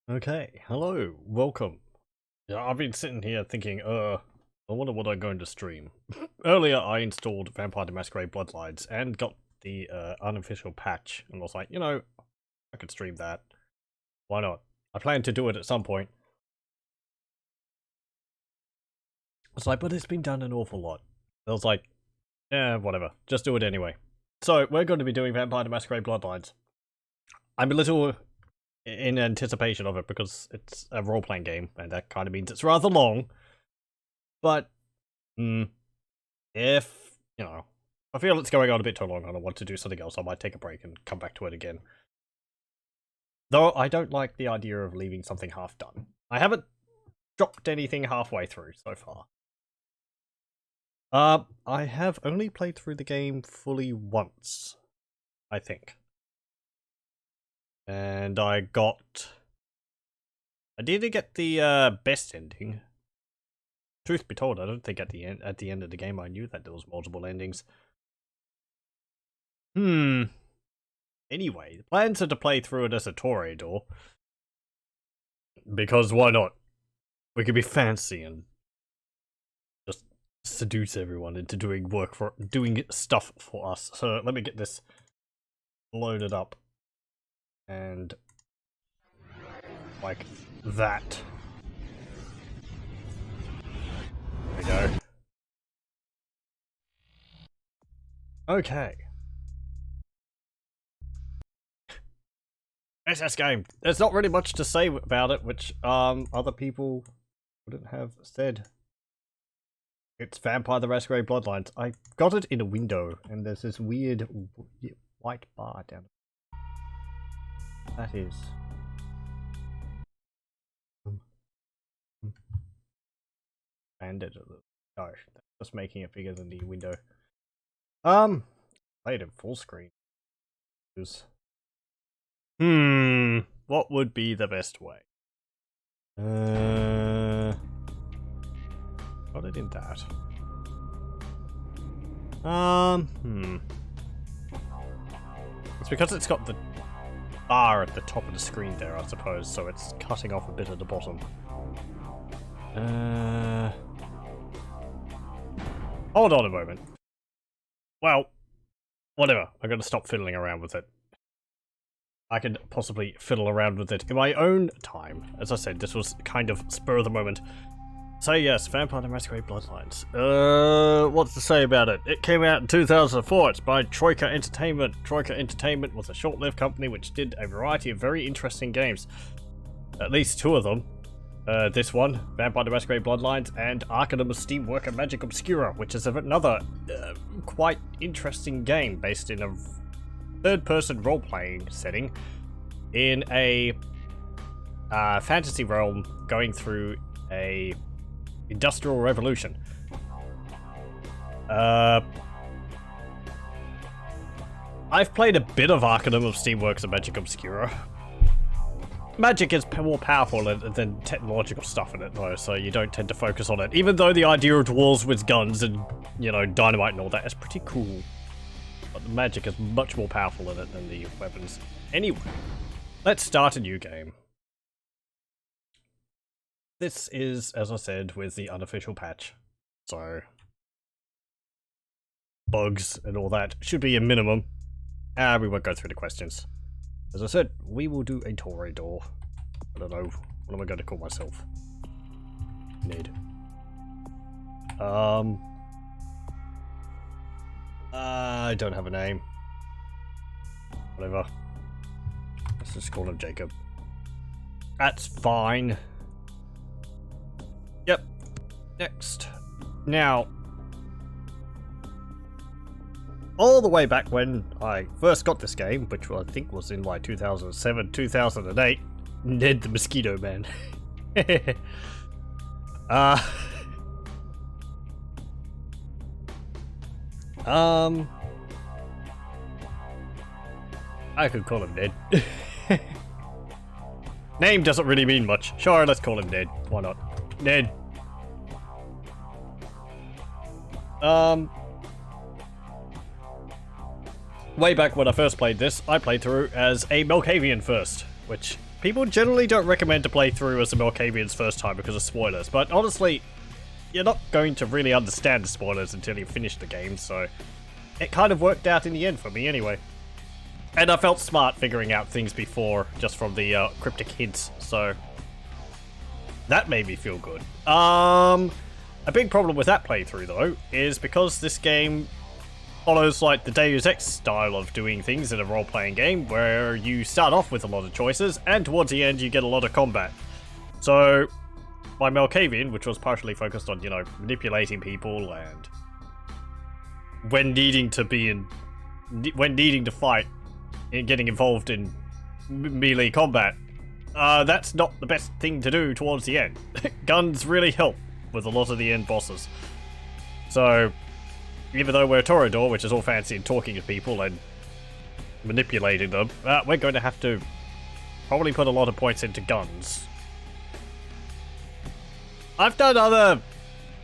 Okay, hello, welcome. Yeah, I've been sitting here thinking, I wonder what I'm going to stream. Earlier I installed Vampire the Masquerade Bloodlines and got the unofficial patch, and was like, you know, I could stream that. Why not? I plan to do it at some point. It's like, but it's been done an awful lot. I was like, yeah, whatever, just do it anyway. So, we're going to be doing Vampire the Masquerade Bloodlines. I'm a little in anticipation of it because it's a role-playing game, and that kind of means it's rather long. But, if, you know, I feel it's going on a bit too long and I want to do something else, I might take a break and come back to it again. Though, I don't like the idea of leaving something half done. I haven't dropped anything halfway through so far. I have only played through the game fully once, I think. And I didn't get the best ending. Truth be told, I don't think at the end of the game I knew that there was multiple endings. Anyway, the plans are to play through it as a Toreador. Because why not? We could be fancy and just seduce everyone into doing stuff for us. So let me get this loaded up. And like that. There we go. Okay. SS game. There's not really much to say about it, which other people wouldn't have said. It's Vampire the Masquerade Bloodlines. I got it in a window, and there's this weird white bar down. That is. Banded. No, that's just making it bigger than the window. Played in full screen. What would be the best way? Got it in that. It's because it's got the bar at the top of the screen there, I suppose, so it's cutting off a bit at the bottom. Hold on a moment. Well, whatever. I'm gonna stop fiddling around with it. I could possibly fiddle around with it in my own time. As I said, this was kind of spur of the moment. So yes, Vampire the Masquerade Bloodlines. What's to say about it? It came out in 2004. It's by Troika Entertainment. Troika Entertainment was a short-lived company which did a variety of very interesting games. At least two of them. This one, Vampire the Masquerade Bloodlines, and Arcanum of Steamwork and Magic Obscura, which is another quite interesting game based in a third-person role-playing setting in a fantasy realm going through a industrial revolution. I've played a bit of Arcanum of Steamworks and Magic Obscura. Magic is more powerful than technological stuff in it, though, so you don't tend to focus on it. Even though the idea of dwarves with guns and, you know, dynamite and all that is pretty cool. But the magic is much more powerful in it than the weapons. Anyway, let's start a new game. This is, as I said, with the unofficial patch. So, bugs and all that should be a minimum. We won't go through the questions. As I said, we will do a Toreador. I don't know, what am I going to call myself? Ned. I don't have a name. Whatever. Let's just call him Jacob. That's fine. Yep. Next. Now, all the way back when I first got this game, which I think was in like 2007, 2008, Ned the Mosquito Man. I could call him Ned. Name doesn't really mean much. Sure, let's call him Ned. Why not? Ned. Way back when I first played this, I played through as a Malkavian first, which People generally don't recommend to play through as a Malkavian's first time because of spoilers, but honestly, you're not going to really understand the spoilers until you finish the game, so it kind of worked out in the end for me anyway. And I felt smart figuring out things before, just from the cryptic hints, so that made me feel good. A big problem with that playthrough, though, is because this game follows like the Deus Ex style of doing things in a role-playing game, where you start off with a lot of choices, and towards the end you get a lot of combat. So, my Malkavian, which was partially focused on, you know, manipulating people, and when needing to fight, and getting involved in melee combat, that's not the best thing to do towards the end. Guns really help with a lot of the end bosses. So, even though we're Toreador, which is all fancy and talking to people and manipulating them, we're going to have to probably put a lot of points into guns. I've done other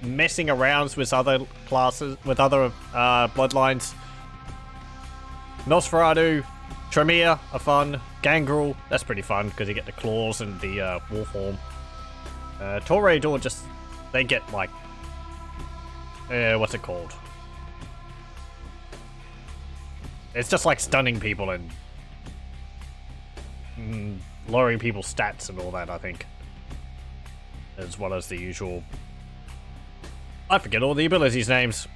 messing arounds with other classes, with other bloodlines. Masquerade, Tremere are fun. Gangrel, that's pretty fun because you get the claws and the war form. Toreador, just they get like what's it called? It's just like stunning people and lowering people's stats and all that, I think. As well as the usual... I forget all the abilities names.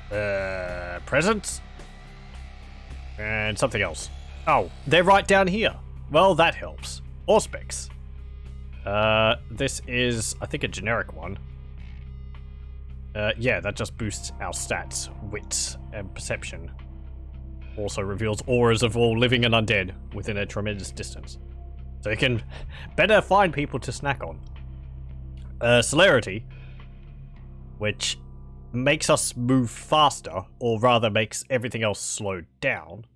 Presence? And something else. Oh, they're right down here. Well, that helps. Auspex. This is, I think, a generic one. Yeah, that just boosts our stats, wits, and perception. Also reveals auras of all living and undead within a tremendous distance. So you can better find people to snack on. Celerity, which makes us move faster, or rather makes everything else slow down.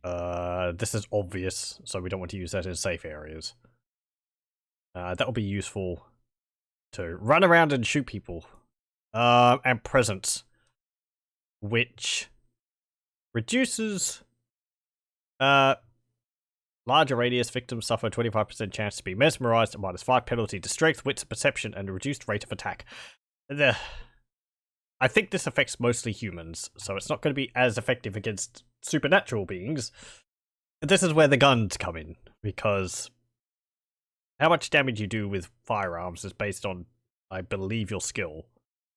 This is obvious, so we don't want to use that in safe areas. That will be useful to run around and shoot people. And presence, which reduces larger radius. Victims suffer 25% chance to be mesmerized, and -5 penalty to strength, wits, and perception, and a reduced rate of attack. I think this affects mostly humans, so it's not going to be as effective against supernatural beings. This is where the guns come in, because how much damage you do with firearms is based on, I believe, your skill.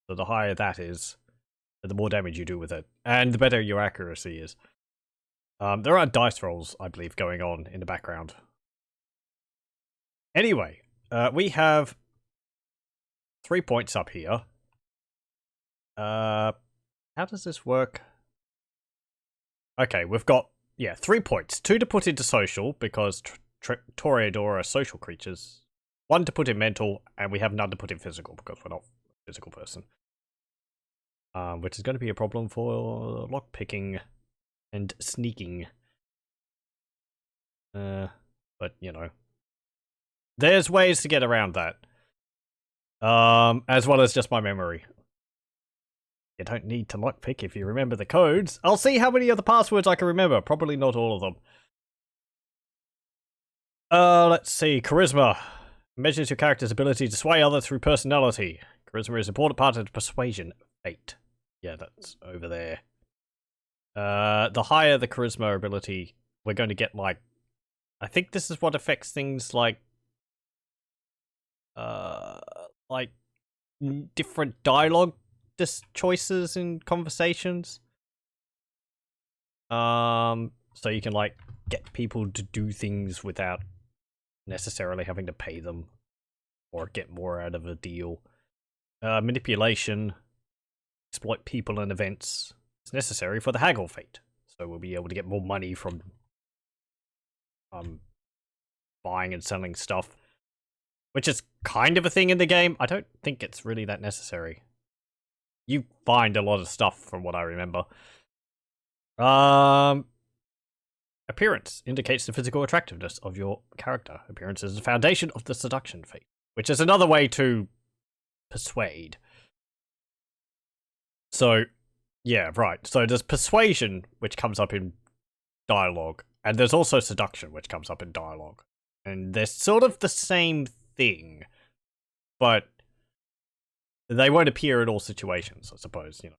So the higher that is, the more damage you do with it, and the better your accuracy is. There are dice rolls, I believe, going on in the background. Anyway, we have 3 points up here. How does this work? Okay, we've got, 3 points. 2 to put into social, because Toreador are social creatures. 1 to put in mental, and we have none to put in physical, because we're not a physical person. Which is going to be a problem for lockpicking and sneaking. But, you know. There's ways to get around that. As well as just my memory. You don't need to lockpick if you remember the codes. I'll see how many of the passwords I can remember. Probably not all of them. Let's see. Charisma. Measures your character's ability to sway others through personality. Charisma is an important part of persuasion. 8. Yeah, that's over there. The higher the charisma ability, we're going to get, like... I think this is what affects things like different dialogue choices in conversations. So you can, like, get people to do things without necessarily having to pay them or get more out of a deal. Manipulation. Exploit people and events. It's necessary for the haggle fate. So we'll be able to get more money from buying and selling stuff. Which is kind of a thing in the game. I don't think it's really that necessary. You find a lot of stuff from what I remember. Appearance indicates the physical attractiveness of your character. Appearance is the foundation of the seduction fate. Which is another way to persuade. So, yeah, right. So there's persuasion, which comes up in dialogue, And there's also seduction, which comes up in dialogue. And they're sort of the same thing, but they won't appear in all situations, I suppose. You know,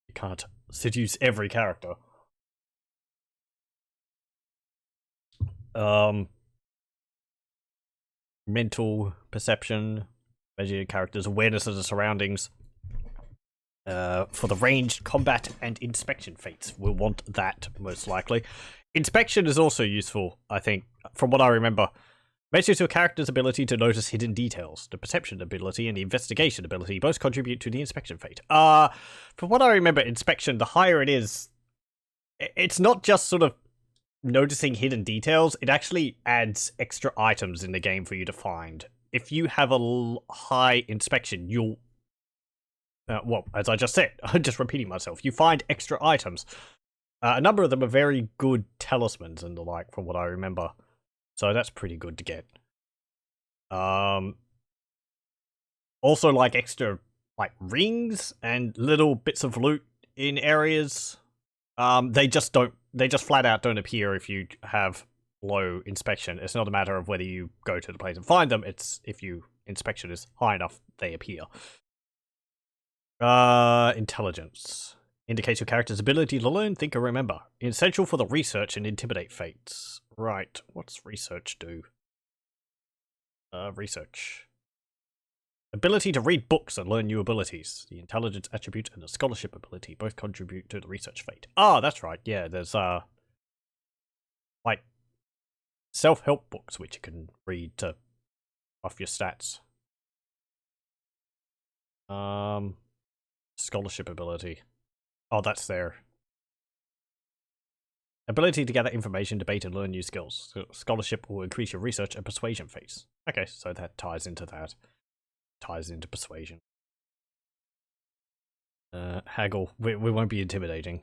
you can't seduce every character. Mental perception, measure your character's awareness of the surroundings. For the ranged combat and inspection feats, we'll want that most likely. Inspection is also useful, I think, from what I remember. Measures your character's ability to notice hidden details. The perception ability and the investigation ability both contribute to the inspection feat. From what I remember, inspection, the higher it is, it's not just sort of noticing hidden details, it actually adds extra items in the game for you to find. If you have a high inspection, you'll well, as I just said, I'm just repeating myself, you find extra items. A number of them are very good talismans and the like, from what I remember. So that's pretty good to get. Also, like, extra, like, rings and little bits of loot in areas. They just flat out don't appear if you have low inspection. It's not a matter of whether you go to the place and find them, it's if your inspection is high enough, they appear. Intelligence. Indicates your character's ability to learn, think, or remember. Essential for the research and intimidate fates. Right, what's research do? Research. Ability to read books and learn new abilities. The intelligence attribute and the scholarship ability both contribute to the research fate. Ah, that's right, yeah, there's, like, self-help books which you can read to buff your stats. Scholarship ability. Oh, that's there. Ability to gather information, debate, and learn new skills. Scholarship will increase your research and persuasion feats. Okay, so that ties into that. Ties into persuasion. Haggle. We won't be intimidating.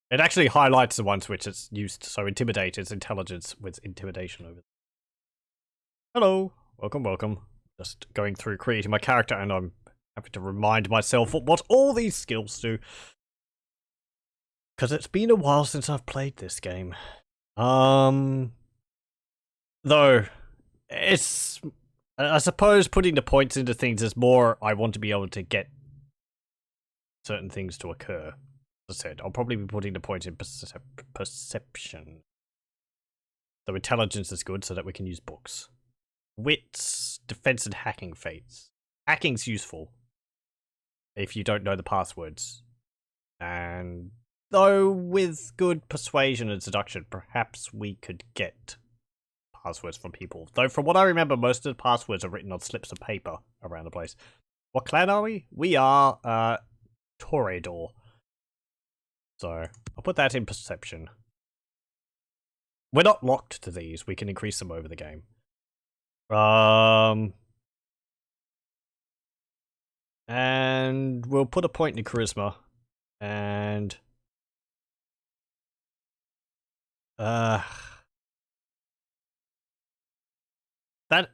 It actually highlights the ones which it's used. So intimidate is intelligence with intimidation over. Hello. Welcome, welcome. Just going through creating my character, and I'm having to remind myself what all these skills do. Because it's been a while since I've played this game. Though, it's... I suppose putting the points into things is more I want to be able to get certain things to occur. As I said, I'll probably be putting the points in perception. So intelligence is good so that we can use books. Wits, defense, and hacking feats. Hacking's useful if you don't know the passwords. And though with good persuasion and seduction, perhaps we could get passwords from people. Though from what I remember, most of the passwords are written on slips of paper around the place. What clan are we? We are Toreador. So I'll put that in perception. We're not locked to these. We can increase them over the game. And we'll put a point in charisma. And that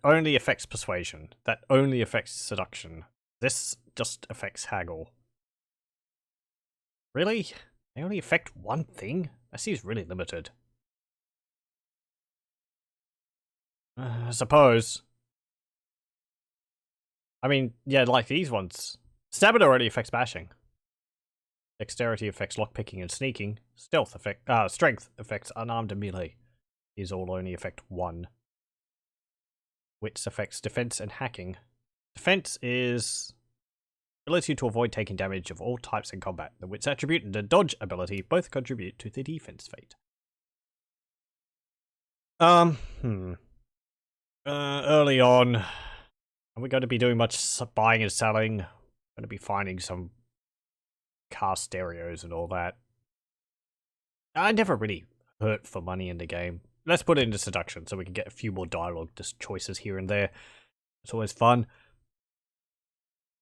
only affects persuasion. That only affects seduction. This just affects haggle. Really? They only affect one thing? That seems really limited. I suppose. I mean, yeah, like these ones. Stamina only affects bashing. Dexterity affects lockpicking and sneaking. Strength affects unarmed and melee. These all only affect one. Wits affects defense and hacking. Defense is ability to avoid taking damage of all types in combat. The wits attribute and the dodge ability both contribute to the defense fate. Early on, are we going to be doing much buying and selling? Going to be finding some car stereos and all that. I never really hurt for money in the game. Let's put it into seduction so we can get a few more dialogue choices here and there. It's always fun.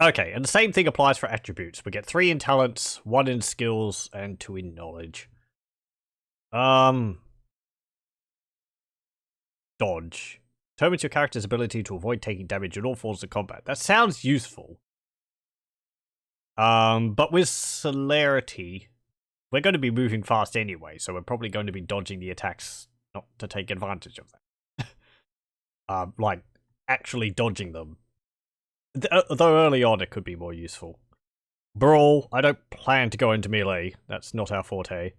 Okay, and the same thing applies for attributes. We get 3 in talents, 1 in skills, and 2 in knowledge. Dodge. Determines your character's ability to avoid taking damage in all forms of combat. That sounds useful. But with celerity, we're going to be moving fast anyway, so we're probably going to be dodging the attacks not to take advantage of that. Like, actually dodging them. Though early on it could be more useful. Brawl, I don't plan to go into melee. That's not our forte.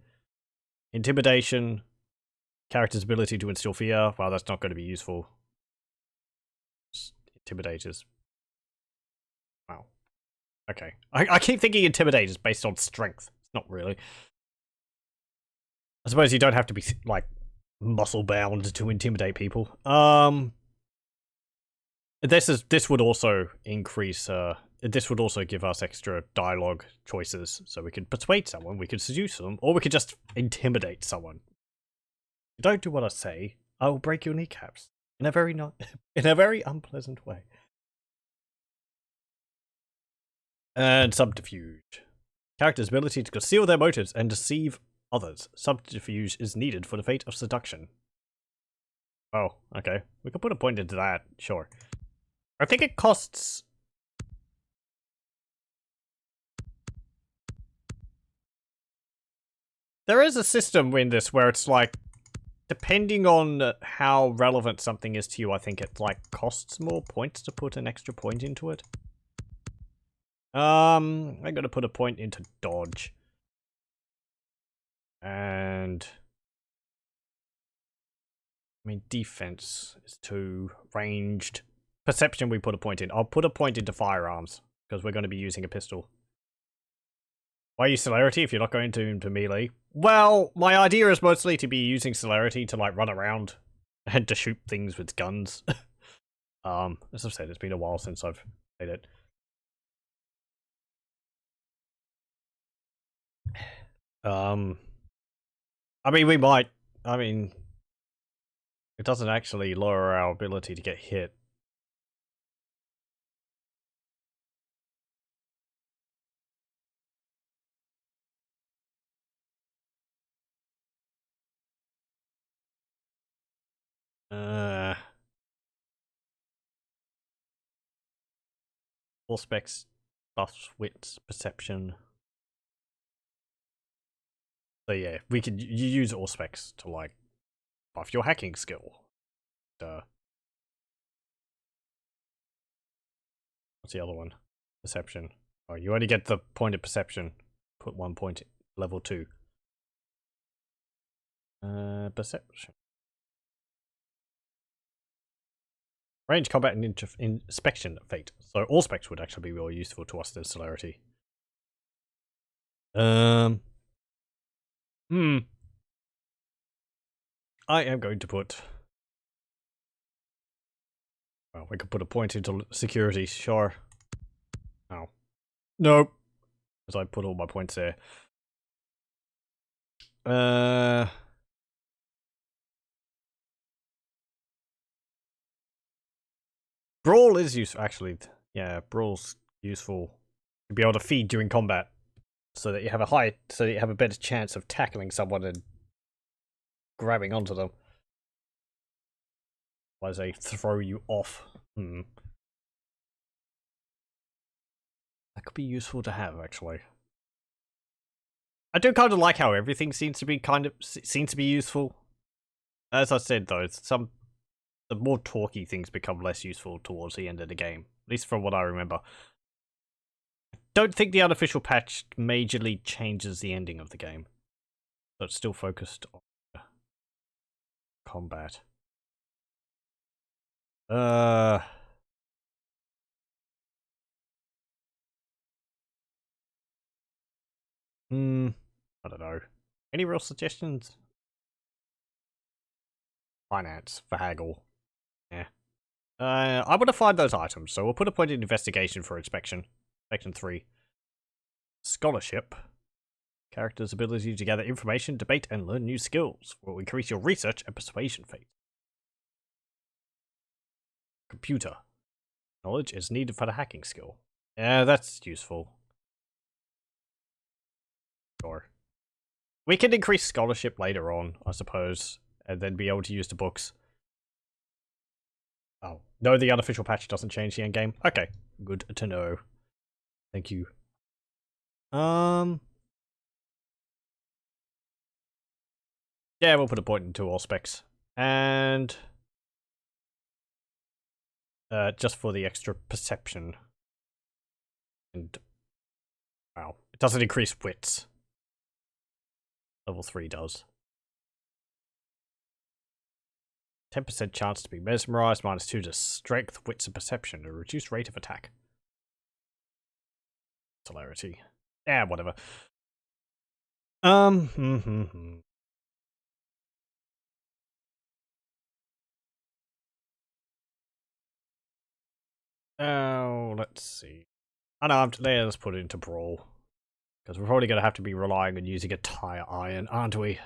Intimidation, character's ability to instill fear. Well, that's not going to be useful. Intimidators. Wow. Okay. I keep thinking intimidate is based on strength. It's not really. I suppose you don't have to be, like, muscle bound to intimidate people. This would also increase, this would also give us extra dialogue choices, so we could persuade someone, we could seduce them, or we could just intimidate someone. Don't do what I say, I will break your kneecaps. In a very in a very unpleasant way. And subterfuge. Character's ability to conceal their motives and deceive others. Subterfuge is needed for the fate of seduction. Oh, okay. We could put a point into that, sure. I think it costs... There is a system in this where it's like, depending on how relevant something is to you, I think it like costs more points to put an extra point into it. I'm gonna put a point into dodge. And... I mean, defense is 2, ranged. Perception we put a point in. I'll put a point into firearms, because we're going to be using a pistol. Why use celerity if you're not going into melee? Well, my idea is mostly to be using celerity to, like, run around and to shoot things with guns. As I've said, it's been a while since I've played it. I mean, we might... I mean... It doesn't actually lower our ability to get hit. All specs, buffs, wits, perception. So yeah, we could you use all specs to like buff your hacking skill. What's the other one? Perception. Oh, you only get the point of perception. Put 1 point level 2. Perception. Range combat and inspection fate. So all specs would actually be more useful to us than celerity. I am going to put... Well, we could put a point into security, sure. Oh. Nope. Because I put all my points there. Brawl is useful, actually. Yeah, Brawl's useful to be able to feed during combat. So that you have a better chance of tackling someone and grabbing onto them. Otherwise they throw you off. That could be useful to have, actually. I do kind of like how everything seems to be useful. As I said though, the more talky things become less useful towards the end of the game. At least from what I remember. I don't think the unofficial patch majorly changes the ending of the game. So it's still focused on combat. I don't know. Any real suggestions? Finance for haggle. Yeah. I want to find those items, so we'll put a point in investigation for inspection. Inspection 3. Scholarship. Character's ability to gather information, debate, and learn new skills will increase your research and persuasion fate. Computer. Knowledge is needed for the hacking skill. Yeah, that's useful. Sure. We can increase scholarship later on, I suppose, and then be able to use the books. Oh, no, the unofficial patch doesn't change the endgame? Okay, good to know. Thank you. Yeah, we'll put a point into all specs. And just for the extra perception. And wow, it doesn't increase wits. Level 3 does. 10% chance to be mesmerized, -2 to strength, wits, and perception, a reduced rate of attack. Celerity. Yeah, whatever. Oh, let's see. Unarmed, let's put it into Brawl. Because we're probably going to have to be relying on using a tire iron, aren't we?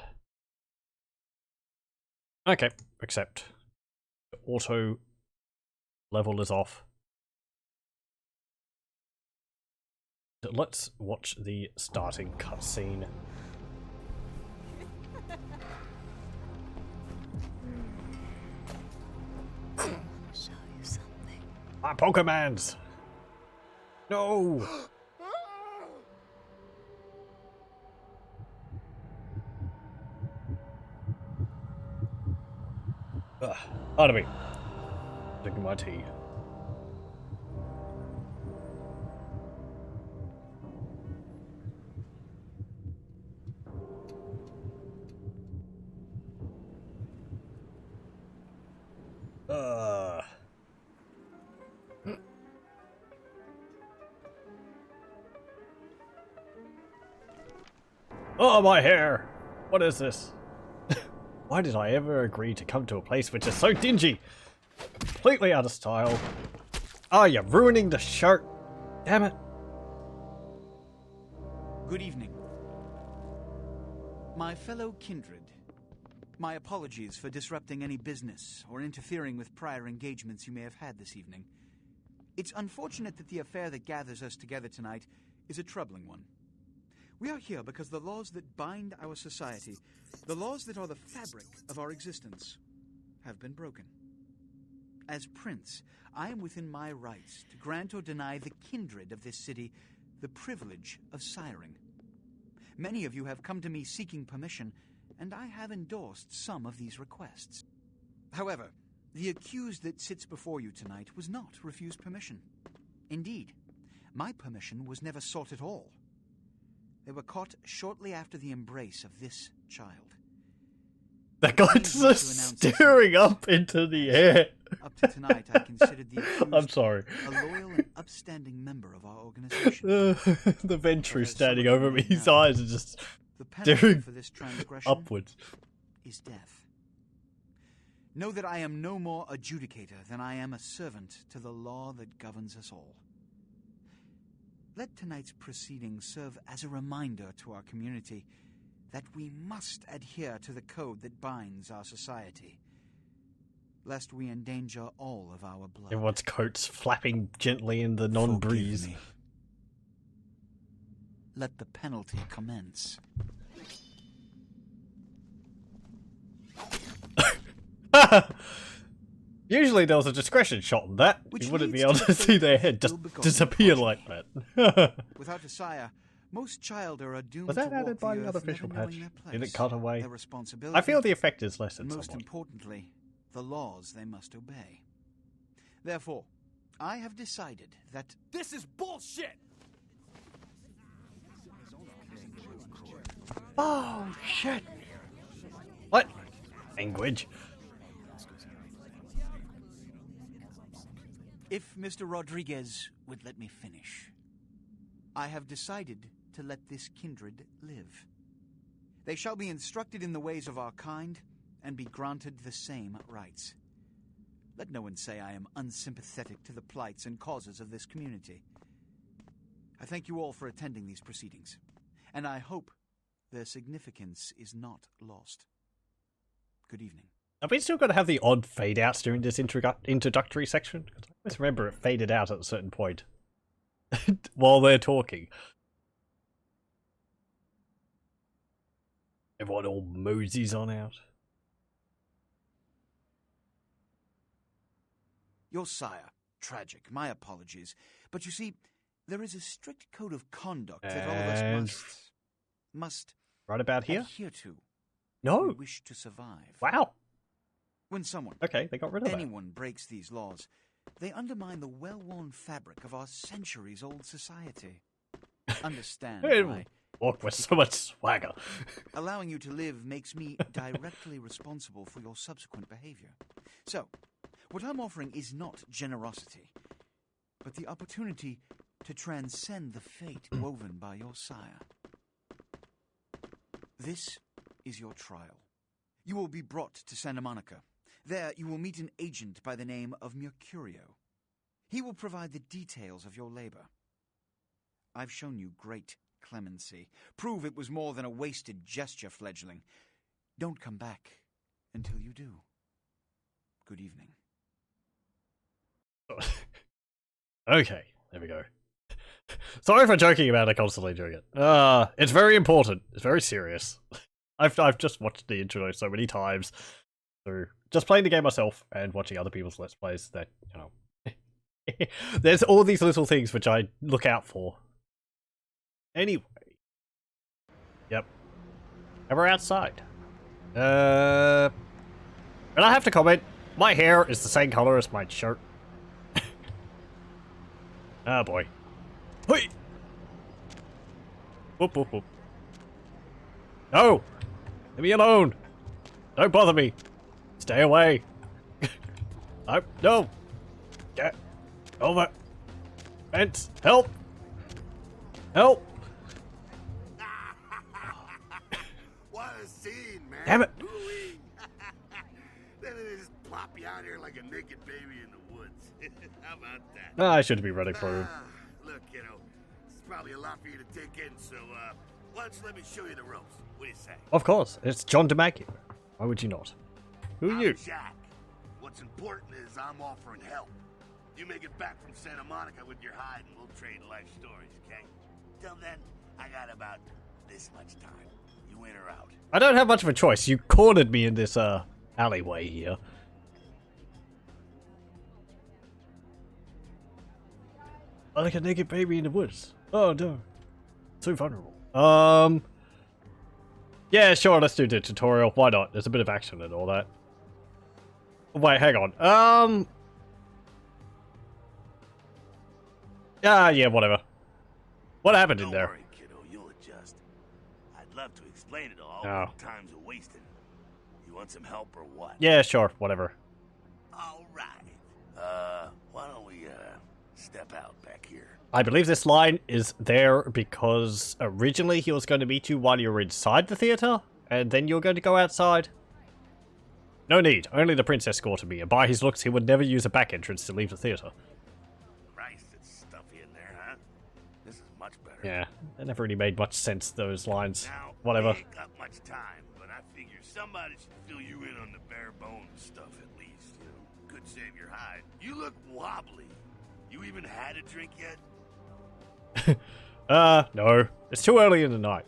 Okay, except auto level is off. Let's watch the starting cutscene. Show you something. My Pokemans! No! Pardon me. Drinking my tea. Oh, my hair! What is this? Why did I ever agree to come to a place which is so dingy? Completely out of style. Oh, you're ruining the shirt. Damn it. Good evening. My fellow kindred, my apologies for disrupting any business or interfering with prior engagements you may have had this evening. It's unfortunate that the affair that gathers us together tonight is a troubling one. We are here because the laws that bind our society, the laws that are the fabric of our existence, have been broken. As Prince, I am within my rights to grant or deny the kindred of this city the privilege of siring. Many of you have come to me seeking permission, and I have endorsed some of these requests. However, the accused that sits before you tonight was not refused permission. Indeed, my permission was never sought at all. They were caught shortly after the embrace of this child. That guy's just staring up into the air. Up to tonight, I considered the accused I'm sorry. a loyal and upstanding member of our organization. The Ventru standing over me, his eyes are just The penalty staring for this transgression upwards. is death. Know that I am no more adjudicator than I am a servant to the law that governs us all. Let tonight's proceedings serve as a reminder to our community that we must adhere to the code that binds our society, lest we endanger all of our blood. Everyone's coats flapping gently in the non-breeze. Forgive me. Let the penalty commence. Usually there was a discretion shot on that. You wouldn't be able to see their head just disappear like that. Without a sire, most child are doomed Was that to walk added by the earth unofficial never knowing patch? their Did it place, cut away? their responsibility, I feel the effect is lessened and most somewhat. importantly, the laws they must obey. Therefore, I have decided that This is bullshit! Oh, shit. What? Language. if Mr. Rodriguez would let me finish, I have decided to let this kindred live. They shall be instructed in the ways of our kind and be granted the same rights. Let no one say I am unsympathetic to the plights and causes of this community. I thank you all for attending these proceedings, and I hope their significance is not lost. Good evening. Are we still going to have the odd fade outs during this introductory section? 'Cause I always remember it faded out at a certain point while they're talking. Everyone all moseys on out. Your sire, tragic, my apologies. But you see, there is a strict code of conduct that all of And us must right about here? adhere to. No. We wish to survive. Wow. When someone, Okay, they got rid of that. anyone breaks these laws, they undermine the well-worn fabric of our centuries-old society. Understand Hey, why walk with so much swagger. allowing you to live makes me directly responsible for your subsequent behavior. So, what I'm offering is not generosity, but the opportunity to transcend the fate woven by your sire. This is your trial. You will be brought to Santa Monica. There you will meet an agent by the name of Mercurio. He will provide the details of your labor. I've shown you great clemency. Prove it was more than a wasted gesture, fledgling. Don't come back until you do. Good evening. Okay, there we go. Sorry for joking about it constantly doing it. It's very important. It's very serious. I've just watched the intro so many times through just playing the game myself and watching other people's let's plays that, you know. There's all these little things which I look out for. Anyway. Yep. And we're outside. And I have to comment, my hair is the same color as my shirt. Ah, boy. Hoi! Whoop, whoop, whoop. No! Leave me alone! Don't bother me! Stay away! No! Get over! Fence! Help! Help! What a scene, man! Damn it! Then they just plop you out here like a naked baby in the woods. How about that? Ah, I shouldn't be running for him. Look, you know, it's probably a lot for you to take in, so, why don't you let me show you the ropes? What do you say? Of course, it's John DeMacchio. Why would you not? Who are I'm you? Jack. What's important is I'm offering help. You make it back from Santa Monica with your hide and we'll trade life stories, okay? Till then, I got about this much time. You in or out? I don't have much of a choice. You cornered me in this, alleyway here. I like a naked baby in the woods. Oh no. So vulnerable. Yeah, sure, let's do the tutorial. Why not? There's a bit of action and all that. Wait, hang on. Yeah, whatever. What happened in Don't there? worry, kiddo, you'll adjust. I'd love to explain it all, Oh. but time's a wasting. You want some help or what? Yeah, sure, whatever. All right. Why don't we, step out back here? I believe this line is there because originally he was going to meet you while you were inside the theater, and then you were going to go outside. No need, only the prince escorted me, and by his looks he would never use a back entrance to leave the theater. Christ, it's stuffy in there, huh? This is much better. Yeah, that never really made much sense, those lines. Now, Whatever. we ain't got much time, but I figure somebody should fill you in on the bare bones stuff at least, you know. Could save your hide. You look wobbly. You even had a drink yet? No. It's too early in the night.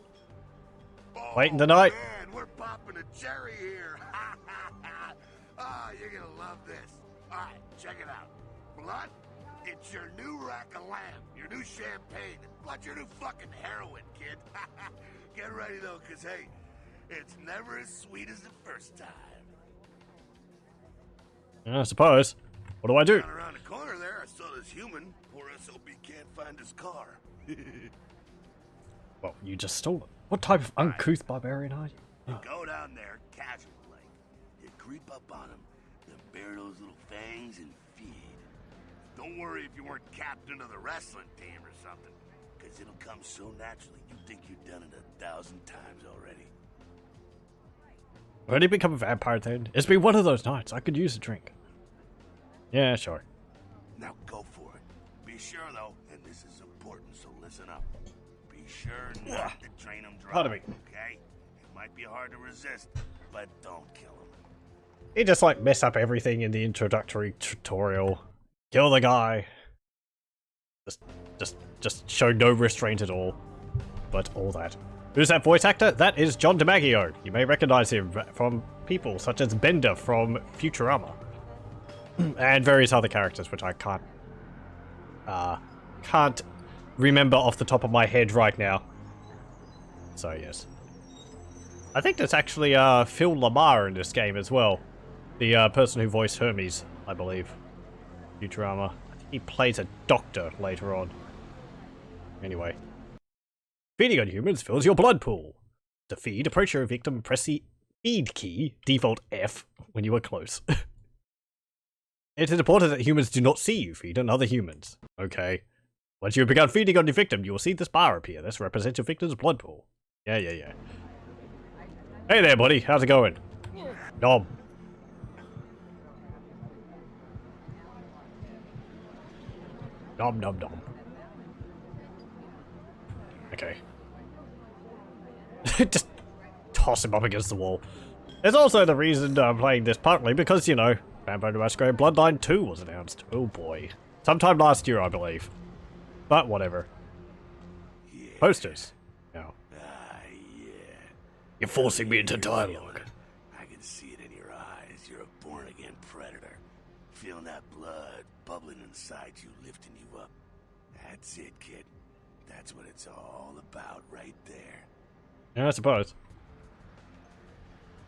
Oh, Late in the night. Man, we're popping a cherry here. Ah, you're gonna love this. All right, check it out. Blood, it's your new rack of lamb, your new champagne, plus your new fucking heroin, kid. Get ready though, cause hey, it's never as sweet as the first time. I suppose. What do I do? Down around the corner there, I saw this human. Poor SOB can't find his car. Well, you just stole it. What type of uncouth barbarian are you? You go down there, casual like. You creep up on him, then bare those little fangs and feed. Don't worry if you weren't captain of the wrestling team or something, because it'll come so naturally you think you've done it 1,000 times already. Already become a vampire then? It's been one of those nights. I could use a drink. Yeah, sure. Now go for it. Be sure though, and this is important, so listen up. Be sure not to drain him dry, Pardon me. okay? It might be hard to resist, but don't kill him. He just like mess up everything in the introductory tutorial. Kill the guy. Just show no restraint at all. But all that. Who's that voice actor? That is John DiMaggio. You may recognize him from people such as Bender from Futurama. And various other characters which I can't remember off the top of my head right now. So yes. I think there's actually Phil Lamar in this game as well. The person who voiced Hermes, I believe. Futurama. I think he plays a doctor later on. Anyway. Feeding on humans fills your blood pool. To feed, approach your victim and press the feed key, default F, when you are close. It is important that humans do not see you feed on other humans. Okay. Once you have begun feeding on your victim, you will see this bar appear. This represents your victim's blood pool. Yeah. Hey there, buddy. How's it going? Nom. Nom. Okay. Just toss him up against the wall. There's also the reason I'm playing this partly because, you know, Vampire the Masquerade Bloodline 2 was announced. Oh boy. Sometime last year, I believe. But whatever. Yeah. Posters. No. Yeah. You're forcing me into dialogue. I can see it in your eyes. You're a born-again predator. Feeling that blood bubbling inside you, lifting you up. That's it, kid. That's what it's all about right there. Yeah, I suppose.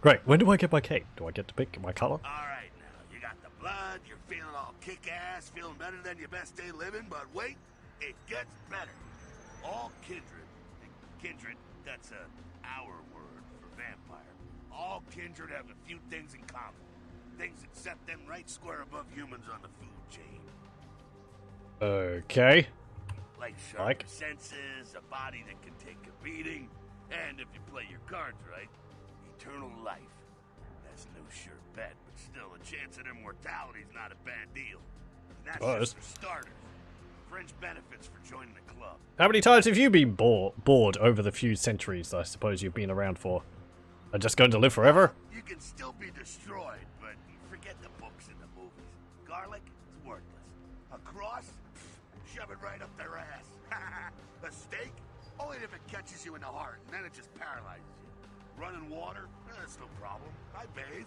Great. When do I get my cape? Do I get to pick my color? Alright now, you got the blood, you're feeling all kick-ass, feeling better than your best day living, but wait, it gets better. All kindred, that's our word for vampire. All kindred have a few things in common. Things that set them right square above humans on the food chain. Okay. Like sharper senses, a body that can take a beating, and if you play your cards right, eternal life. That's no sure bet, but still a chance at immortality's not a bad deal. And that's just for starters. Fringe benefits for joining the club. How many times have you been bored over the few centuries I suppose you've been around for? Are just going to live forever? You can still be destroyed, but forget the books and the movies. Garlic is worthless. A cross? Shove it right up their ass. A stake? Only if it catches you in the heart, and then it just paralyzes you. Running water? That's no problem. I bathe.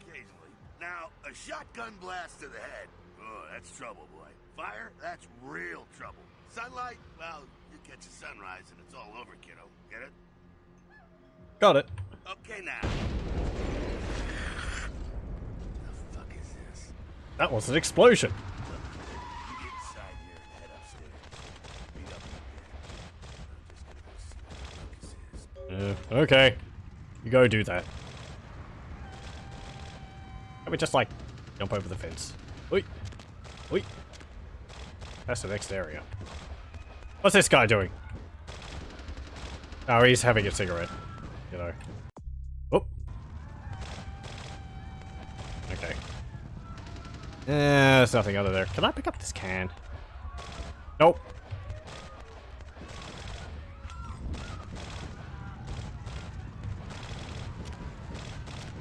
Occasionally. Now, a shotgun blast to the head. Oh, that's trouble, boy. Fire? That's real trouble. Sunlight? Well, you catch a sunrise and it's all over, kiddo. Get it? Got it. Okay, now. The fuck is this? That was an explosion. You get inside here and head upstairs. Meet up in there. I'm just gonna go see what the fuck this is. Okay. You go do that. Let me just, like, jump over the fence. Oi. That's the next area. What's this guy doing? Oh, he's having a cigarette. You know. Oh. Okay. There's nothing under there. Can I pick up this can? Nope.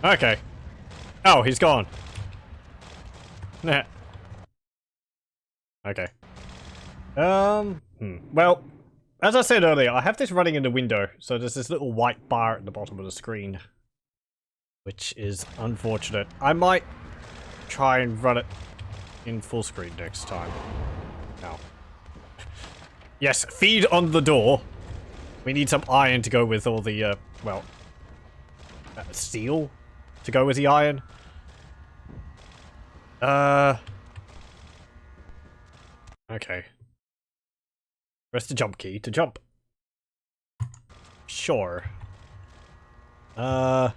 Okay. Oh, he's gone. Nah. Okay. Well, as I said earlier, I have this running in the window, so there's this little white bar at the bottom of the screen. Which is unfortunate. I might try and run it in full screen next time. No. Yes, feed on the door. We need some iron to go with all the, steel to go with the iron. Okay. Press the jump key to jump. Sure. Hey,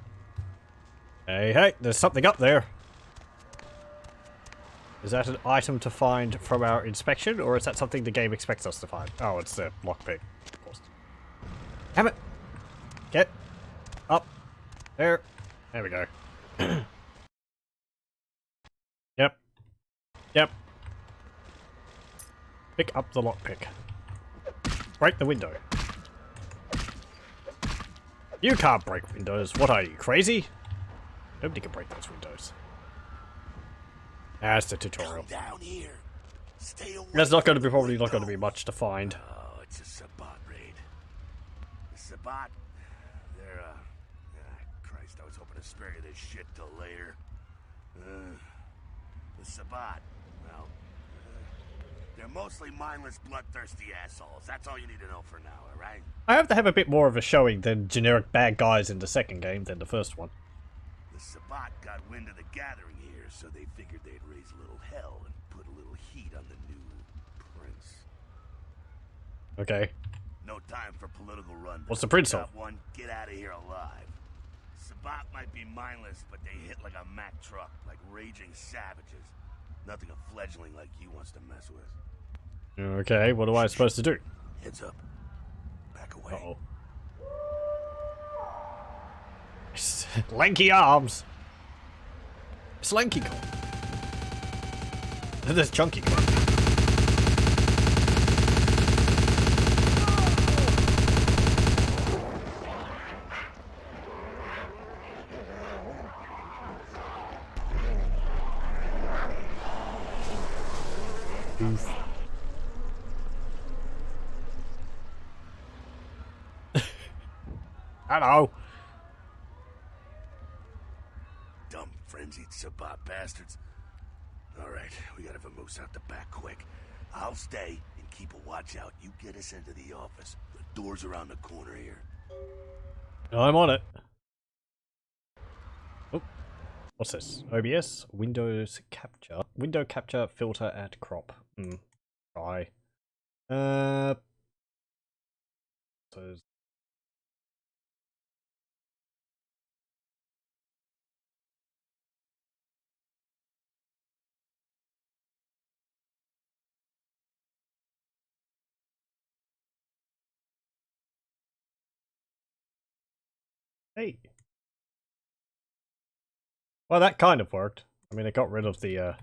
there's something up there. Is that an item to find from our inspection, or is that something the game expects us to find? Oh, it's the lockpick, of course. Damn it! Get up there. There we go. Yep. Pick up the lockpick. Break the window. You can't break windows. What are you, crazy? Nobody can break those windows. That's the tutorial. Down here. Stay away. There's not going to be probably not going to be much to find. Oh, it's a Sabbat raid. The Sabbat, they're Christ, I was hoping to spare you this shit till later. The Sabbat, well, They're mostly mindless, bloodthirsty assholes. That's all you need to know for now, alright? I hope they have a bit more of a showing than generic bad guys in the second game than the first one. The Sabbat got wind of the gathering here, so they figured they'd raise a little hell and put a little heat on the new prince. Okay. No time for political run. What's the prince of? One, get out of here alive. Sabbat might be mindless, but they hit like a Mack truck, like raging savages. Nothing a fledgling like you wants to mess with. Okay, what am I supposed to do? Heads up. Back away. Uh-oh. Lanky arms. Slanky cock. There's chunky cock. Oof. Hello. Dumb, frenzied Sabbat bastards. Alright, we gotta vamoose out the back quick. I'll stay and keep a watch out. You get us into the office. The door's around the corner here. I'm on it. Oh, what's this? OBS? Windows capture. Window capture, filter, and crop. Try. So hey. Well, that kind of worked. I mean, it got rid of the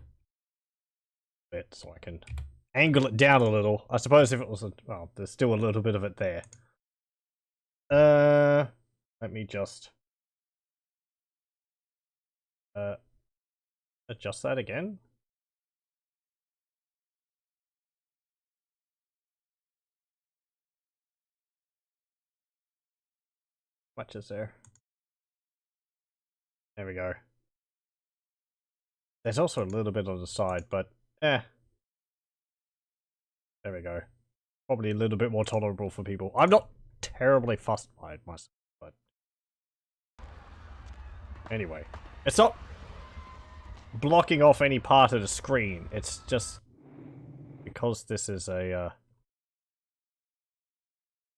bit, so I can angle it down a little. I suppose if it was a... well, there's still a little bit of it there. Let me just... adjust that again. How much is there? There we go. There's also a little bit on the side, but there we go. Probably a little bit more tolerable for people. I'm not terribly fussed by it myself, but anyway, it's not blocking off any part of the screen. It's just because this is a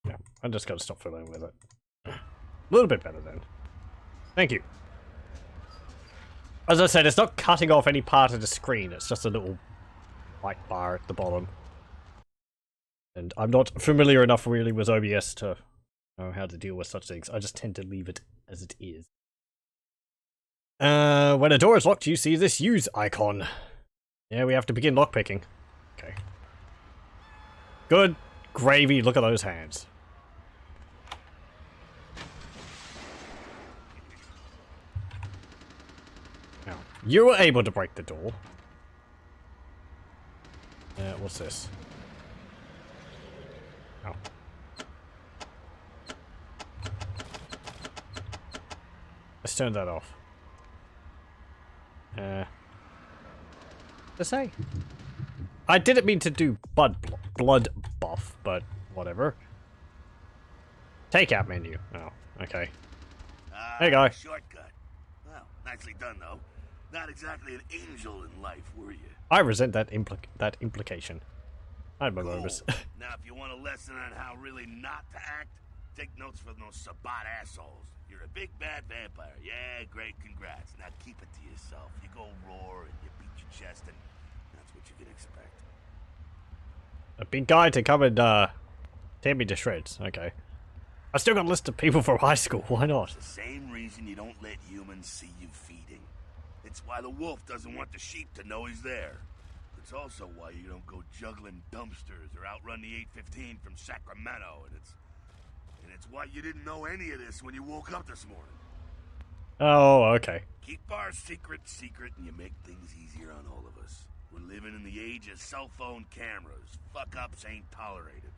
yeah, I'm just gonna stop fiddling with it. A little bit better then. Thank you. As I said, it's not cutting off any part of the screen, it's just a little white bar at the bottom. And I'm not familiar enough really with OBS to know how to deal with such things. I just tend to leave it as it is. When a door is locked, you see this use icon. Yeah, we have to begin lockpicking. Okay. Good gravy, look at those hands. Now, you were able to break the door. What's this? Oh. Let's turn that off. To say, I didn't mean to do blood buff, but whatever. Takeout menu. Oh, okay. Hey, guy. Shortcut. Well, nicely done, though. Not exactly an angel in life, were you? I resent that implication. I had my Cool. moments. Now, if you want a lesson on how really not to act, take notes from those Sabbat assholes. You're a big bad vampire. Yeah, great, congrats. Now keep it to yourself. You go roar and you beat your chest, and that's what you can expect. A big guy to come and tear me to shreds. Okay. I still got a list of people from high school. Why not? It's the same reason you don't let humans see you feeding. It's why the wolf doesn't want the sheep to know he's there. It's also why you don't go juggling dumpsters or outrun the 815 from Sacramento, and it's why you didn't know any of this when you woke up this morning. Oh, okay. Keep our secret, and you make things easier on all of us. We're living in the age of cell phone cameras. Fuck-ups ain't tolerated.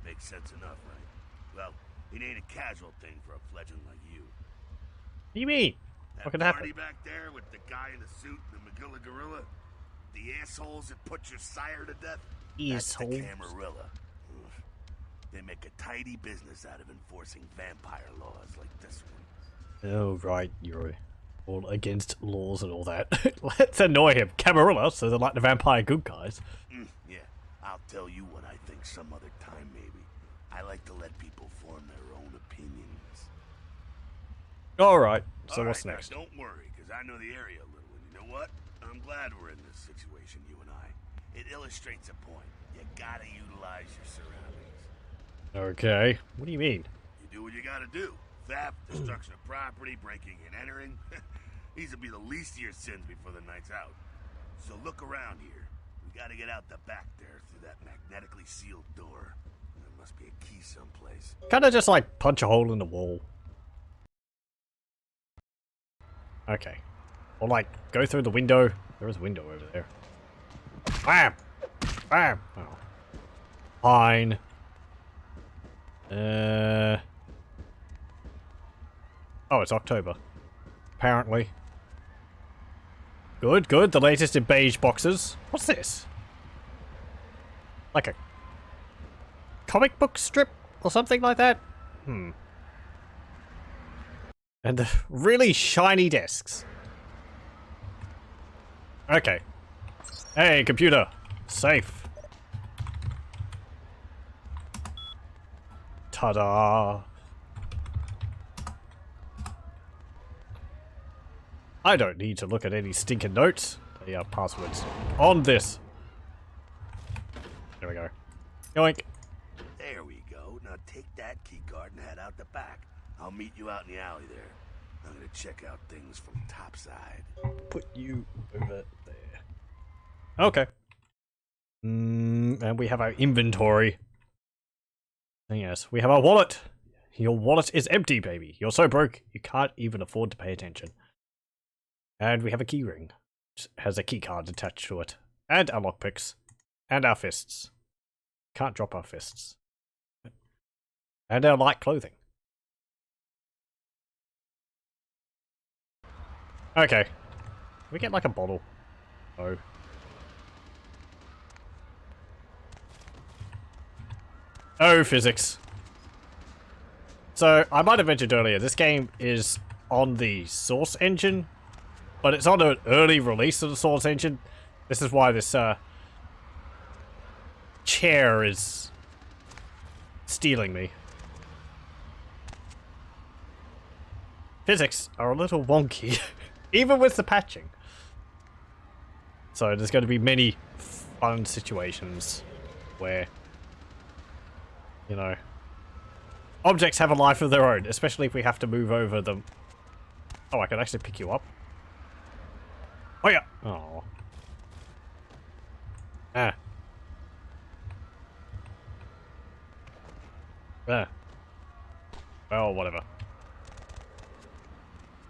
Makes sense enough, right? Well, it ain't a casual thing for a fledgling like you. What do you mean? What could That happen? party back there with the guy in the suit and the Magilla gorilla? The assholes that put your sire to death? That's the Asshole. Camarilla. They make a tidy business out of enforcing vampire laws like this one. Oh, right, you're all against laws and all that. Let's annoy him. Camarilla, so they're like the vampire good guys. Yeah, I'll tell you what I think some other time, maybe. I like to let people form their own opinions. Alright, so All what's right, next? Now don't worry, because I know the area a little, and you know what? I'm glad we're in this situation, you and I. It illustrates a point. You gotta utilize your surroundings. Okay, what do you mean? You do what you gotta do. Theft, destruction of property, breaking and entering. These will be the least of your sins before the night's out. So look around here. We gotta get out the back there through that magnetically sealed door. There must be a key someplace. Kinda just like punch a hole in the wall. Okay. Or like, go through the window. There is a window over there. Bam! Bam! Oh. Fine. Oh, it's October. Apparently. Good, good. The latest in beige boxes. What's this? Like a comic book strip or something like that? And the really shiny desks. Okay. Hey, computer. Safe. Ta-da. I don't need to look at any stinking notes. They are passwords on this. There we go. Yoink. There we go. Now take that key card and head out the back. I'll meet you out in the alley there. I'm gonna check out things from topside. Put you over there. Okay. And we have our inventory. Yes, we have our wallet. Your wallet is empty, baby. You're so broke, you can't even afford to pay attention. And we have a key ring, which has a key card attached to it. And our lockpicks. And our fists. Can't drop our fists. And our light clothing. Okay. We get like a bottle. Oh. Oh, physics. So, I might have mentioned earlier, this game is on the Source engine, but it's on an early release of the Source engine. This is why this, chair is stealing me. Physics are a little wonky, even with the patching. So, there's going to be many fun situations where, you know, objects have a life of their own, especially if we have to move over them. Oh, I can actually pick you up. Oh, yeah. Oh. Ah. Ah. Well, whatever.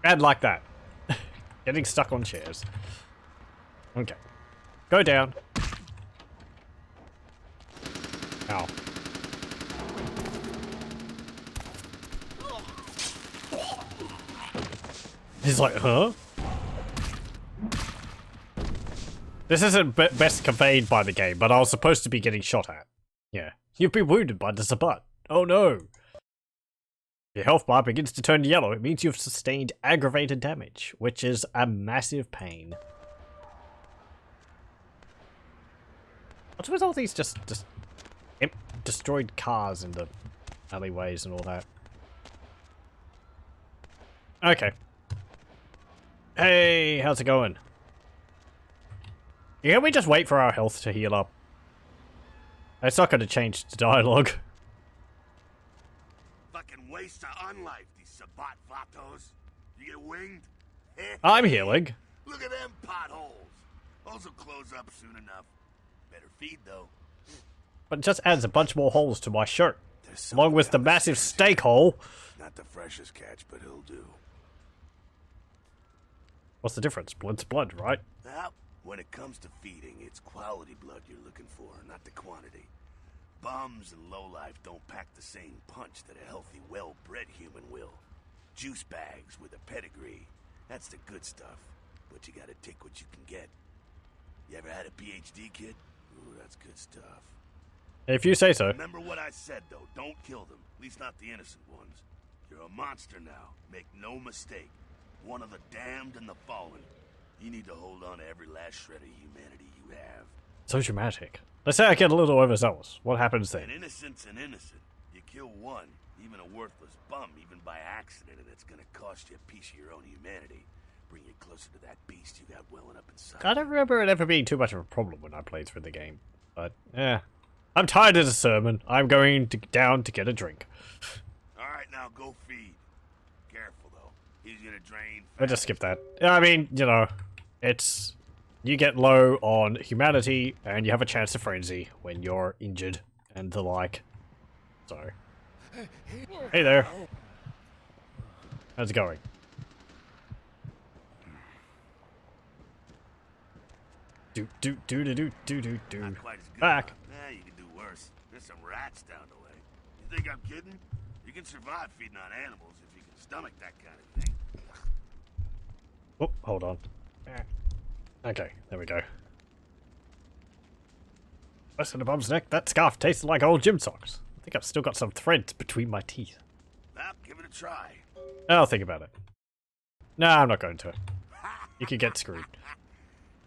And like that. Getting stuck on chairs. Okay. Go down. Ow. He's like, huh? This isn't best conveyed by the game, but I was supposed to be getting shot at. Yeah. You've been wounded by the Sabat. Oh no. Your health bar begins to turn yellow. It means you've sustained aggravated damage, which is a massive pain. What's with all these just destroyed cars in the alleyways and all that? Okay. Hey, how's it going? Can we just wait for our health to heal up? It's not going to change the dialogue. Fucking waste of unlife, these Sabat vatos. You get winged? I'm healing. Look at them potholes. Those will close up soon enough. Better feed, though. But it just adds a bunch more holes to my shirt. There's Along with the something down massive stairs. steak hole. Not the freshest catch, but he'll do. What's the difference? Blood's blood, right? Well, when it comes to feeding, it's quality blood you're looking for, not the quantity. Bums and lowlife don't pack the same punch that a healthy, well-bred human will. Juice bags with a pedigree. That's the good stuff. But you gotta take what you can get. You ever had a PhD, kid? Ooh, that's good stuff. If you say so. Remember what I said, though. Don't kill them. At least not the innocent ones. You're a monster now. Make no mistake. One of the damned and the fallen. You need to hold on to every last shred of humanity you have. So dramatic. Let's say I get a little overzealous. What happens then? An innocent's an innocent. You kill one, even a worthless bum, even by accident, and it's gonna cost you a piece of your own humanity. Bring you closer to that beast you got welling up inside. I don't remember it ever being too much of a problem when I played through the game. But, yeah. I'm tired of the sermon. I'm going down to get a drink. Alright, now go feed. Careful, though. He's gonna drain fast. I'll just skip that. Yeah, I mean, you know, it's... You get low on humanity, and you have a chance to frenzy when you're injured, and the like. So... Hey there. How's it going? Do. Not quite as good. Back. Nah, you can do worse. There's some rats down the way. You think I'm kidding? You can survive feeding on animals if you can stomach that kind of thing. Oh, hold on. Okay, there we go. Close to the bum's neck, that scarf tasted like old gym socks. I think I've still got some threads between my teeth. Well, give it a try. I'll think about it. No, I'm not going to. You could get screwed.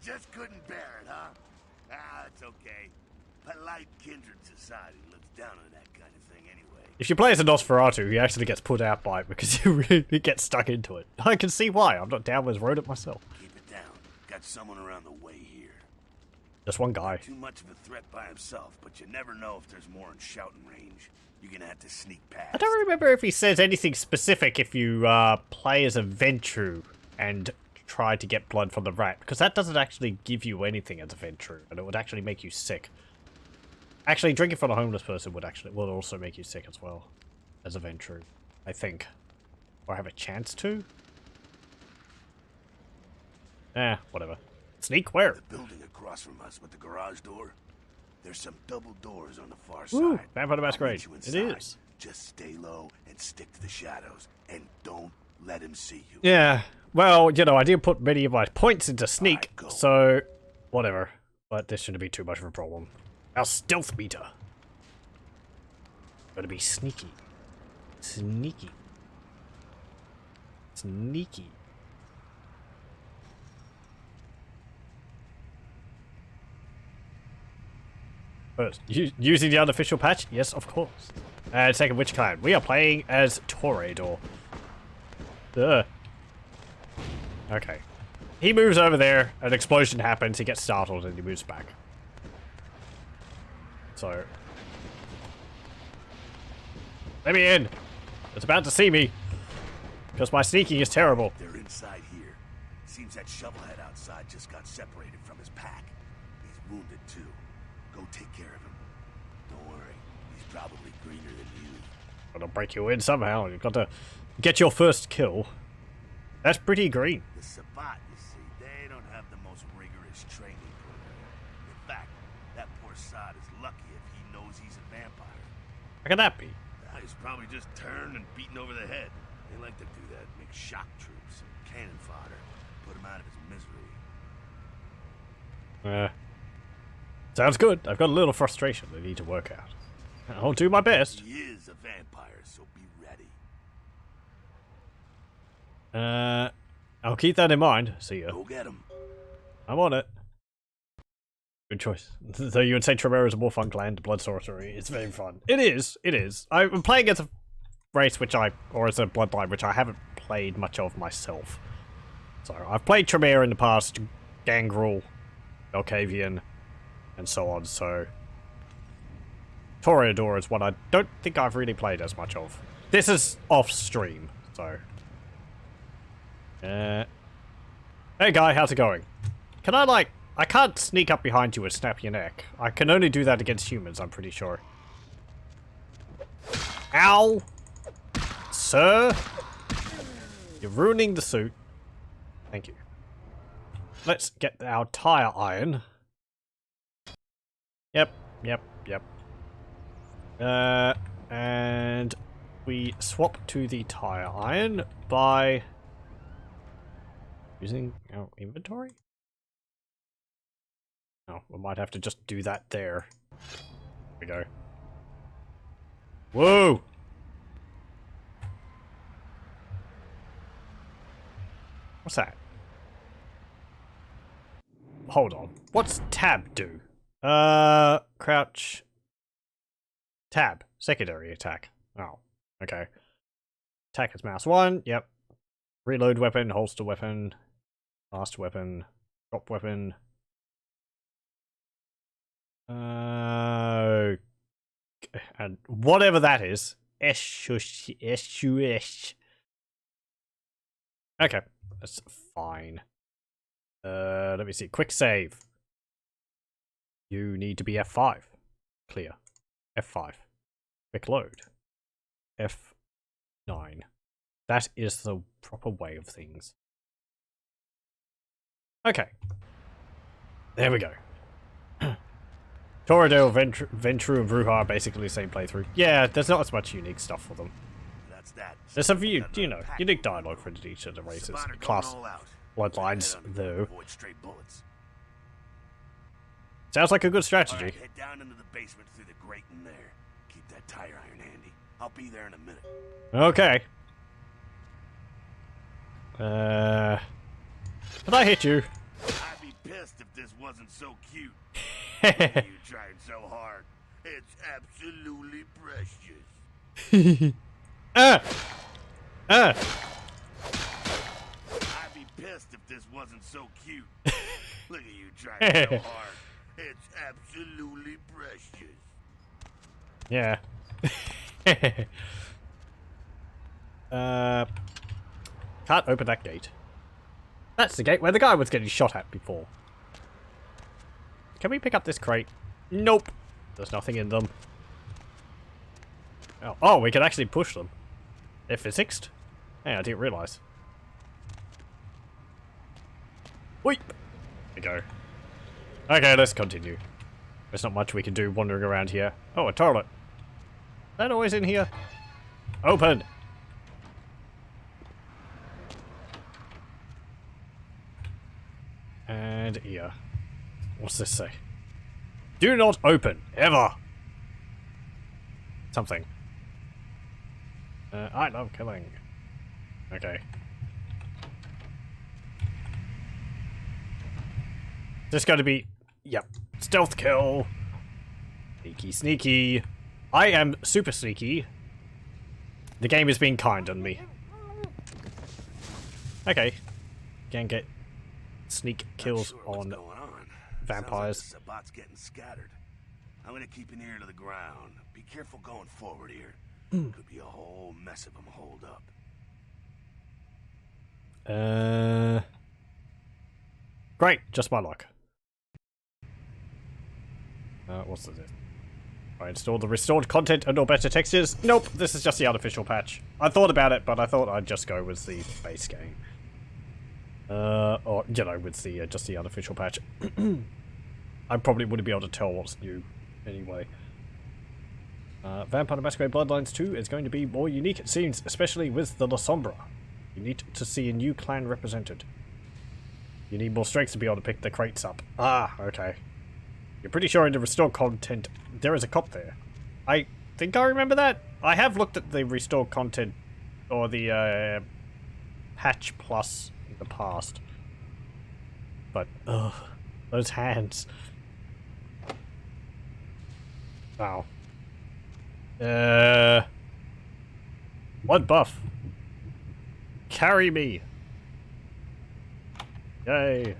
Just couldn't bear it, huh? Ah, it's okay. Polite kindred society looks down on that kind of thing anyway. If you play as a Nosferatu, he actually gets put out by it because he really gets stuck into it. I can see why. I'm not down with rodent myself. Keep it down. Got someone around the way here. Just one guy. Too much of a threat by himself, but you never know if there's more in shouting range. You're gonna have to sneak past. I don't remember if he says anything specific if you play as a Ventru and try to get blood from the rat, because that doesn't actually give you anything as a Ventru, and it would actually make you sick. Actually, drinking from a homeless person would also make you sick as well, as a Ventru, I think. Or have a chance to? Whatever. Sneak where? The building across from us with the garage door. There's some double doors on the far Ooh, side. Vampire the Masquerade. I'll meet It you inside. is. Just stay low and stick to the shadows, and don't let him see you. Yeah. Well, you know, I didn't put many of my points into sneak, Alright, go. so whatever. But this shouldn't be too much of a problem. Our stealth meter. Gotta be sneaky. Sneaky. Sneaky. First, using the unofficial patch? Yes, of course. And second, which kind? We are playing as Toreador. Ugh. Okay. He moves over there, an explosion happens, he gets startled, and he moves back. So... Let me in! It's about to see me! Because my sneaking is terrible. They're inside here. Seems that shovelhead outside just got separated from his pack. He's wounded too. Go take care of him. Don't worry, he's probably greener than you. Gotta break you in somehow, you've got to get your first kill. That's pretty green. The Sabbat, you see, they don't have the most rigorous training program. In fact, that poor sod is lucky if he knows he's a vampire. How can that be? He's probably just turned and beaten over the head. They like to do that, make shock troops and cannon fodder, put him out of his misery. Sounds good. I've got a little frustration I need to work out. I'll do my best. He is a vampire, so be ready. I'll keep that in mind. See ya. Go get him. I'm on it. Good choice. Though you would say Tremere is a more fun clan to blood sorcery. It's very fun. It is. It is. I'm playing as a race or as a bloodline which I haven't played much of myself. So I've played Tremere in the past, Gangrel, Malkavian, and so on. So Toreador is one I don't think I've really played as much of. This is off stream, so. Hey guy, how's it going? Can I can't sneak up behind you and snap your neck. I can only do that against humans, I'm pretty sure. Ow! Sir? You're ruining the suit. Thank you. Let's get our tire iron. Yep. And we swap to the tire iron by using our inventory? Oh, we might have to just do that there. There we go. Whoa! What's that? Hold on. What's tab do? Crouch. Tab. Secondary attack. Oh, okay. Attack is mouse 1. Yep. Reload weapon, holster weapon, blast weapon, drop weapon. And whatever that is. Okay, that's fine. Let me see. Quick save. You need to be F5. Clear. F5. Quick load. F9. That is the proper way of things. Okay. There we go. Toreador, Ventru, and Bruja are basically the same playthrough. Yeah, there's not as much unique stuff for them. That's that. There's some unique dialogue for each of the races. Class Bloodlines, though. Avoid stray bullets. Sounds like a good strategy. Right, head down into the basement through the grate in there. Keep that tire iron handy. I'll be there in a minute. Okay. But I hit you. I'd be pissed if this wasn't so cute. Look at you trying so hard. It's absolutely precious. I'd be pissed if this wasn't so cute. Look at you trying so hard. It's absolutely precious. Yeah. Can't open that gate. That's the gate where the guy was getting shot at before. Can we pick up this crate? Nope. There's nothing in them. Oh, we can actually push them. They're physicsed? Hey, I didn't realise. Weep. There we go. Okay, let's continue. There's not much we can do wandering around here. Oh, a toilet. Is that always in here? Open! And here. What's this say? Do not open, ever! Something. I love killing. Okay. This got to be... Yep. Stealth kill. Sneaky, sneaky. I am super sneaky. The game is being kind on me. Okay. Can get sneak kills on vampires. Sounds like the Sabbat's getting scattered. I'm gonna keep an ear to the ground. Be careful going forward here. Could be a whole mess of them holed up. Great. Just my luck. What's this? I installed the restored content and or better textures. Nope, this is just the artificial patch. I thought about it, but I thought I'd just go with the base game. Or, you know, with the just the artificial patch. I probably wouldn't be able to tell what's new anyway. Vampire Masquerade Bloodlines 2 is going to be more unique, it seems, especially with the La Sombra. You need to see a new clan represented. You need more strength to be able to pick the crates up. Ah, okay. You're pretty sure in the restored content there is a cop there. I think I remember that. I have looked at the restored content or the patch plus in the past. But ugh, those hands. Wow. One buff. Carry me. Yay.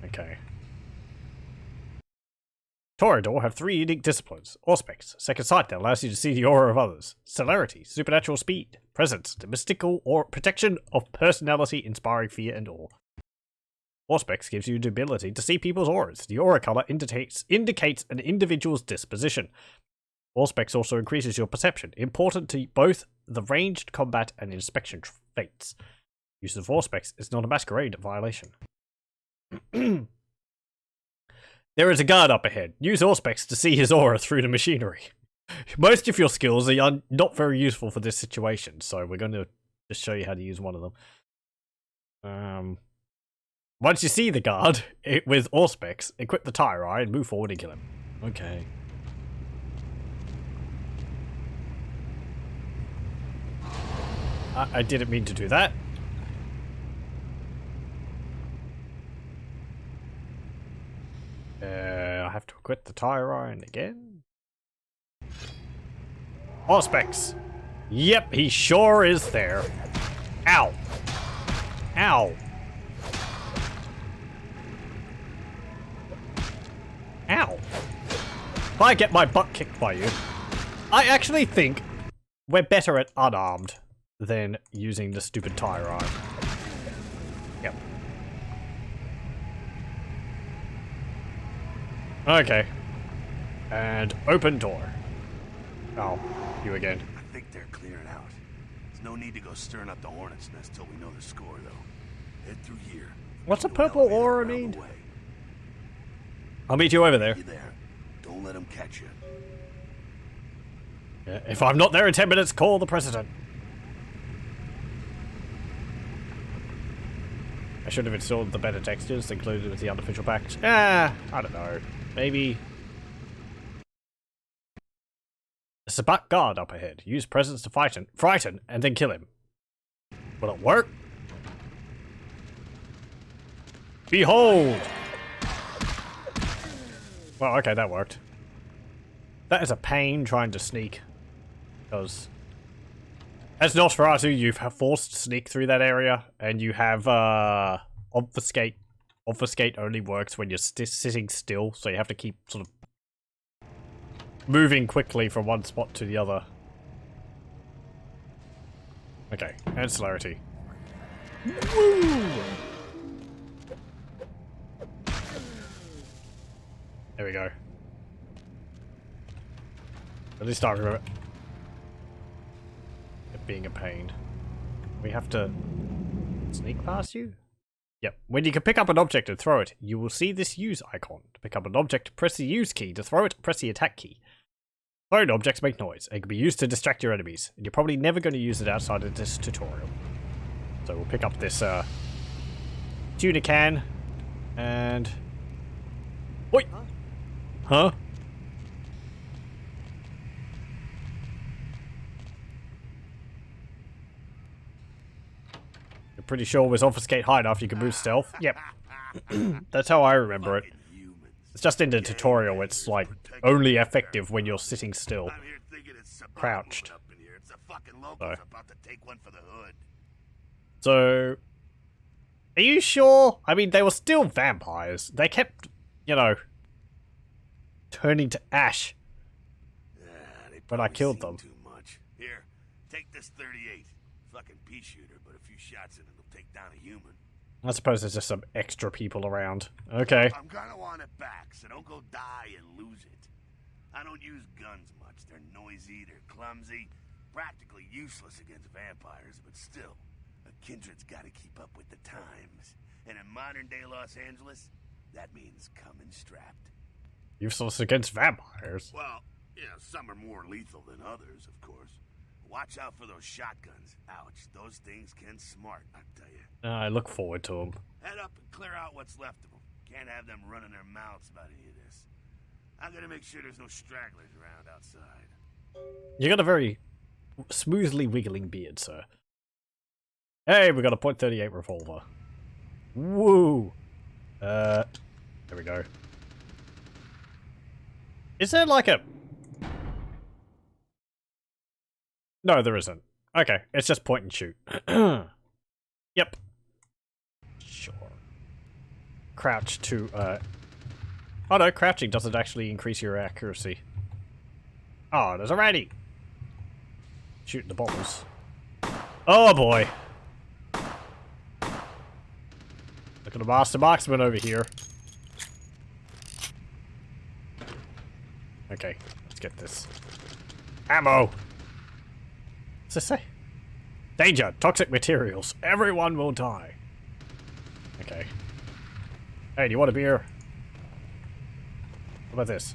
Okay. Toreador have 3 unique disciplines. Auspex, second sight that allows you to see the aura of others. Celerity, supernatural speed. Presence, the mystical or protection of personality, inspiring fear and awe. Auspex gives you the ability to see people's auras. The aura color indicates an individual's disposition. Auspex also increases your perception, important to both the ranged combat and inspection fates. Use of Auspex is not a masquerade violation. There is a guard up ahead. Use Auspex to see his aura through the machinery. Most of your skills are not very useful for this situation, so we're going to just show you how to use one of them. Once you see the guard with Auspex, equip the tire eye and move forward and kill him. Okay. I didn't mean to do that. I have to equip the tire iron again. Auspex. Yep, he sure is there. Ow. Ow. Ow. If I get my butt kicked by you, I actually think we're better at unarmed than using the stupid tire iron. Yep. Okay. And open door. Oh, you again. I think they're clearing out. There's no need to go stirring up the hornet's nest till we know the score, though. Head through here. What's a Go purple elevator aura around mean? the way. I'll meet you over there. You there. Don't let them catch you. Yeah, if I'm not there in 10 minutes, call the president. I should have installed the better textures included with the unofficial package. I don't know. Maybe. There's a back guard up ahead. Use presence to frighten, and then kill him. Will it work? Behold! Well, okay, that worked. That is a pain trying to sneak. Because as Nosferatu, you've forced sneak through that area, and you have obfuscate. Obfuscate only works when you're sitting still, so you have to keep sort of moving quickly from one spot to the other. Okay, ancillarity. Woo! There we go. At least I remember it being a pain. We have to sneak past you? Yep. When you can pick up an object and throw it, you will see this use icon. To pick up an object, press the use key. To throw it, press the attack key. Thrown objects make noise. It can be used to distract your enemies. And you're probably never going to use it outside of this tutorial. So we'll pick up this tuna can. And... Oi! Huh? You're pretty sure with obfuscate high enough you can move stealth? Yep. That's how I remember it. It's just in the tutorial, it's like only effective when you're sitting still. Crouched. So, are you sure? I mean, they were still vampires. They kept, you know, turning to ash when I killed them. Too much. Here, take this 38. Fucking pea shooter, but a few shots in it will take down a human. I suppose there's just some extra people around. Okay. I'm gonna want it back, so don't go die and lose it. I don't use guns much. They're noisy, they're clumsy, practically useless against vampires, but still, a kindred's gotta keep up with the times. And in modern day Los Angeles, that means coming strapped. Useless against vampires. Well, you know, some are more lethal than others, of course. Watch out for those shotguns. Ouch, those things can smart, I tell you. I look forward to them. Head up and clear out what's left of them. Can't have them running their mouths about any of this. I'm gonna make sure there's no stragglers around outside. You got a very smoothly wiggling beard, sir. Hey, we got a .38 revolver. Woo! There we go. Is there like a... No, there isn't. Okay, it's just point and shoot. Yep. Sure. Crouch to, Oh no, crouching doesn't actually increase your accuracy. Oh, there's a ratty! Shooting the bombs. Oh boy! Look at the master marksman over here. Okay, let's get this. Ammo! What's this say? Danger! Toxic materials. Everyone will die. Okay. Hey, do you want a beer? What about this?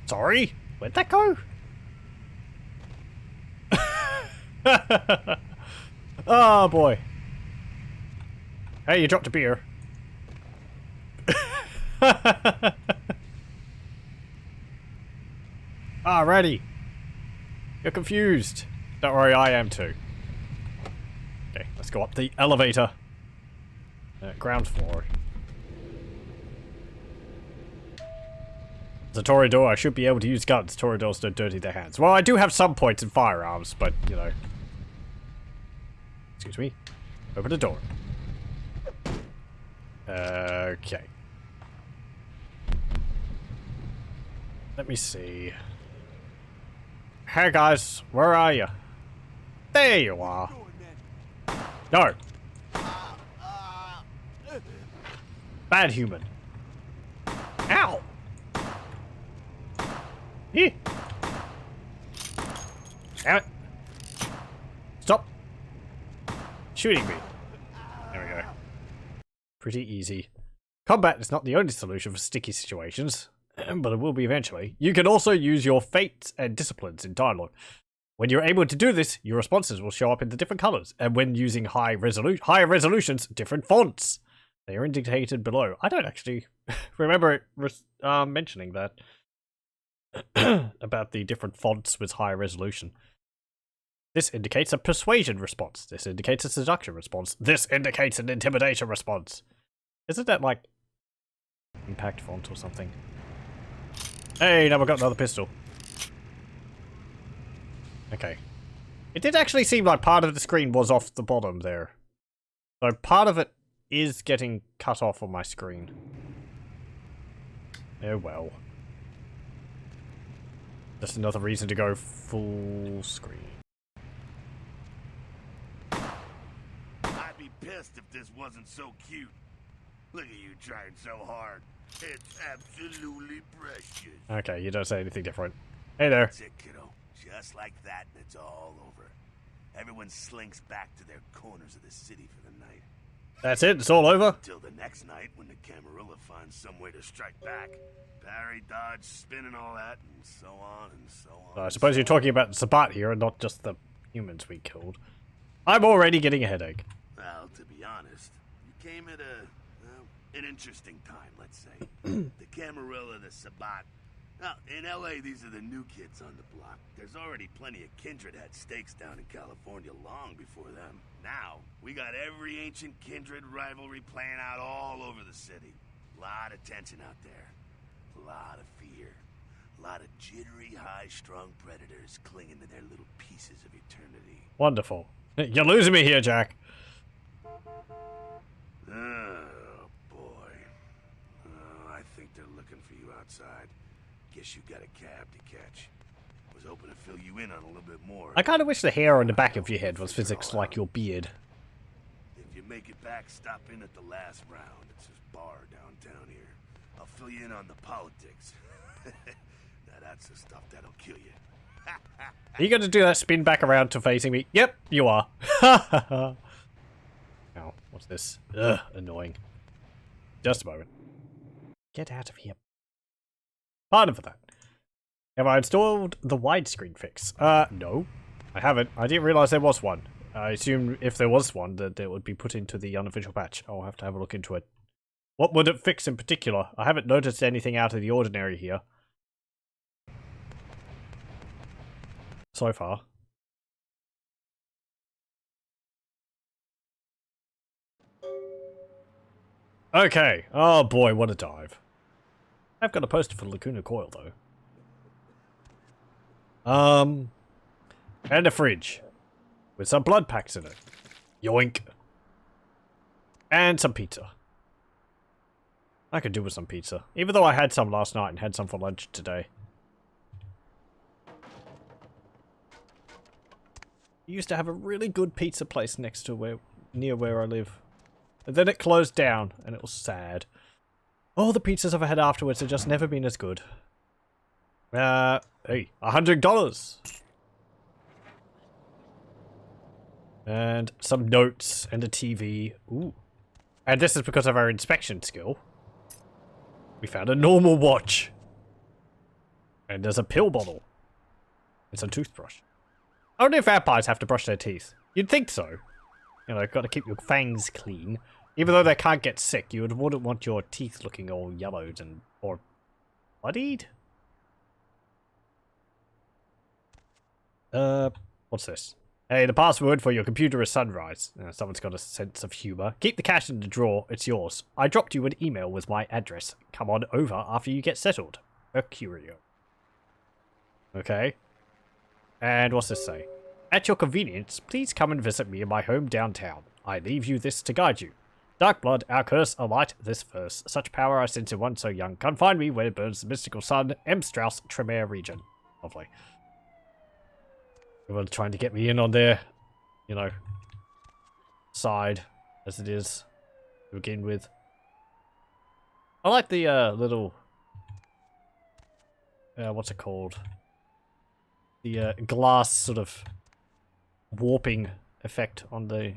Sorry? Where'd that go? Oh boy. Hey, you dropped a beer. Alrighty. You're confused. Don't worry, I am too. Okay, let's go up the elevator. Ground floor. The Toreador, I should be able to use guns. Toreadors don't dirty their hands. Well, I do have some points in firearms, but, you know. Excuse me. Open the door. Okay. Let me see. Hey guys, where are you? There you are. No. Bad human. Ow. Damn it. Stop shooting me. There we go. Pretty easy. Combat is not the only solution for sticky situations, but it will be eventually. You can also use your fates and disciplines in dialogue. When you're able to do this, your responses will show up in the different colors, and when using higher resolutions, different fonts. They are indicated below. I don't actually remember it mentioning that. About the different fonts with higher resolution. This indicates a persuasion response. This indicates a seduction response. This indicates an intimidation response. Isn't that like impact font or something? Hey, now we've got another pistol. Okay. It did actually seem like part of the screen was off the bottom there. So part of it is getting cut off on my screen. Oh well. Just another reason to go full screen. I'd be pissed if this wasn't so cute. Look at you trying so hard. It's absolutely precious. Okay, you don't say anything different. Hey there. That's it, kiddo. Just like that, and it's all over. Everyone slinks back to their corners of the city for the night. That's it? It's all over? Till the next night when the Camarilla finds some way to strike back. Parry, dodge, spin and all that, and so on and so on. I suppose you're talking about Sabat here and not just the humans we killed. I'm already getting a headache. Well, to be honest, you came at an interesting time, let's say. The Camarilla, the Sabat. Now, in LA, these are the new kids on the block. There's already plenty of kindred had stakes down in California long before them. Now, we got every ancient kindred rivalry playing out all over the city. Lot of tension out there. A lot of fear. A lot of jittery, high-strung predators clinging to their little pieces of eternity. Wonderful. You're losing me here, Jack. Oh, boy. Oh, I think they're looking for you outside. Guess you got a cab to catch. Was hoping to fill you in on a little bit more. I kind of wish the hair on the back of your head was physics like your beard. If you make it back, stop in at the last round. It's this bar downtown here. I'll fill you in on the politics. Now that's the stuff that'll kill you. Are you going to do that spin back around to facing me? Yep, you are. Oh, what's this? Ugh, annoying. Just a moment. Get out of here. Pardon for that. Have I installed the widescreen fix? No. I haven't. I didn't realize there was one. I assumed if there was one that it would be put into the unofficial patch. I'll have to have a look into it. What would it fix in particular? I haven't noticed anything out of the ordinary here. So far. Okay. Oh boy, what a dive. I've got a poster for Lacuna Coil though. And a fridge. With some blood packs in it. Yoink. And some pizza. I could do with some pizza. Even though I had some last night and had some for lunch today. I used to have a really good pizza place next to near where I live. And then it closed down, and it was sad. All the pizzas I've had afterwards have just never been as good. Hey, $100! And some notes, and a TV. Ooh. And this is because of our inspection skill. We found a normal watch. And there's a pill bottle. And some toothbrush. I wonder if vampires have to brush their teeth. You'd think so. You know, got to keep your fangs clean. Even though they can't get sick, you wouldn't want your teeth looking all yellowed and or bloodied. What's this? Hey, the password for your computer is sunrise. Someone's got a sense of humor. Keep the cash in the drawer. It's yours. I dropped you an email with my address. Come on over after you get settled. Mercurio. Okay. And what's this say? At your convenience, please come and visit me in my home downtown. I leave you this to guide you. Dark blood, our curse, a light, this verse. Such power I sense in one so young. Come find me where burns the mystical sun. M. Strauss, Tremere region. Lovely. They were trying to get me in on their, you know, side, as it is, to begin with. I like the little, what's it called? The glass sort of warping effect on the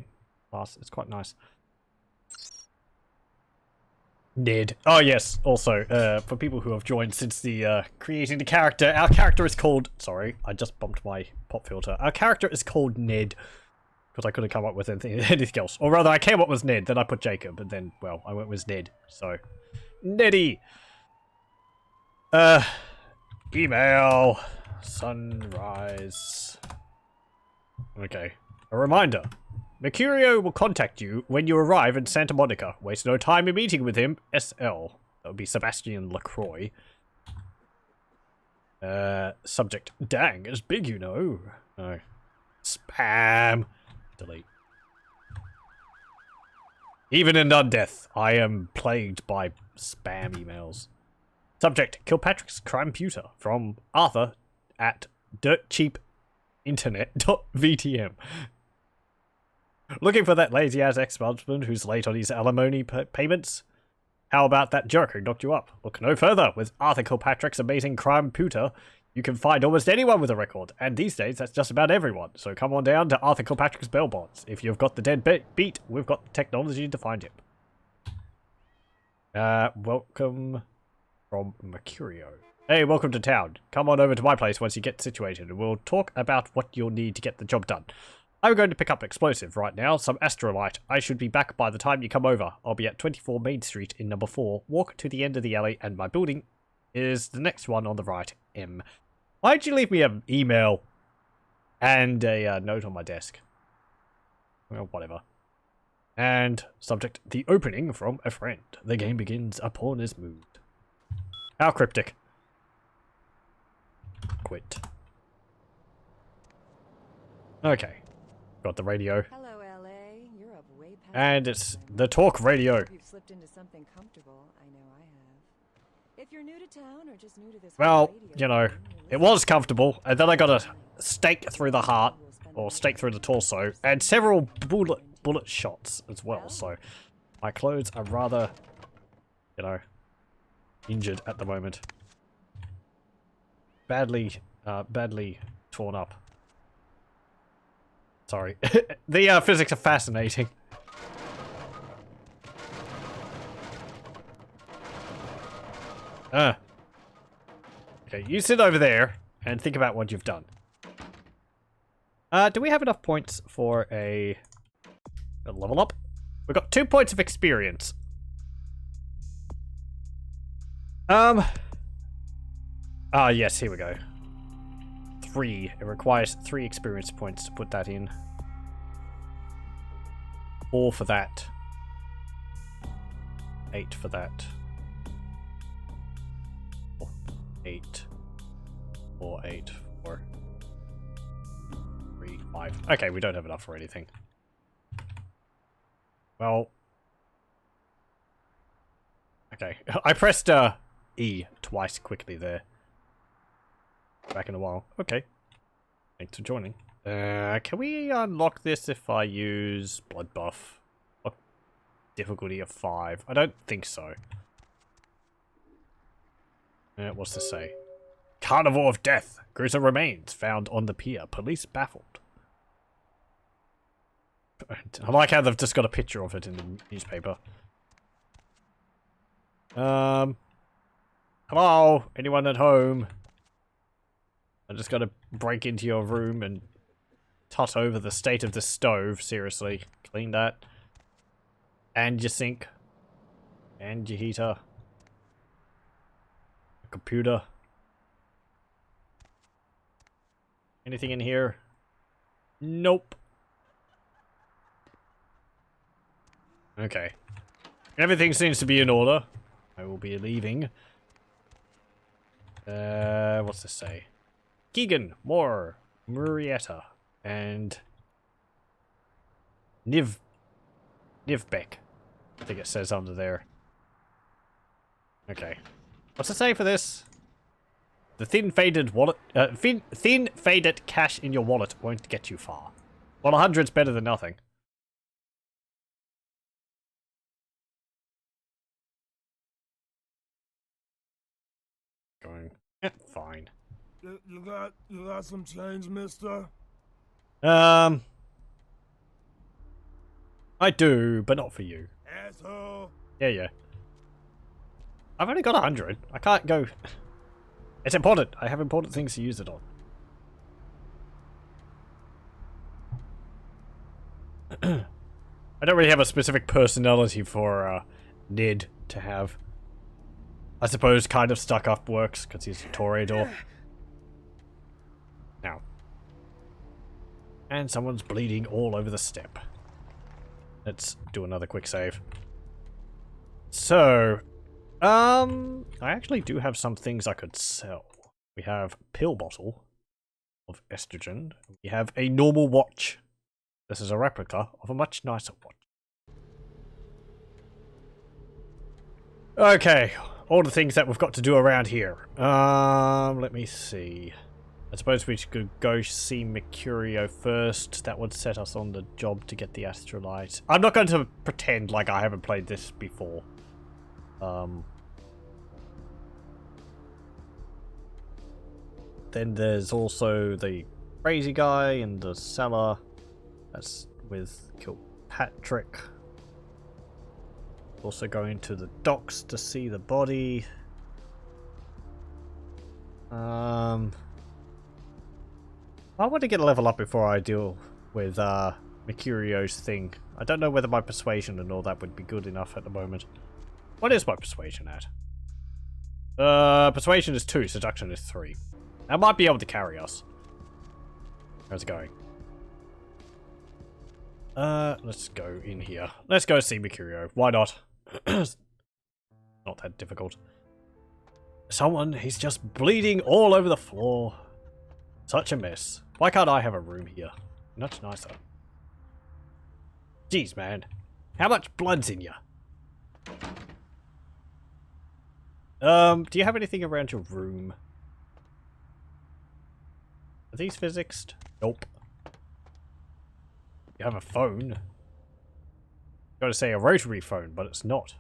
glass. It's quite nice. Ned. Oh yes, also, for people who have joined since the creating the character, our character is called, sorry, I just bumped my pop filter. Our character is called Ned, because I couldn't come up with anything else. Or rather, I came up with Ned, then I put Jacob, and then, well, I went with Ned, so. Neddy! Email. Sunrise. Okay. A reminder. Mercurio will contact you when you arrive in Santa Monica. Waste no time in meeting with him. SL. That would be Sebastian LaCroix. Subject. Dang, it's big, you know. No. Spam. Delete. Even in undeath, I am plagued by spam emails. Subject. Kilpatrick's crime computer from Arthur at dirtcheapinternet.vtm. Looking for that lazy-ass ex-husband who's late on his alimony payments? How about that jerk who knocked you up? Look no further. With Arthur Kilpatrick's amazing crime computer, you can find almost anyone with a record. And these days, that's just about everyone. So come on down to Arthur Kilpatrick's bail bonds. If you've got the dead beat, we've got the technology to find him. Welcome from Mercurio. Hey, welcome to town. Come on over to my place once you get situated, and we'll talk about what you'll need to get the job done. I'm going to pick up explosive right now, some astrolite. I should be back by the time you come over. I'll be at 24 Main Street in number 4. Walk to the end of the alley, and my building is the next one on the right. M. Why'd you leave me an email and a note on my desk? Well, whatever. And subject, the opening from a friend. The game begins. A pawn is moved. How cryptic. Quit. Okay. Got the radio. Hello, LA. You're up way past. And it's the talk radio. You've slipped into something comfortable. I know I have. If you're new to town or just new to this Well, radio you know, thing, you're it was comfortable, and then I got a stake through the heart, or stake through the torso, and several bullet shots as well, so my clothes are rather, you know, injured at the moment. Badly torn up. Sorry. The physics are fascinating. Okay, you sit over there and think about what you've done. Do we have enough points for a level up? We've got 2 points of experience. Yes, here we go. 3. It requires 3 experience points to put that in. 4 for that. 8 for that. 8. 4, 8, 4. 3, 5. Okay, we don't have enough for anything. Well. Okay. I pressed E twice quickly there. Back in a while. Okay. Thanks for joining. Can we unlock this if I use blood buff? Difficulty of 5. I don't think so. What's this say? Carnivore of Death. Gruesome remains found on the pier. Police baffled. I like how they've just got a picture of it in the newspaper. Hello? Anyone at home? I just gotta break into your room and tut over the state of the stove. Seriously. Clean that. And your sink. And your heater. A computer. Anything in here? Nope. Okay. Everything seems to be in order. I will be leaving. What's this say? Keegan, Moore, Murrieta, and Nivbeck. I think it says under there. Okay. What's it say for this? The thin faded wallet, thin faded cash in your wallet won't get you far. Well, 100's better than nothing. Going. Fine. You got some change, mister? I do, but not for you. Asshole. Yeah. I've only got 100. I can't go. It's important. I have important things to use it on. I don't really have a specific personality for Ned to have. I suppose kind of stuck up works because he's a Toreador. Now. And someone's bleeding all over the step. Let's do another quick save. So, I actually do have some things I could sell. We have a pill bottle of estrogen. We have a normal watch. This is a replica of a much nicer watch. Okay, all the things that we've got to do around here. Let me see. I suppose we could go see Mercurio first. That would set us on the job to get the astrolite. I'm not going to pretend like I haven't played this before. Then there's also the crazy guy in the cellar. That's with Kilpatrick. Also going to the docks to see the body. I want to get a level up before I deal with Mercurio's thing. I don't know whether my persuasion and all that would be good enough at the moment. What is my persuasion at? Persuasion is 2, seduction is 3. I might be able to carry us. How's it going? Let's go in here. Let's go see Mercurio. Why not? Not that difficult. Someone, he's just bleeding all over the floor. Such a mess. Why can't I have a room here? Much nicer. Jeez, man. How much blood's in you? Do you have anything around your room? Are these physicsed? Nope. You have a phone. Gotta say a rotary phone, but it's not.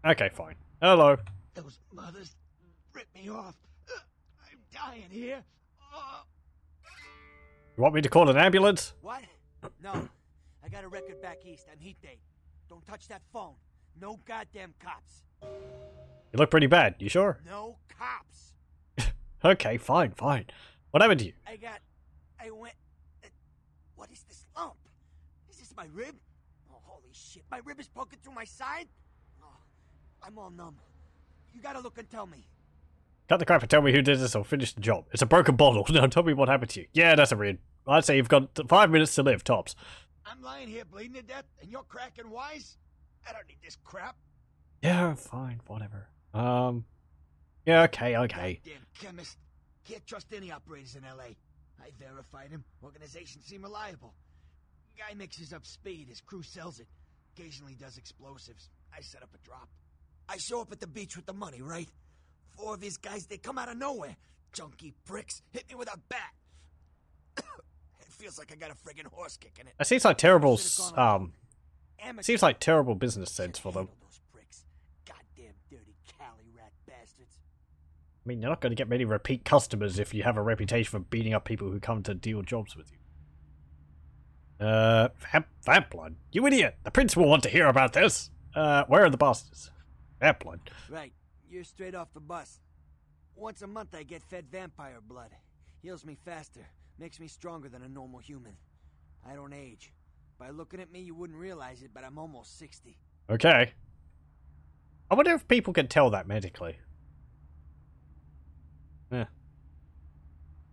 Okay, fine. Hello. Those mothers ripped me off. I'm dying here. You want me to call an ambulance? What? No. I got a record back east. I'm heat date. Don't touch that phone. No goddamn cops. You look pretty bad. You sure? No cops. Okay, fine. What happened to you? I went... what is this lump? Is this my rib? Oh, holy shit. My rib is poking through my side? Oh, I'm all numb. You gotta look and tell me. Cut the crap and tell me who did this or finish the job. It's a broken bottle. Now tell me what happened to you. Yeah, that's a read. I'd say you've got 5 minutes to live, tops. I'm lying here bleeding to death, and you're cracking wise? I don't need this crap. Yeah, fine, whatever. Yeah, okay. Goddamn chemist. Can't trust any operators in L.A. I verified him. Organizations seem reliable. Guy mixes up speed. His crew sells it. Occasionally does explosives. I set up a drop. I show up at the beach with the money, right? 4 of his guys, they come out of nowhere. Junky pricks hit me with a bat. It feels like I got a friggin' horse kicking it. That seems like terrible, seems like terrible business sense for them. Those pricks. Goddamn dirty Cali rat bastards. I mean, you're not going to get many repeat customers if you have a reputation for beating up people who come to deal jobs with you. Vamp blood? You idiot! The prince will want to hear about this! Where are the bastards? Vamp blood. Right. You're straight off the bus. Once a month I get fed vampire blood. Heals me faster. Makes me stronger than a normal human. I don't age. By looking at me, you wouldn't realize it, but I'm almost 60. Okay. I wonder if people can tell that medically. Yeah.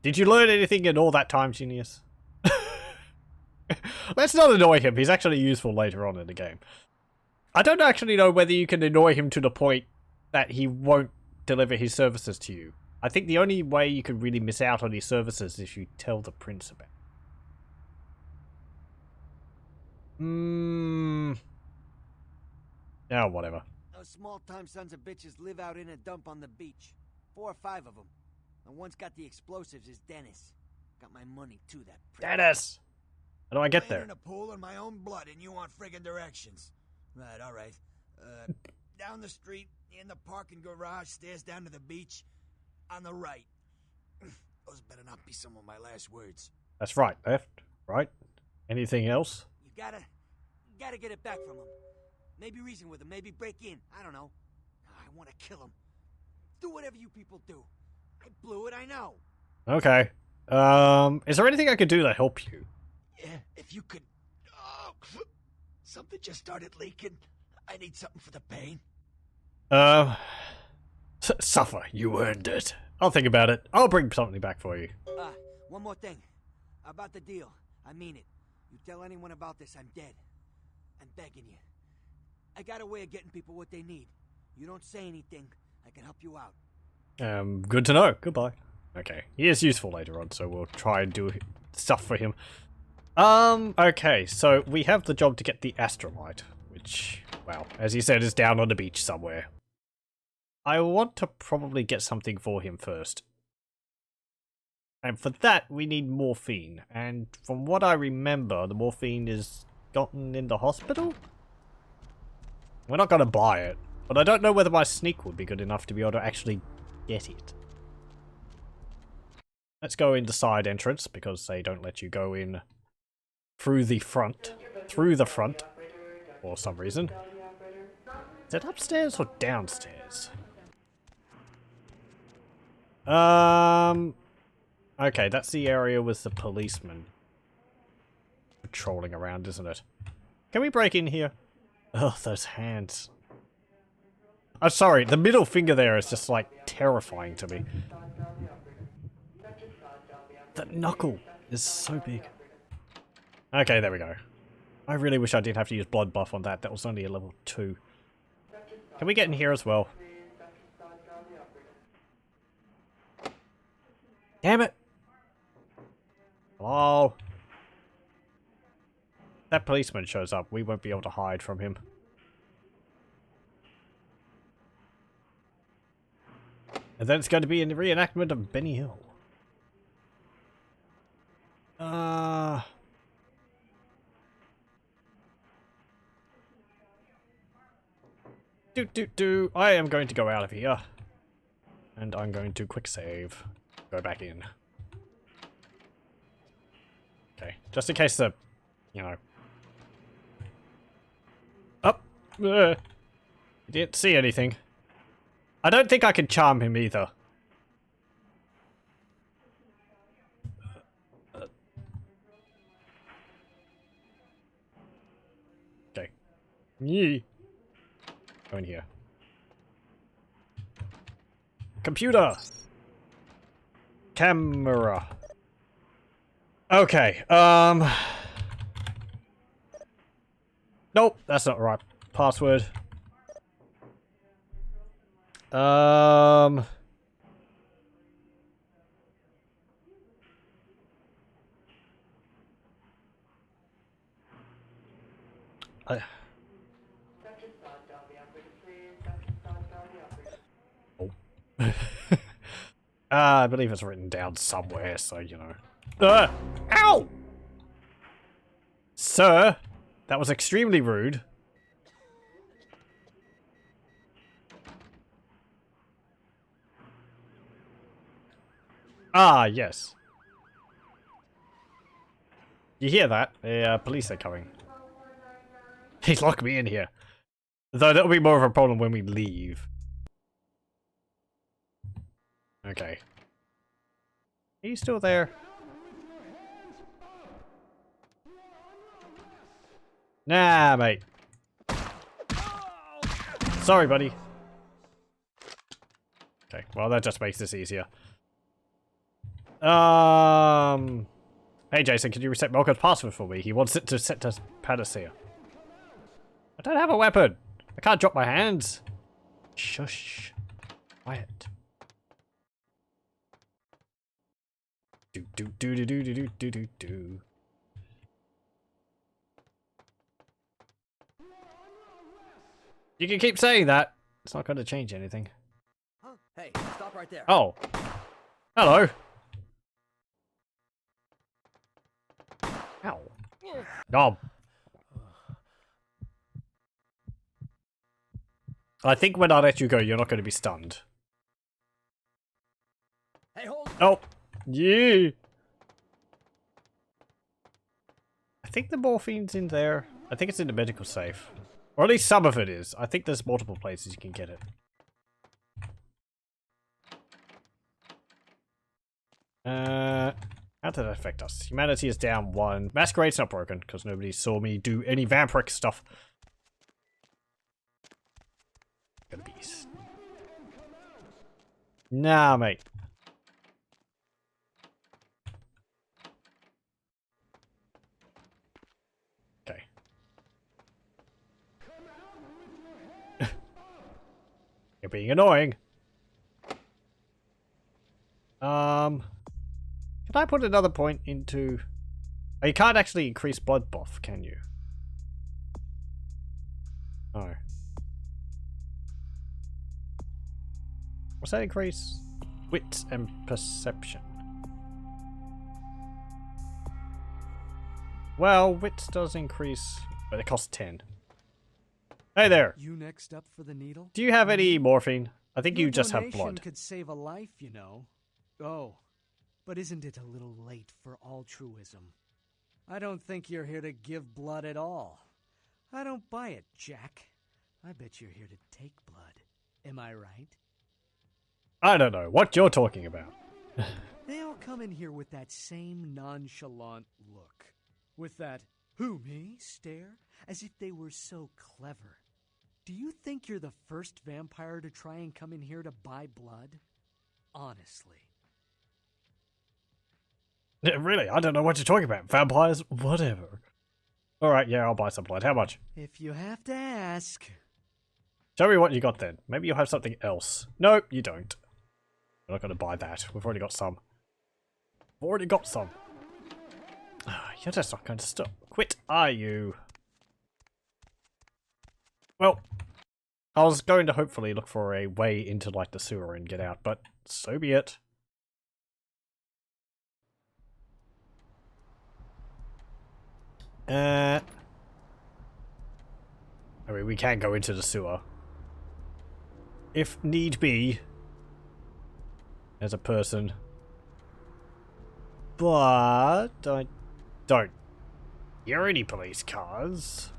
Did you learn anything in all that time, Genius? Let's not annoy him. He's actually useful later on in the game. I don't actually know whether you can annoy him to the point that he won't deliver his services to you. I think the only way you can really miss out on his services is if you tell the prince about it. Oh, whatever. Those small-time sons of bitches live out in a dump on the beach. 4 or 5 of them. The one's got the explosives is Dennis. Got my money too, that prick. Dennis! How do I get Playing there? in a pool in my own blood, and you want friggin' directions. Right, all right. Down the street, in the parking garage, stairs down to the beach, on the right. Those better not be some of my last words. That's right. Left, right. Anything else? You gotta get it back from him. Maybe reason with him, maybe break in. I don't know. I want to kill him. Do whatever you people do. I blew it, I know. Okay. Is there anything I could do to help you? Yeah, if you could... Oh, something just started leaking. I need something for the pain. Suffer. You earned it. I'll think about it. I'll bring something back for you. One more thing. About the deal. I mean it. You tell anyone about this, I'm dead. I'm begging you. I got a way of getting people what they need. You don't say anything, I can help you out. Good to know. Goodbye. Okay. He is useful later on, so we'll try and do stuff for him. Okay, so we have the job to get the astrolite, which, well, as he said, is down on the beach somewhere. I want to probably get something for him first. And for that, we need morphine. And from what I remember, the morphine is gotten in the hospital? We're not going to buy it, but I don't know whether my sneak would be good enough to be able to actually get it. Let's go in the side entrance, because they don't let you go in through the front. For some reason. Is it upstairs or downstairs? Okay, that's the area with the policeman patrolling around, isn't it? Can we break in here? Oh, those hands. I'm sorry, the middle finger there is just, like, terrifying to me. That knuckle is so big. Okay, there we go. I really wish I didn't have to use blood buff on that. That was only a level 2. Can we get in here as well? Damn it! Hello? If that policeman shows up, we won't be able to hide from him. And then it's going to be a reenactment of Benny Hill. I am going to go out of here. And I'm going to quick save. Go back in. Okay, just in case the, you know. Up. You didn't see anything. I don't think I can charm him either. Okay. Yee. Go in here. Computer! Camera. Okay, nope, that's not the right password. I believe it's written down somewhere, so you know. Ow! Sir, that was extremely rude. Ah, yes. You hear that? The police are coming. He's locked me in here. Though that'll be more of a problem when we leave. Okay. Are you still there? Nah, mate. Sorry, buddy. Okay, well that just makes this easier. Hey Jason, can you reset Malcolm's password for me? He wants it to set to Panacea. I don't have a weapon. I can't drop my hands. Shush. Quiet. Do do do do do do do do do. You can keep saying that. It's not going to change anything. Huh? Hey, stop right there. Oh. Hello. Ow. Nom. I think when I let you go, you're not going to be stunned. Hey, hold. Oh. Yeah. I think the morphine's in there. I think it's in the medical safe. Or at least some of it is. I think there's multiple places you can get it. How did that affect us? Humanity is down 1. Masquerade's not broken, because nobody saw me do any vampiric stuff. Gonna be... Nah, mate. Okay. You're being annoying. Can I put another point into... Oh, you can't actually increase blood buff, can you? Oh. What's that increase? Wit and perception. Well, wit does increase, but it costs 10. Hey there! You next up for the needle? Do you have any morphine? I think you just have donation blood. Could save a life, you know. Oh, but isn't it a little late for altruism? I don't think you're here to give blood at all. I don't buy it, Jack. I bet you're here to take blood. Am I right? I don't know what you're talking about. They all come in here with that same nonchalant look. With that, who, me, stare, as if they were so clever. Do you think you're the first vampire to try and come in here to buy blood? Honestly. Really? I don't know what you're talking about. Vampires? Whatever. Alright, yeah, I'll buy some blood. How much? If you have to ask. Show me what you got then. Maybe you'll have something else. No, you don't. We're not going to buy that. We've already got some. We've already got some. You're just not going to stop. Quit, are you? Well, I was going to hopefully look for a way into like the sewer and get out, but so be it. I mean, we can go into the sewer. If need be. As a person. But I don't hear any police cars.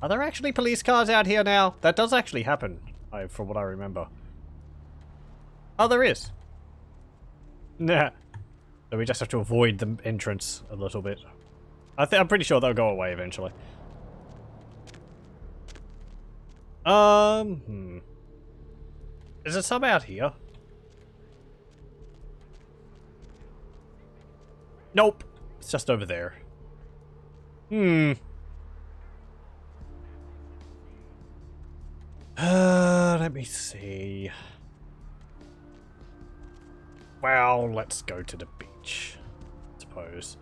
Are there actually police cars out here now? That does actually happen, from what I remember. Oh, there is. Nah. So we just have to avoid the entrance a little bit. I'm pretty sure they'll go away eventually. Is there some out here? Nope. It's just over there. Let me see. Well, let's go to the beach, I suppose.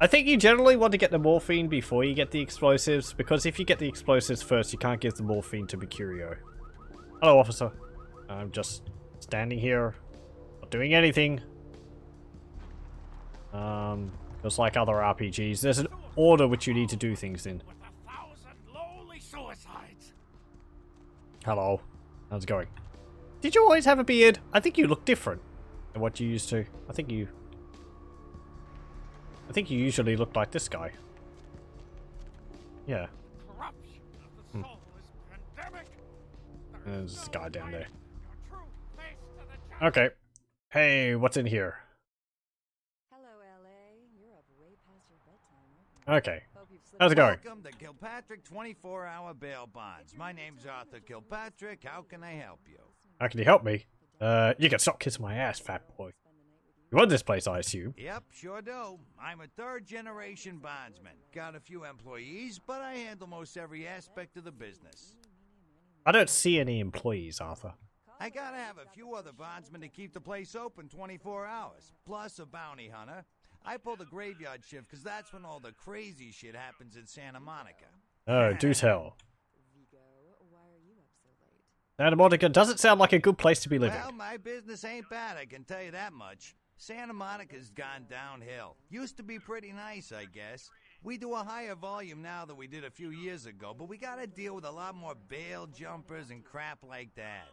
I think you generally want to get the morphine before you get the explosives, because if you get the explosives first, you can't give the morphine to Mercurio. Hello, officer. I'm just standing here, not doing anything. Just like other RPGs, there's an order which you need to do things in. With 1,000 lonely suicides. Hello. How's it going? Did you always have a beard? I think you look different than what you used to. I think you usually look like this guy. Yeah. Corruption of the soul is pandemic. There's this guy down there. Your true face to the Okay. Hey, what's in here? Hello, LA. You're up way past your bedtime. Okay. How's it going? Welcome to Kilpatrick 24-hour bail bonds. My name's Arthur Kilpatrick. How can I help you? How can you help me? You can stop kissing my ass, fat boy. You run this place, I assume. Yep, sure do. I'm a third-generation bondsman. Got a few employees, but I handle most every aspect of the business. I don't see any employees, Arthur. I gotta have a few other bondsmen to keep the place open 24 hours, plus a bounty hunter. I pull the graveyard shift because that's when all the crazy shit happens in Santa Monica. Oh, do tell. Santa Monica doesn't sound like a good place to be living. Well, my business ain't bad, I can tell you that much. Santa Monica's gone downhill. Used to be pretty nice, I guess. We do a higher volume now than we did a few years ago, but we gotta deal with a lot more bail jumpers and crap like that.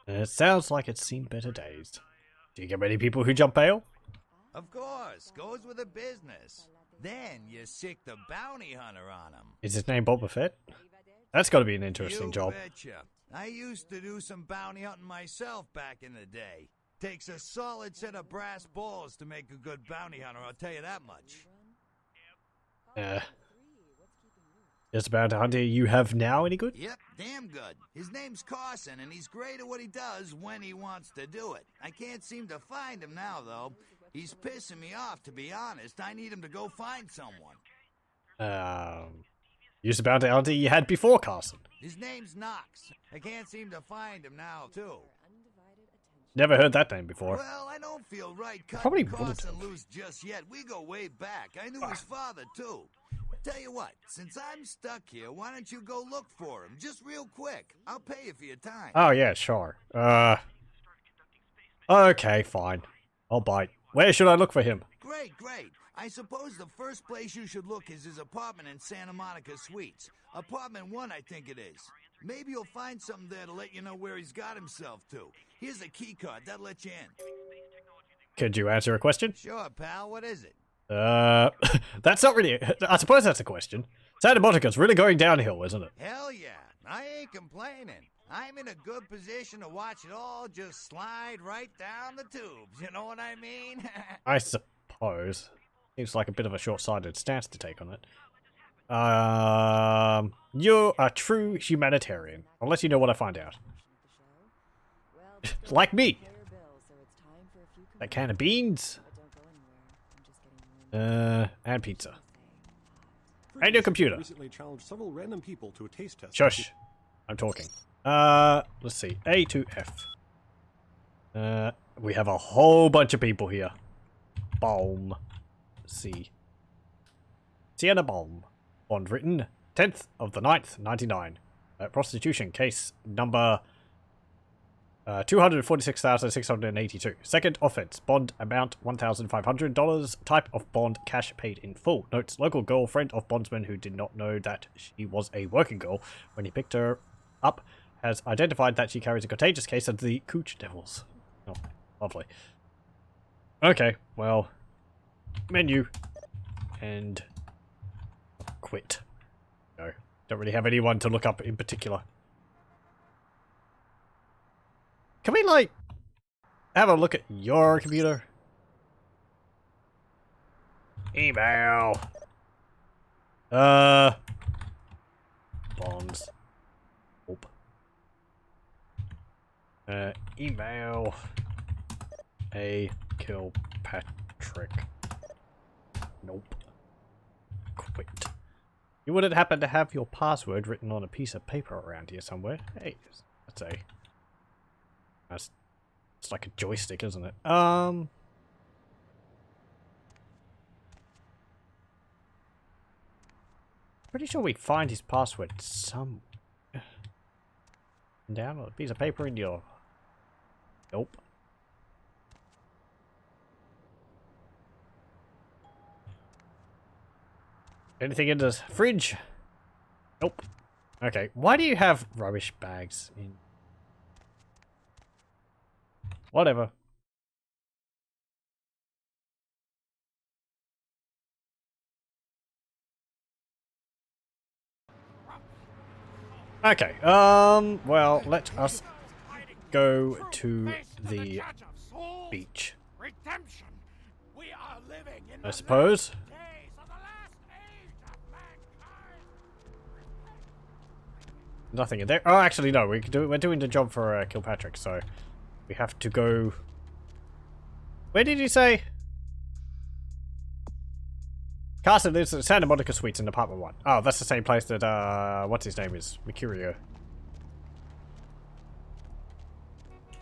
It sounds like it's seen better days. Do you get many people who jump bail? Of course, goes with the business. Then you sick the bounty hunter on him. Is his name Boba Fett? That's got to be an interesting job. Betcha. I used to do some bounty hunting myself back in the day. Takes a solid set of brass balls to make a good bounty hunter, I'll tell you that much. Is the bounty hunter you have now any good? Yep, damn good. His name's Carson, and he's great at what he does when he wants to do it. I can't seem to find him now, though. He's pissing me off, to be honest. I need him to go find someone. Use the bounty hunter you had before, Carson. His name's Knox. I can't seem to find him now, too. Never heard that name before. Well, I don't feel right Probably cutting wouldn't Carson have. loose just yet. We go way back. I knew his father, too. Tell you what, since I'm stuck here, why don't you go look for him? Just real quick. I'll pay you for your time. Oh, yeah, sure. Okay, fine. I'll bite. Where should I look for him? Great, great. I suppose the first place you should look is his apartment in Santa Monica Suites. Apartment 1, I think it is. Maybe you'll find something there to let you know where he's got himself to. Here's a key card. That'll let you in. Could you answer a question? Sure, pal. What is it? That's not really... I suppose that's a question. Santa Monica's really going downhill, isn't it? Hell yeah. I ain't complaining. I'm in a good position to watch it all just slide right down the tubes. You know what I mean? I suppose. Seems like a bit of a short-sighted stance to take on it. You're a true humanitarian. I'll let you know what I find out. Like me. A can of beans. And pizza. And your computer. Recently challenged several random people to a taste test. Shush. I'm talking. Let's see. A to F. We have a whole bunch of people here. Boom. C. Sienna Bomb. Bond written 10th of the 9th, 99. Prostitution case number 246,682. Second offense. Bond amount $1,500. Type of bond cash paid in full. Notes local girlfriend of bondsman who did not know that she was a working girl when he picked her up has identified that she carries a contagious case of the Cooch Devils. Oh, lovely. Okay, well, menu and quit. No, don't really have anyone to look up in particular. Can we, like, have a look at your computer? Email. Bonds. Nope. Email. A Kilpatrick. Nope. Quit. You wouldn't happen to have your password written on a piece of paper around here somewhere? Hey, that's a... It's like a joystick, isn't it? Pretty sure we find his password somewhere. Down on a piece of paper in your... Nope. Anything in the fridge? Nope. Okay, why do you have rubbish bags in... Whatever. Okay, well, let us go to the beach. I suppose. Nothing in there. Oh, actually, no. We're doing the job for Kilpatrick, so we have to go. Where did you say? Carson lives at Santa Monica Suites in apartment 1. Oh, that's the same place that, what's his name is? Mercurio.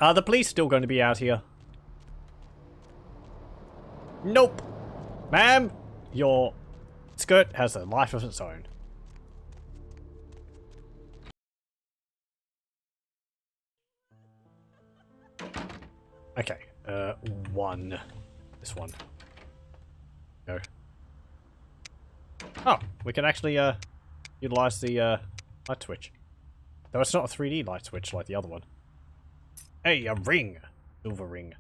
Are the police still going to be out here? Nope. Ma'am, your skirt has a life of its own. Okay, one. This one. Go. Oh, we can actually, utilize the, light switch. Though it's not a 3D light switch like the other one. Hey, a ring! Silver ring.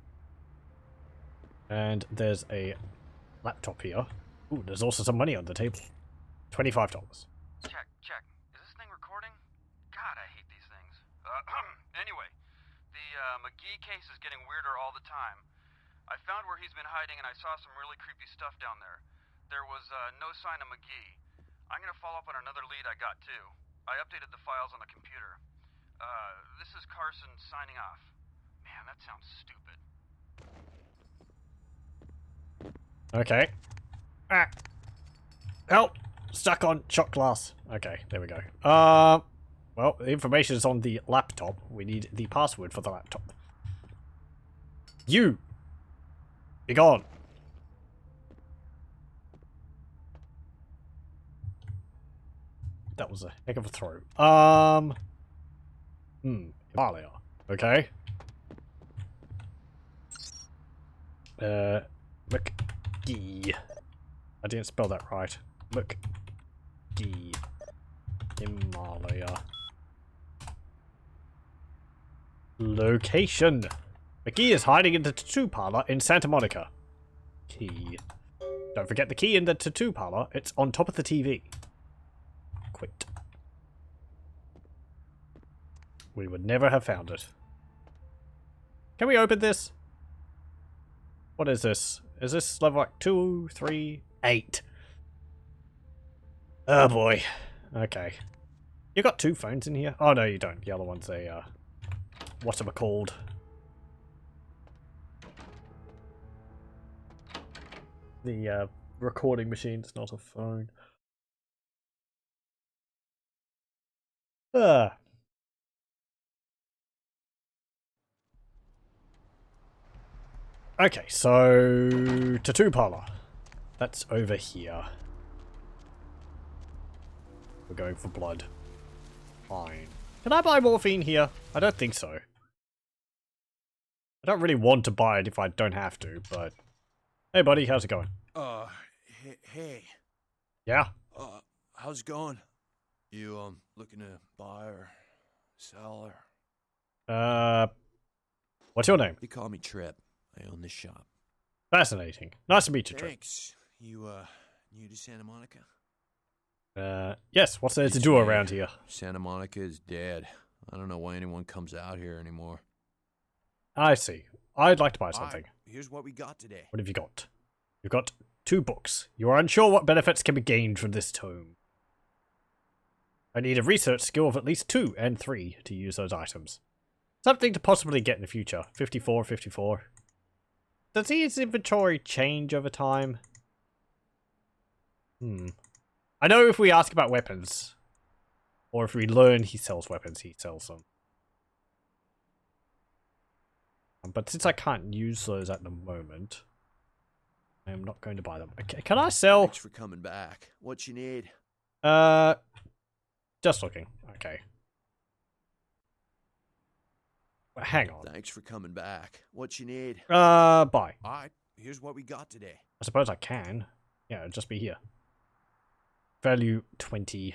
And there's a laptop here. Ooh, there's also some money on the table. $25. Check. Is this thing recording? God, I hate these things. Anyway, the McGee case is getting weirder all the time. I found where he's been hiding and I saw some really creepy stuff down there. There was no sign of McGee. I'm gonna follow up on another lead I got too. I updated the files on the computer. This is Carson signing off. Man, that sounds stupid. Okay. Ah. Help! Stuck on shot glass. Okay, there we go. Well, the information is on the laptop. We need the password for the laptop. You! Be gone! That was a heck of a throw. Himalaya. Okay. McGee. I didn't spell that right. McGee. Himalaya. Location. McGee is hiding in the tattoo parlor in Santa Monica. Key. Don't forget the key in the tattoo parlor. It's on top of the TV. Quit. We would never have found it. Can we open this? What is this? Is this level like 2, 3, 8? Oh boy. Okay. You got 2 phones in here? Oh no, you don't. The other one's a, whatchamacalled. The, recording machine's not a phone. Okay, so tattoo parlor. That's over here. We're going for blood. Fine. Can I buy morphine here? I don't think so. I don't really want to buy it if I don't have to, but... Hey buddy, how's it going? Hey. Yeah? How's it going? You, looking to buy or sell or... What's your name? They call me Trip. I own this shop. Fascinating. Nice to meet you, Trip. Thanks. You, new to Santa Monica? Yes, what's there to do around here? Santa Monica is dead. I don't know why anyone comes out here anymore. I see. I'd like to buy something. Here's what we got today. What have you got? You've got 2 books. You are unsure what benefits can be gained from this tome. I need a research skill of at least 2 and 3 to use those items. Something to possibly get in the future. 54, 54. Does his inventory change over time? I know if we ask about weapons, or if we learn he sells weapons, he sells them. But since I can't use those at the moment, I am not going to buy them. Okay, can I sell? Thanks for coming back. What you need? Just looking. Okay. Hang on. Thanks for coming back. What you need? Buy. Alright, here's what we got today. I suppose I can. Yeah, it'll just be here. Value 20.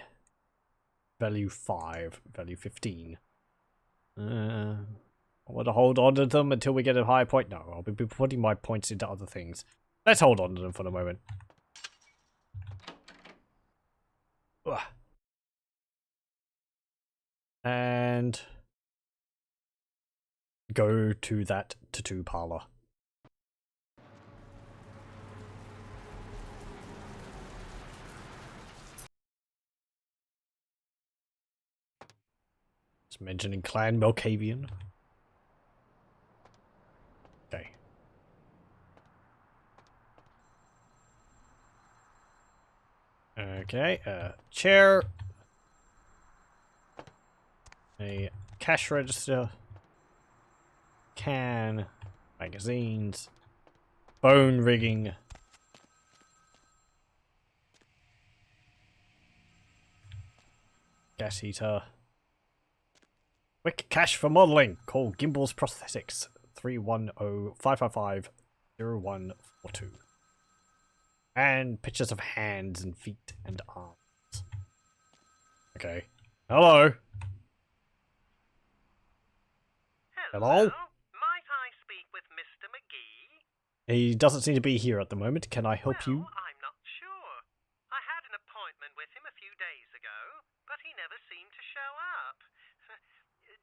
Value 5. Value 15. I want to hold on to them until we get a higher point. No, I'll be putting my points into other things. Let's hold on to them for the moment. Ugh. And... go to that tattoo parlor. It's mentioning Clan Melkavian. Okay. Okay, chair. A cash register. Can. Magazines. Bone rigging. Gas heater. Quick cash for modeling. Call Gimbal's Prosthetics. 310-555-0142. And pictures of hands and feet and arms. Okay. Hello. Hello? Might I speak with Mr. McGee? He doesn't seem to be here at the moment. Can I help you? I'm not sure. I had an appointment with him a few days ago, but he never seemed to show up.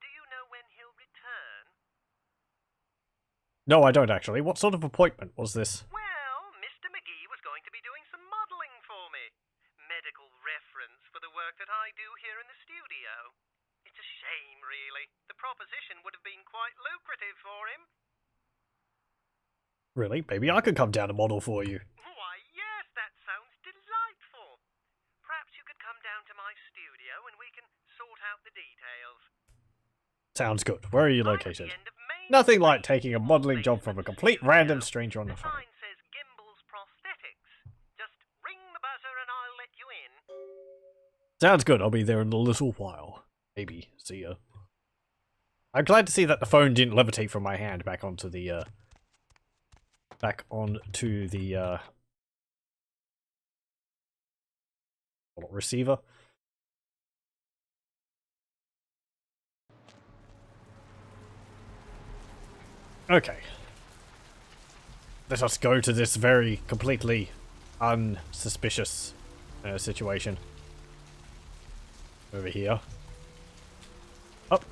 Do you know when he'll return? No, I don't actually. What sort of appointment was this? Well, Mr. McGee was going to be doing some modeling for me. Medical reference for the work that I do here in the studio. It's a shame, really. The proposition would have been quite lucrative for him. Really? Maybe I could come down and model for you. Why, yes, that sounds delightful. Perhaps you could come down to my studio and we can sort out the details. Sounds good. Where are you located? Nothing like taking a modeling job from a complete random stranger on the phone. Sign says Gimbal's Prosthetics. Just ring the buzzer and I'll let you in. Sounds good. I'll be there in a little while. Maybe. See ya. I'm glad to see that the phone didn't levitate from my hand back onto the receiver. Okay. Let us go to this very completely unsuspicious situation. Over here. Up.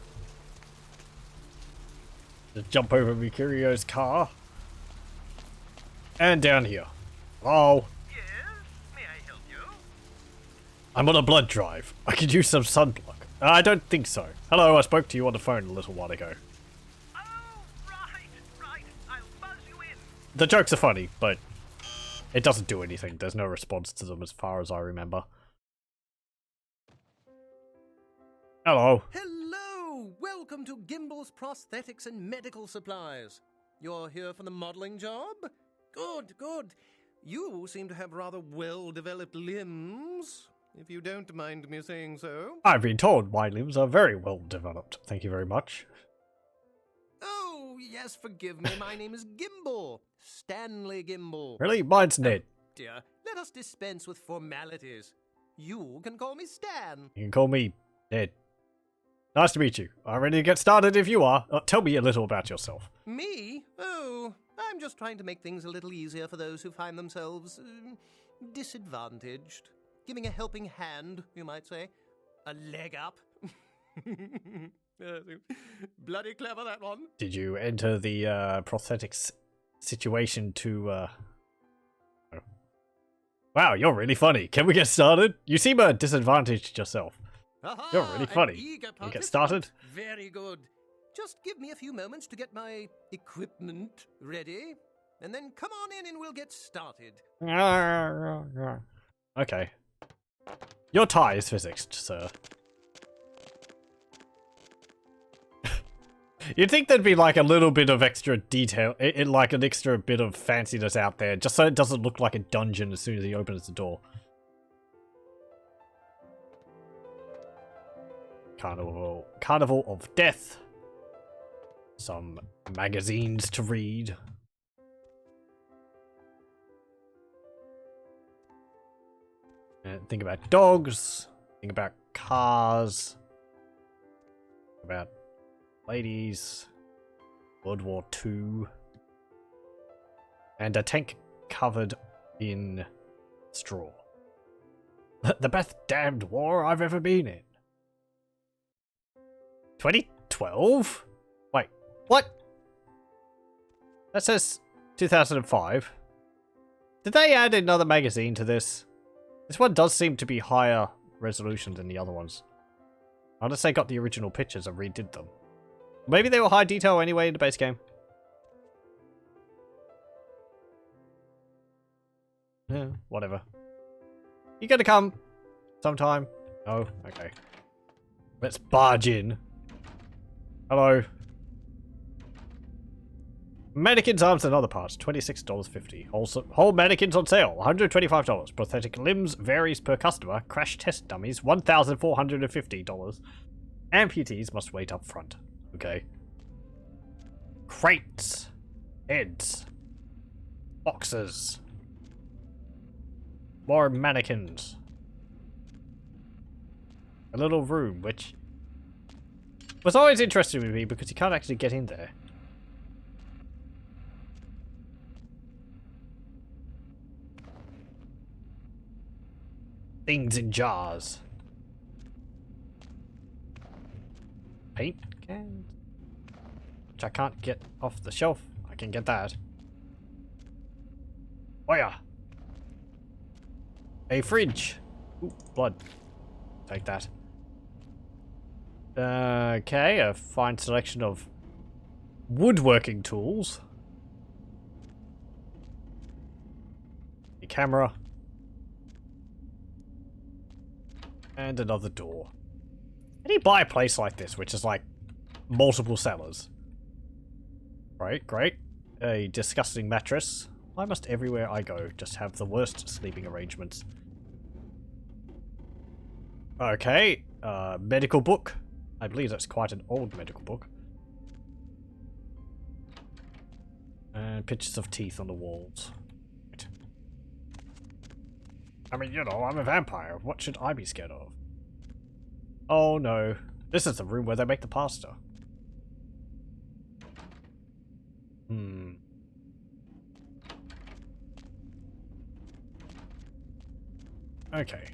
Just jump over Mikurio's car. And down here. Hello. Yes, may I help you? I'm on a blood drive. I could use some sunblock. I don't think so. Hello, I spoke to you on the phone a little while ago. Oh, right. I'll buzz you in. The jokes are funny, but it doesn't do anything. There's no response to them as far as I remember. Hello. Hello! Welcome to Gimbal's Prosthetics and Medical Supplies. You're here for the modeling job? Good. You seem to have rather well-developed limbs, if you don't mind me saying so. I've been told my limbs are very well developed. Thank you very much. Oh, yes, forgive me. My name is Gimbal. Stanley Gimbal. Really? Mine's Ned. Dear, let us dispense with formalities. You can call me Stan. You can call me Ned. Nice to meet you. I'm ready to get started if you are. Tell me a little about yourself. Me? Oh, I'm just trying to make things a little easier for those who find themselves disadvantaged. Giving a helping hand, you might say. A leg up. Bloody clever, that one. Did you enter the prosthetics situation to... Oh. Wow, you're really funny. Can we get started? You seem disadvantaged yourself. Aha, you're really funny. Can we get started? Very good. Just give me a few moments to get my equipment ready, and then come on in and we'll get started. Okay. Your tie is physicsed, sir. You'd think there'd be like a little bit of extra detail, like an extra bit of fanciness out there, just so it doesn't look like a dungeon as soon as he opens the door. Carnival of Death. Some magazines to read. And think about dogs. Think about cars. Think about ladies. World War II. And a tank covered in straw. The best damned war I've ever been in. 2012? Wait, what? That says 2005. Did they add another magazine to this? This one does seem to be higher resolution than the other ones. Unless they got the original pictures and redid them. Maybe they were high detail anyway in the base game. Yeah, whatever. You gonna come sometime? Oh, okay. Let's barge in. Hello. Mannequins, arms, and other parts. $26.50. Whole mannequins on sale. $125. Prosthetic limbs varies per customer. Crash test dummies. $1,450. Amputees must wait up front. Okay. Crates. Heads. Boxes. More mannequins. A little room, which was always interesting with me because you can't actually get in there. Things in jars. Paint cans. Which I can't get off the shelf. I can get that. Oh yeah. A fridge. Ooh, blood. Take that. Okay, a fine selection of woodworking tools. A camera. And another door. How do you buy a place like this, which is like multiple sellers? Right, great. A disgusting mattress. Why must everywhere I go just have the worst sleeping arrangements? Okay, medical book. I believe that's quite an old medical book. And pictures of teeth on the walls. Right. I mean, you know, I'm a vampire. What should I be scared of? Oh no. This is the room where they make the pasta. Okay.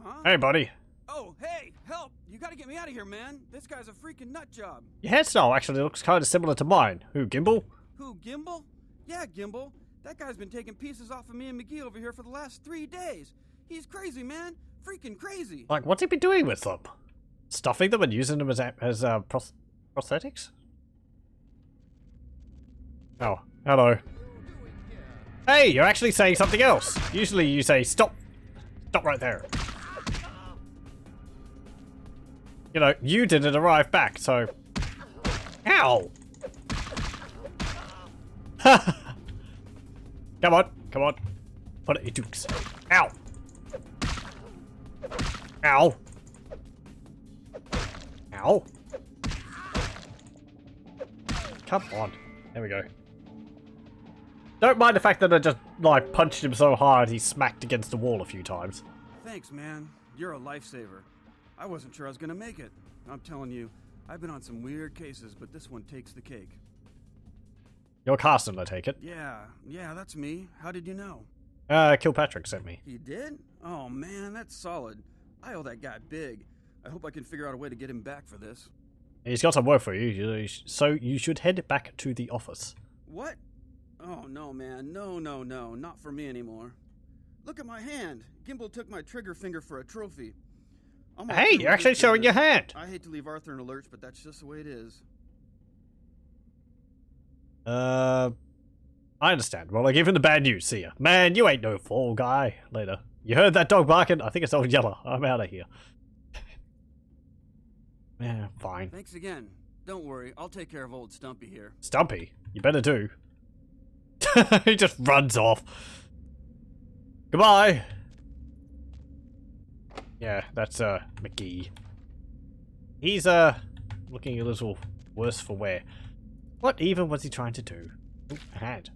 Huh? Hey, buddy. Oh, hey, help! You gotta get me out of here, man. This guy's a freaking nut job. Your hairstyle actually looks kind of similar to mine. Who, Gimbal? Who, Gimbal? Yeah, Gimbal. That guy's been taking pieces off of me and McGee over here for the last 3 days. He's crazy, man. Freaking crazy. Like, what's he been doing with them? Stuffing them and using them as prosthetics? Oh, hello. Hey, you're actually saying something else. Usually you say, stop. Stop right there. You know, you didn't arrive back, so... Ow! Come on, come on. Put it in your dukes. Ow! Ow! Ow! Come on. There we go. Don't mind the fact that I just, like, punched him so hard he smacked against the wall a few times. Thanks, man. You're a lifesaver. I wasn't sure I was gonna make it. I'm telling you, I've been on some weird cases, but this one takes the cake. You're Carson, I take it. Yeah, that's me. How did you know? Kilpatrick sent me. He did? Oh, man, that's solid. I owe that guy big. I hope I can figure out a way to get him back for this. He's got some work for you, so you should head back to the office. What? Oh, no, man. No. Not for me anymore. Look at my hand. Gimbal took my trigger finger for a trophy. Hey, you're actually showing your hand. I hate to leave Arthur in a lurch, but that's just the way it is. I understand. Well, I give him the bad news. See ya. Man, you ain't no fall guy. Later. You heard that dog barking? I think it's old Yeller. I'm out of here. Yeah, fine. Thanks again. Don't worry, I'll take care of old Stumpy here. Stumpy? You better do. He just runs off. Goodbye. Yeah, that's McGee. He's looking a little worse for wear. What even was he trying to do? Ooh, a hand.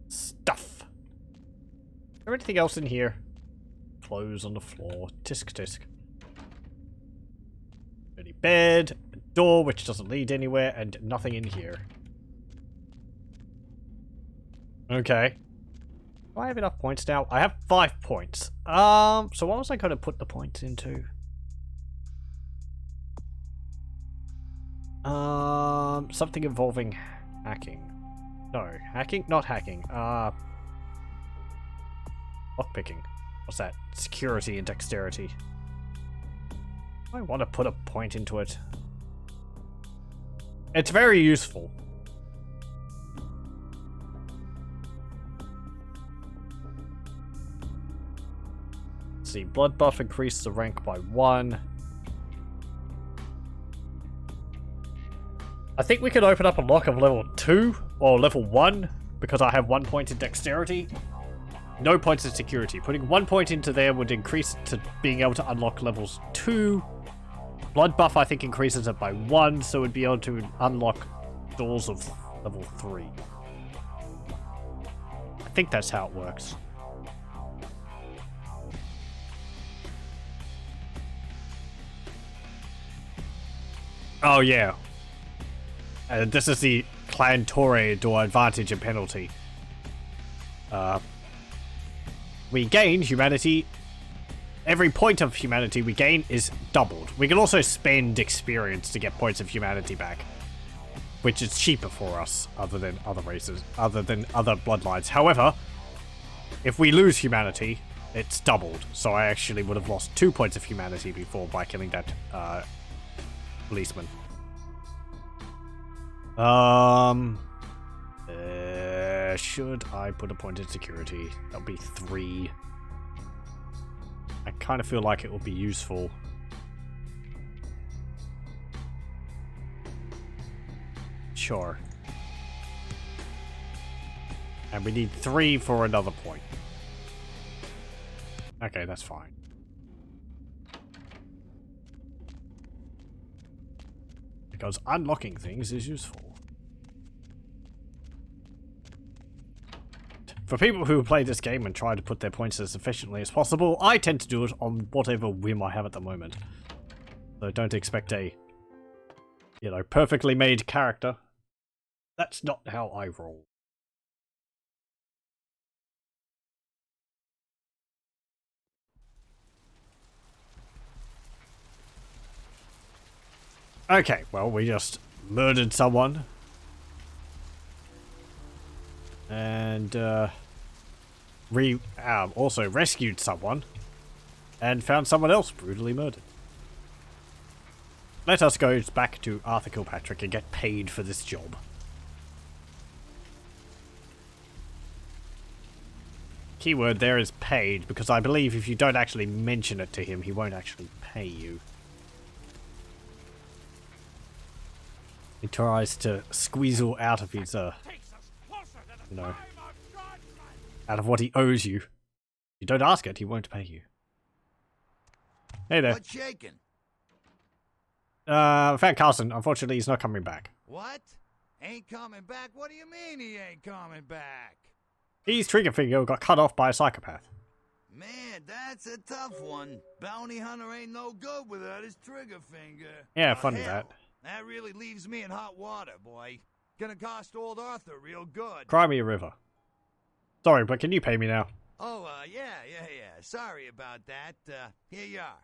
Stuff. Is there anything else in here? Clothes on the floor. Tisk tisk. Dirty bed. A door which doesn't lead anywhere, and nothing in here. Okay. Do I have enough points now? I have 5 points. So what was I going to put the points into? Something involving hacking. No, hacking? Not hacking. Lockpicking. What's that? Security and dexterity. I want to put a point into it. It's very useful. Let's see, blood buff increased the rank by 1. I think we could open up a lock of level 2 or level 1 because I have 1 point in dexterity. No points in security. Putting 1 point into there would increase it to being able to unlock levels 2. Blood buff, I think, increases it by 1, so we'd be able to unlock doors of level 3. I think that's how it works. Oh, yeah. This is the clan Toreador advantage and penalty. We gain humanity. Every point of humanity we gain is doubled. We can also spend experience to get points of humanity back, which is cheaper for us other than other races, other than other bloodlines. However, if we lose humanity, it's doubled. So I actually would have lost 2 points of humanity before by killing that policeman. Should I put a point in security? That'll be 3. I kind of feel like it will be useful. Sure. And we need 3 for another point. Okay, that's fine. Because unlocking things is useful. For people who play this game and try to put their points as efficiently as possible, I tend to do it on whatever whim I have at the moment. So don't expect a, you know, perfectly made character. That's not how I roll. Okay, well, we just murdered someone. And, also rescued someone. And found someone else brutally murdered. Let us go back to Arthur Kilpatrick and get paid for this job. Keyword there is paid, because I believe if you don't actually mention it to him, he won't actually pay you. He tries to squeezle out of his, you know, out of what he owes you. If you don't ask it, he won't pay you. Hey there. What's shaking? Found Carson. Unfortunately, he's not coming back. What? Ain't coming back? What do you mean he ain't coming back? His trigger finger got cut off by a psychopath. Man, that's a tough one. Bounty hunter ain't no good without his trigger finger. Yeah, funny hell, that. That really leaves me in hot water, boy. Gonna cost old Arthur real good. Cry me a river. Sorry, but can you pay me now? Oh, yeah. Sorry about that. Here you are.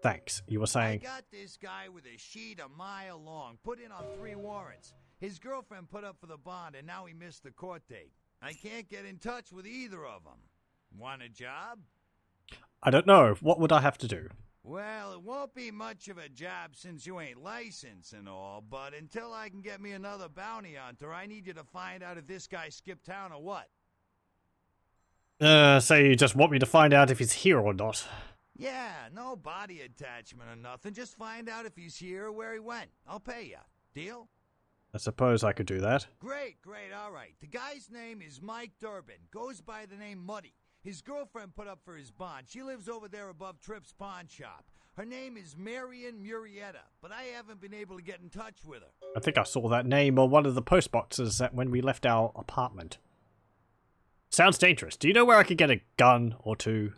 Thanks. You were saying... I got this guy with a sheet a mile long, put in on 3 warrants. His girlfriend put up for the bond, and now he missed the court date. I can't get in touch with either of them. Want a job? I don't know. What would I have to do? Well, it won't be much of a job since you ain't licensed and all, but until I can get me another bounty hunter, I need you to find out if this guy skipped town or what. So you just want me to find out if he's here or not? Yeah, no body attachment or nothing. Just find out if he's here or where he went. I'll pay you. Deal? I suppose I could do that. Great, all right. The guy's name is Mike Durbin. Goes by the name Muddy. His girlfriend put up for his bond. She lives over there above Tripp's pawn shop. Her name is Marion Murrieta, but I haven't been able to get in touch with her. I think I saw that name on one of the post boxes when we left our apartment. Sounds dangerous. Do you know where I could get a gun or 2?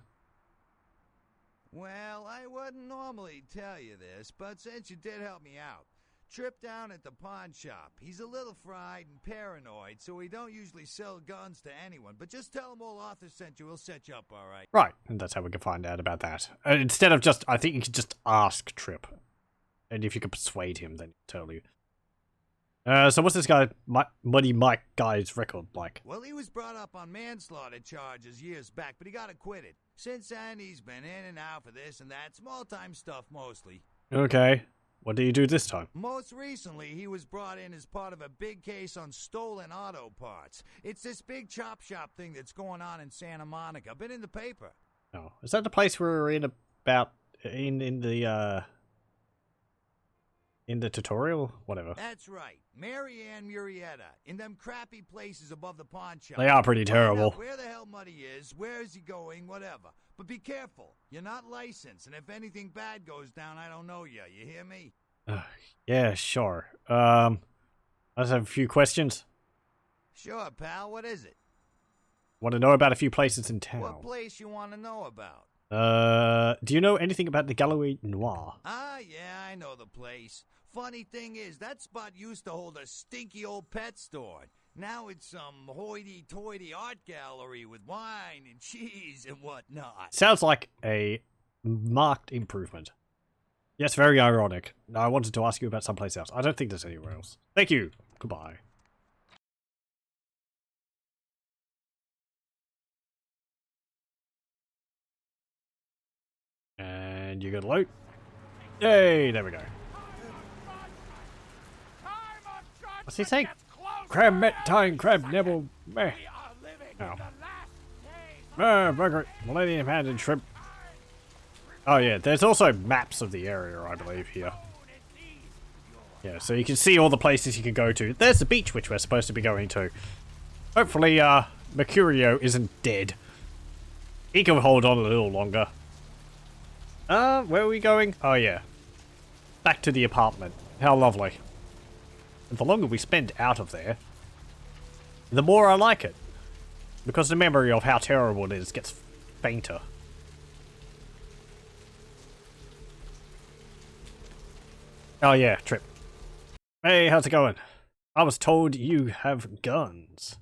Well, I wouldn't normally tell you this, but since you did help me out, Tripp down at the pawn shop. He's a little fried and paranoid, so he don't usually sell guns to anyone. But just tell him old Arthur sent you. He'll set you up all right. Right, and that's how we can find out about that. Instead of just, I think you could just ask Tripp. And if you could persuade him, then he'll tell you. So what's this guy, Muddy Mike guy's record like? Well, he was brought up on manslaughter charges years back, but he got acquitted. Since then, he's been in and out for this and that, small-time stuff mostly. Okay. What did you do this time? Most recently, he was brought in as part of a big case on stolen auto parts. It's this big chop shop thing that's going on in Santa Monica. Been in the paper. Oh, is that the place we were in about in the tutorial? Whatever. That's right. Mary Ann Murrieta, in them crappy places above the pawn shop. They are pretty terrible. Where the hell Muddy is, where is he going, whatever. But be careful. You're not licensed, and if anything bad goes down, I don't know you. You hear me? Yeah, sure. I just have a few questions. Sure, pal. What is it? Want to know about a few places in town. What place you want to know about? Do you know anything about the Gallery Noir? Ah, yeah, I know the place. Funny thing is, that spot used to hold a stinky old pet store. Now it's some hoity-toity art gallery with wine and cheese and whatnot. Sounds like a marked improvement. Yes, very ironic. Now, I wanted to ask you about someplace else. I don't think there's anywhere else. Thank you. Goodbye. And you got a loot. Yay, there we go. What's he saying? Crab met tying crab nibble meh. Oh. Burger, Millennium Hand and Shrimp. Oh yeah, there's also maps of the area, I believe, here. Yeah, so you can see all the places you can go to. There's the beach which we're supposed to be going to. Hopefully, Mercurio isn't dead. He can hold on a little longer. Where are we going? Oh yeah. Back to the apartment. How lovely. And the longer we spend out of there, the more I like it. Because the memory of how terrible it is gets fainter. Oh yeah, Trip. Hey, how's it going? I was told you have guns.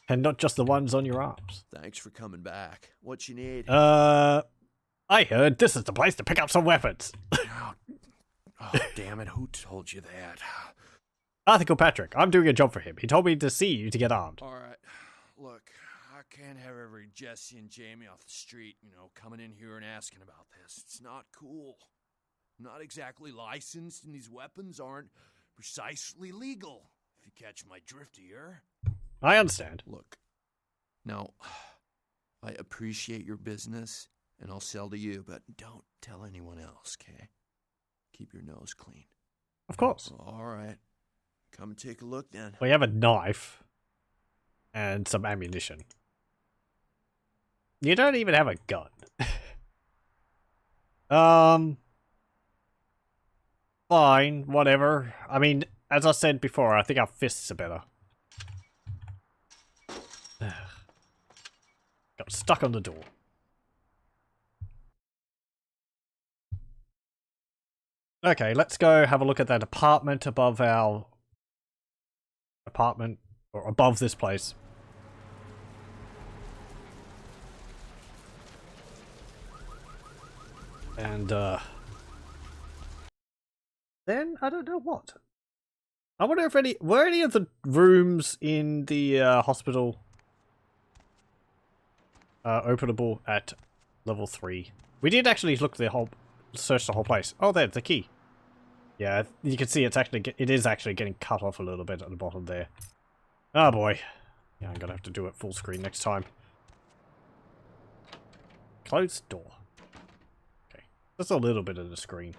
And not just the ones on your arms. Thanks for coming back. What you need? I heard this is the place to pick up some weapons. Oh, damn it. Who told you that? Arthur Kilpatrick. I'm doing a job for him. He told me to see you to get armed. All right. Look, I can't have every Jesse and Jamie off the street, coming in here and asking about this. It's not cool. I'm not exactly licensed, and these weapons aren't precisely legal, if you catch my drift here. I understand. Look, now, I appreciate your business, and I'll sell to you, but don't tell anyone else, okay? Keep your nose clean. Of course. All right. Come and take a look then. We have a knife and some ammunition. You don't even have a gun. Fine, whatever. I mean, as I said before, I think our fists are better. Got stuck on the door. Okay, let's go have a look at that apartment above our apartment, or above this place. And, then, I don't know what. I wonder if were any of the rooms in the, hospital, openable at level 3. We did actually search the whole place. Oh, there's the key. Yeah, you can see it is actually getting cut off a little bit at the bottom there. Oh boy. Yeah, I'm gonna have to do it full screen next time. Closed door. Okay. Just a little bit of the screen.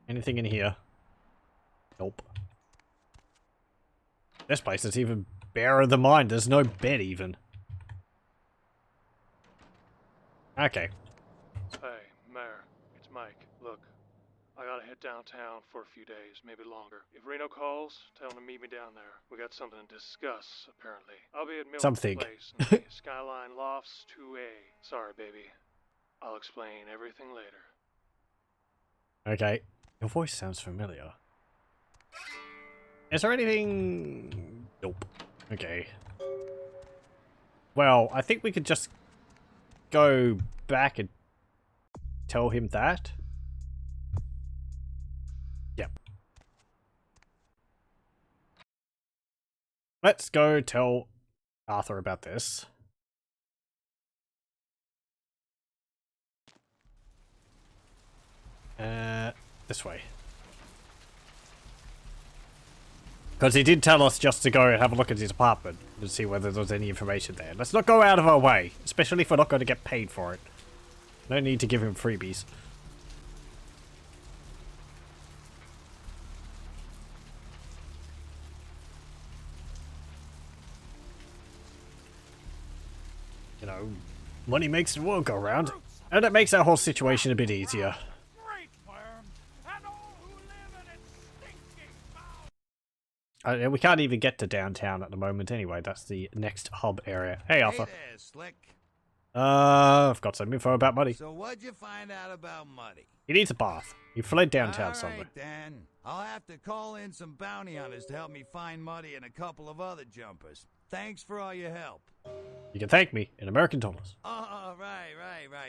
Anything in here? Nope. This place is even barer than mine. There's no bed even. Okay. Hey, Mayor, it's Mike. Look, I gotta head downtown for a few days, maybe longer. If Reno calls, tell him to meet me down there. We got something to discuss, apparently. I'll be at Milton's place in the Skyline Lofts 2A. Sorry, baby. I'll explain everything later. Okay. Your voice sounds familiar. Is there anything... Nope. Okay. Well, I think we could just go back and tell him that. let's go tell Arthur about this. This way. Because he did tell us just to go and have a look at his apartment and see whether there was any information there. Let's not go out of our way, especially if we're not going to get paid for it. No need to give him freebies. You know, money makes the world go round, and it makes our whole situation a bit easier. We can't even get to downtown at the moment anyway. That's the next hub area. Hey, Alpha. Hey there, Slick. I've got some info about Muddy. So what'd you find out about Muddy? He needs a bath. He fled downtown All somewhere. right, then. I'll have to call in some bounty hunters to help me find Muddy and a couple of other jumpers. Thanks for all your help. You can thank me in American dollars. Oh, right.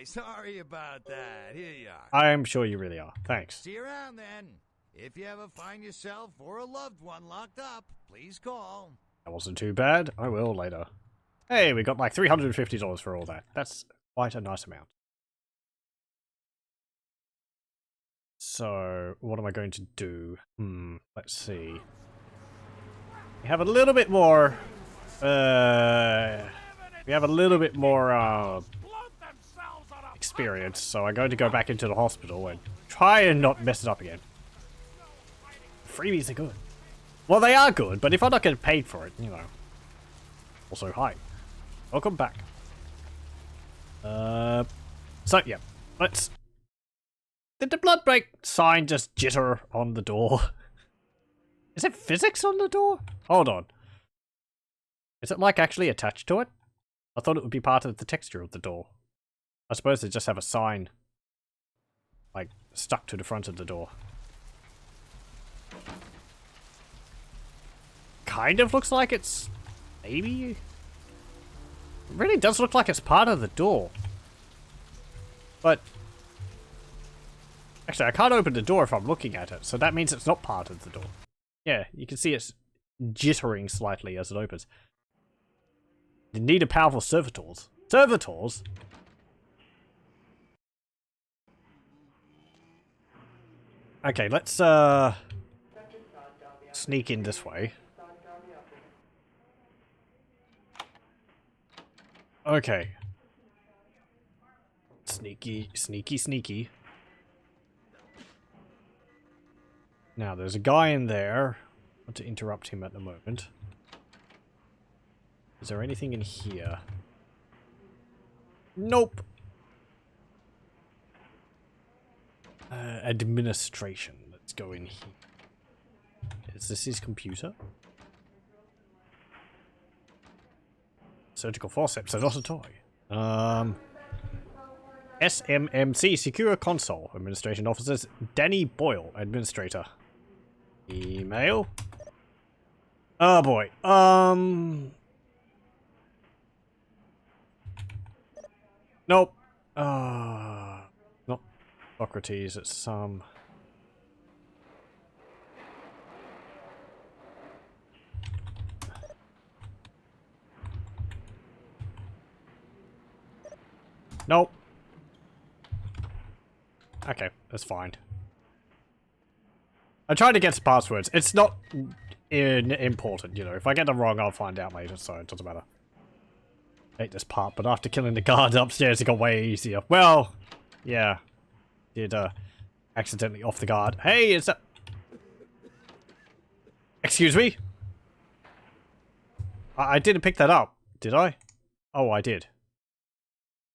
Sorry about that. Here you are. I'm sure you really are. Thanks. See you around, then. If you ever find yourself or a loved one locked up, please call. That wasn't too bad. I will later. Hey, we got like $350 for all that. That's quite a nice amount. So, what am I going to do? Let's see. We have a little bit more... we have a little bit more experience, so I'm going to go back into the hospital and try and not mess it up again. Freebies are good. Well, they are good, but if I'm not getting paid for it, you know. Also, hi. Welcome back. So, yeah. Let's... Did the blood break sign just jitter on the door? Is it physics on the door? Hold on. Is it, like, actually attached to it? I thought it would be part of the texture of the door. I suppose they just have a sign, like, stuck to the front of the door. Kind of looks like it's... maybe? It really does look like it's part of the door. But... actually, I can't open the door if I'm looking at it, so that means it's not part of the door. Yeah, you can see it's jittering slightly as it opens. You need a powerful servitors. Servitors? Okay, let's sneak in this way. Okay. Sneaky, sneaky, sneaky. Now, there's a guy in there. I want to interrupt him at the moment. Is there anything in here? Nope. Administration. Let's go in here. Is this his computer? Surgical forceps are not a toy. SMMC, Secure Console. Administration Officers, Danny Boyle, Administrator. Email. Oh boy. Nope. Not Socrates, it's some... Nope. Okay, that's fine. I tried to get the passwords. It's not important, you know. If I get them wrong, I'll find out later, so it doesn't matter. I hate this part, but after killing the guard upstairs, it got way easier. Well, yeah. Did, accidentally off the guard. Hey, is that... Excuse me? I didn't pick that up, did I? Oh, I did.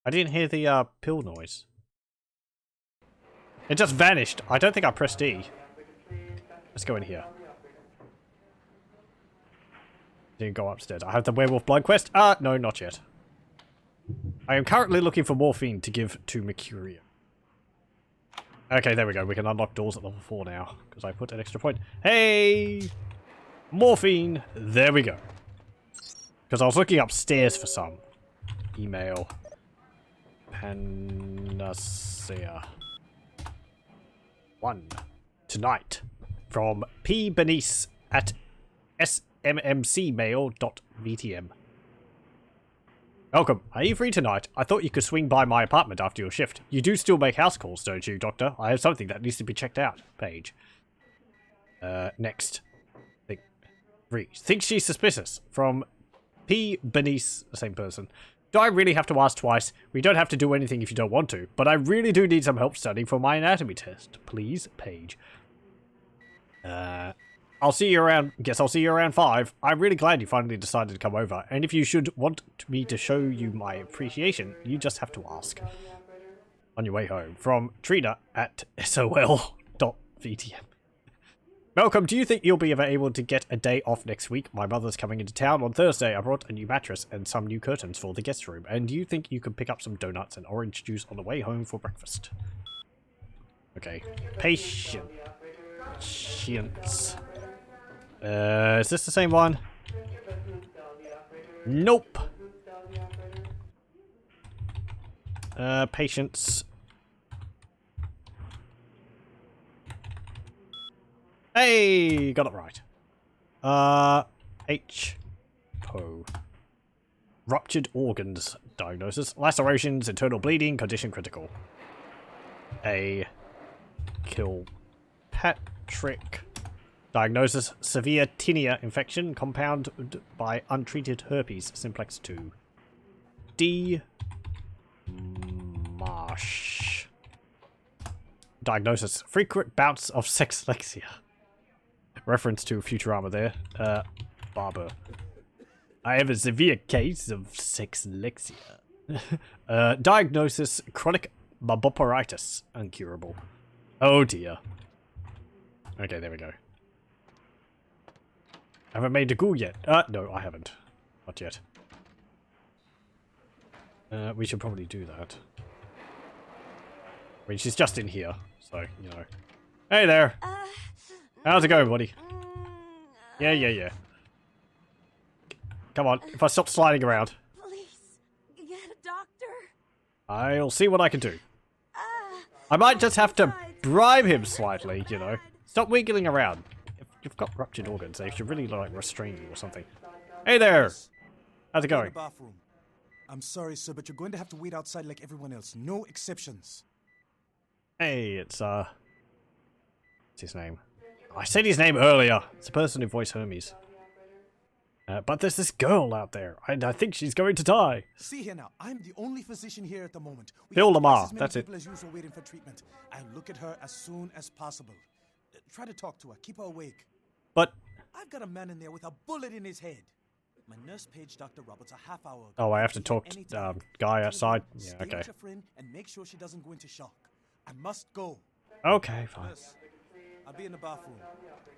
I didn't hear the, pill noise. It just vanished. I don't think I pressed E. Let's go in here. Didn't go upstairs. I have the werewolf blood quest. No, not yet. I am currently looking for morphine to give to Mercurio. Okay, there we go. We can unlock doors at level 4 now, because I put an extra point. Hey! Morphine! There we go. Because I was looking upstairs for some. Email. Panacea. 1. Tonight. From P. Benice at mmcmail.vtm. Welcome. Are you free tonight? I thought you could swing by my apartment after your shift. You do still make house calls, don't you, Doctor? I have something that needs to be checked out. Page. Next. Think she's suspicious. From P. Bernice, the same person. Do I really have to ask twice? We don't have to do anything if you don't want to, but I really do need some help studying for my anatomy test. Please, Page. I'll see you around. Guess I'll see you around 5. I'm really glad you finally decided to come over, and if you should want me to show you my appreciation, you just have to ask. On your way home. From Trina at sol.vtm. Malcolm, do you think you'll be able to get a day off next week? My mother's coming into town on Thursday. I brought a new mattress and some new curtains for the guest room. And do you think you could pick up some donuts and orange juice on the way home for breakfast? Okay. Patience. Is this the same one? Nope. Patience. Hey, got it right. H-O. Ruptured organs diagnosis. Lacerations, internal bleeding, condition critical. A. Kilpatrick. Diagnosis, severe tinea infection, compounded by untreated herpes simplex 2. D. Marsh. Diagnosis, frequent bouts of sexlexia. Reference to Futurama there. Barber. I have a severe case of sexlexia. Diagnosis, chronic buboporitis, uncurable. Oh dear. Okay, there we go. Haven't made a ghoul yet. No, I haven't. Not yet. We should probably do that. I mean, she's just in here, so, you know. Hey there! How's it going, buddy? Yeah. Come on, if I stop sliding around. Please, get a doctor. I'll see what I can do. I might just have to bribe him slightly, you know. Stop wiggling around. If you've got ruptured organs, they should really, like, restrain you or something. Hey there! How's it going? Bathroom. I'm sorry, sir, but you're going to have to wait outside like everyone else. No exceptions. Hey, it's, what's his name? I said his name earlier. It's the person who voiced Hermes. But there's this girl out there, and I think she's going to die. See here now, I'm the only physician here at the moment. Phil Lamar, that's it. As usual waiting for treatment. I'll look at her as soon as possible. Try to talk to her, keep her awake. But I've got a man in there with a bullet in his head. My nurse paged Dr. Roberts a half hour ago. Oh, I have to talk to guy outside. Yeah, okay. Your friend and make sure she doesn't go into shock. I must go. Okay, fine. Nurse, I'll be in the bathroom.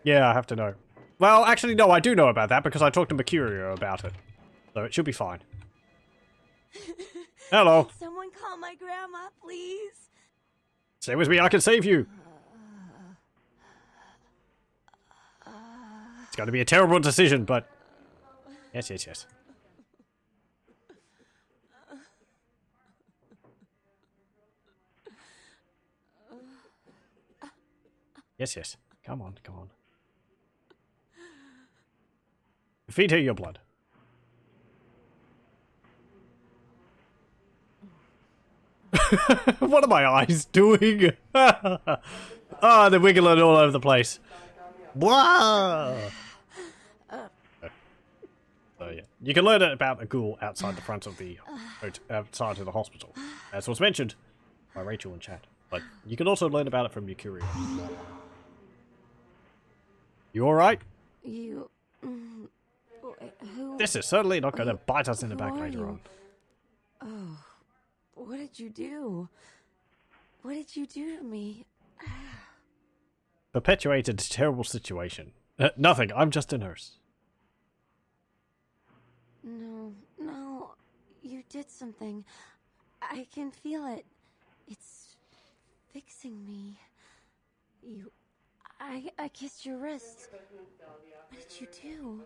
Yeah, I have to know. Well, actually, no, I do know about that because I talked to Mercurio about it. So it should be fine. Hello. Someone call my grandma, please. Stay with me, I can save you. It's going to be a terrible decision, but... Yes. Yes. Come on. Feed her your blood. What are my eyes doing? They're wiggling all over the place. Blah! So yeah, you can learn about a ghoul outside the front of the outside of the hospital, as was mentioned by Rachel in chat. But you can also learn about it from Mercurio. You all right? You. Who? This is certainly not going to bite us in the back later on. Oh, what did you do? What did you do to me? Perpetuated a terrible situation. Nothing. I'm just a nurse. No, you did something. I can feel it. It's fixing me. I kissed your wrist. What did you do?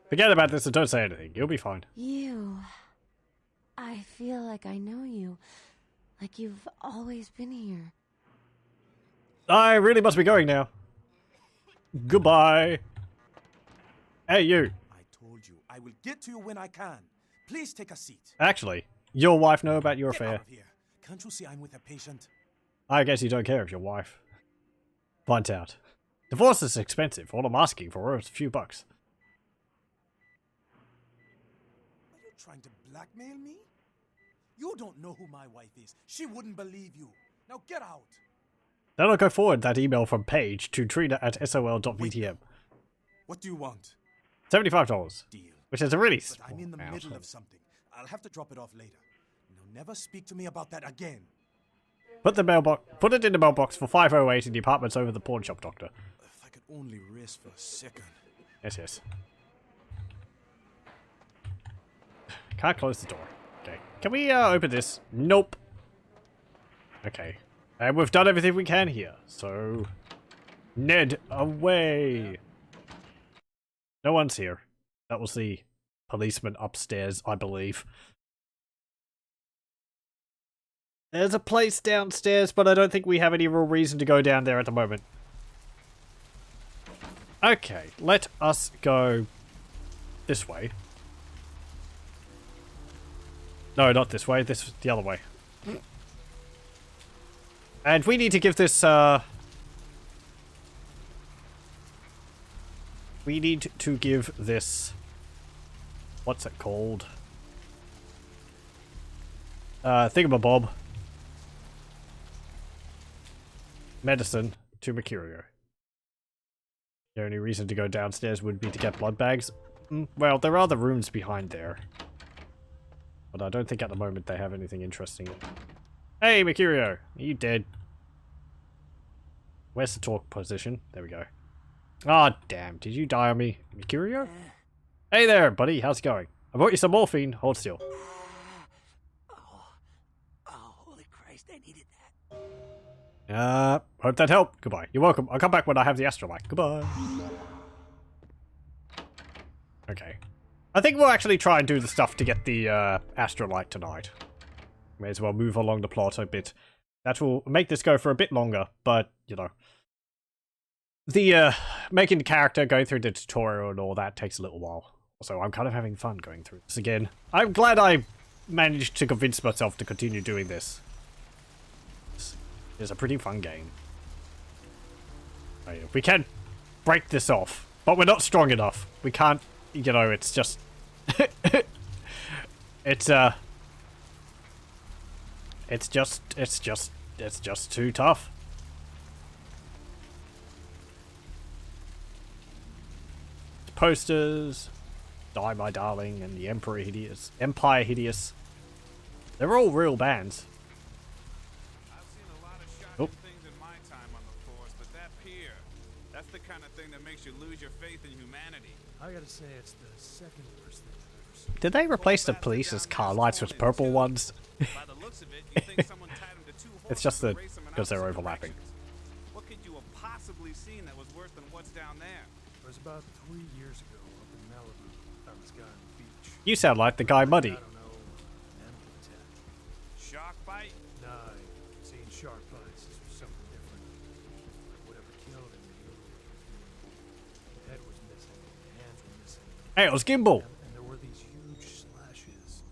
Forget about this and don't say anything. You'll be fine. I feel like I know you. Like you've always been here. I really must be going now. Goodbye. Hey, you. I told you, I will get to you when I can. Please take a seat. Actually, your wife know about your Get affair? out of here. Can't you see I'm with a patient? I guess you don't care if your wife finds out. Divorce is expensive. All I'm asking for is a few bucks. Are you trying to blackmail me? You don't know who my wife is. She wouldn't believe you. Now get out. Then I'll go forward that email from Paige to Trina@sol.vtm. What do you want? $75. Deal. Which is a really But small I'm in the amount. middle of something. I'll have to drop it off later. Now never speak to me about that again. Put it in the mailbox for 508 in the apartments over the pawn shop, doctor. If I could only rest for a second. Yes. Can't close the door. Okay. Can we open this? Nope. Okay. And we've done everything we can here. So, Ned, away. No one's here. That was the policeman upstairs, I believe. There's a place downstairs, but I don't think we have any real reason to go down there at the moment. Okay, let us go this way. No, not this way. The other way. And we need to give this, we need to give this... What's it called? Thingamabob. Medicine to Mercurio. The only reason to go downstairs would be to get blood bags. Well, there are other rooms behind there. But I don't think at the moment they have anything interesting. Hey, Mercurio! Are you dead? Where's the talk position? There we go. Ah, oh, damn. Did you die on me, Mercurio? Hey there, buddy. How's it going? I brought you some morphine. Hold still. Holy Christ, I needed that. Hope that helped. Goodbye. You're welcome. I'll come back when I have the astrolight. Goodbye. Okay. I think we'll actually try and do the stuff to get the astrolight tonight. May as well move along the plot a bit. That will make this go for a bit longer, but, you know. The, making the character, going through the tutorial and all that takes a little while. So I'm kind of having fun going through this again. I'm glad I managed to convince myself to continue doing this. It's a pretty fun game. We can break this off, but we're not strong enough. We can't, you know, it's just... it's just too tough. Posters, Die My Darling, and the Empire Hideous. They're all real bands. I've seen a lot of shocking things in my time on the force, but that pier, that's the kind of thing that makes you lose your faith in humanity. I gotta say, it's the second worst thing I've ever seen. Did they replace the police's car lights with purple ones? By the looks of it, you think someone tied him to two horses. It's just that to race them in because they're opposite overlapping. directions. What could you have possibly seen that was worse than what's down there? It was about 3 years ago up in Malibu. Found this guy on the beach. You sound like the guy Muddy. I don't know, animal attack. Shark bite? Nah, seen shark bites. This was something different. Like whatever killed him, the head was missing, the hands were missing. Hey, it was Gimbal. And there were these huge slashes,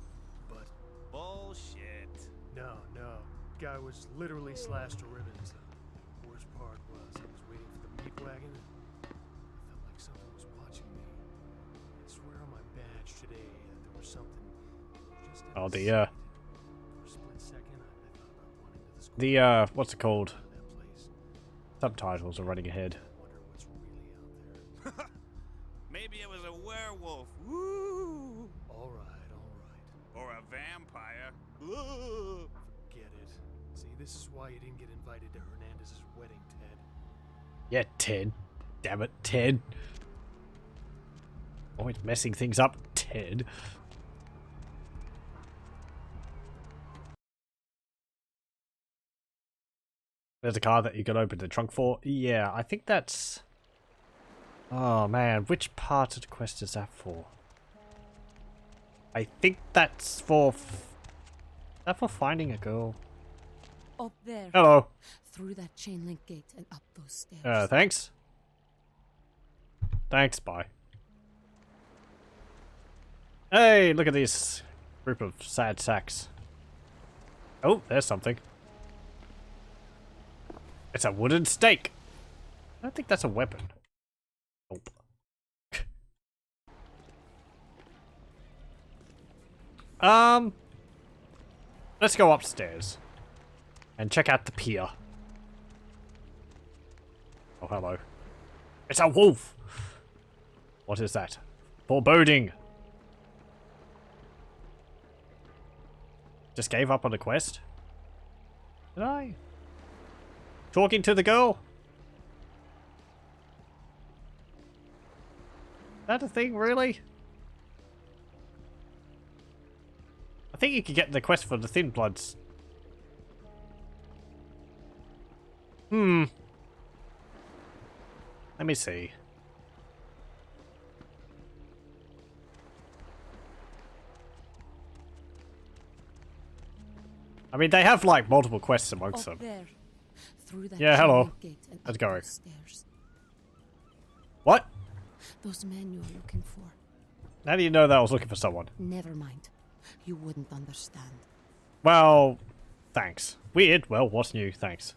but... Bullshit. No. Guy was literally slashed to ribbons. The worst part was I was waiting for the meat wagon. I felt like something was watching me. I swear on my badge today that there was something just at Oh, the the, side. For a split second, I thought about wanting to the The, what's it called? Subtitles are running ahead. Maybe it was a werewolf. Woo! All right. Or a vampire. Forget it. See, this is why you didn't get invited to Hernandez's wedding, Ted. Yeah, Ted. Damn it, Ted. Always messing things up, Ted. There's a car that you can open the trunk for. Yeah, I think that's... Oh man, which part of the quest is that for? I think that's for... Is that for finding a girl? Up there. Hello. Through that chain link gate and up those stairs. Thanks. Thanks, bye. Hey, look at this group of sad sacks. Oh, there's something. It's a wooden stake. I don't think that's a weapon. Nope. Let's go upstairs and check out the pier. Oh, hello. It's a wolf! What is that? Foreboding! Just gave up on the quest? Did I? Talking to the girl? Is that a thing, really? I think you could get the quest for the Thin Bloods. Let me see. I mean, they have like multiple quests amongst them. There, through that Yeah, hello. gate and How's it up going? those stairs. What? Those men you're looking for. How do you know that I was looking for someone? Never mind. You wouldn't understand. Well, thanks. Weird. Well, what's new? Thanks.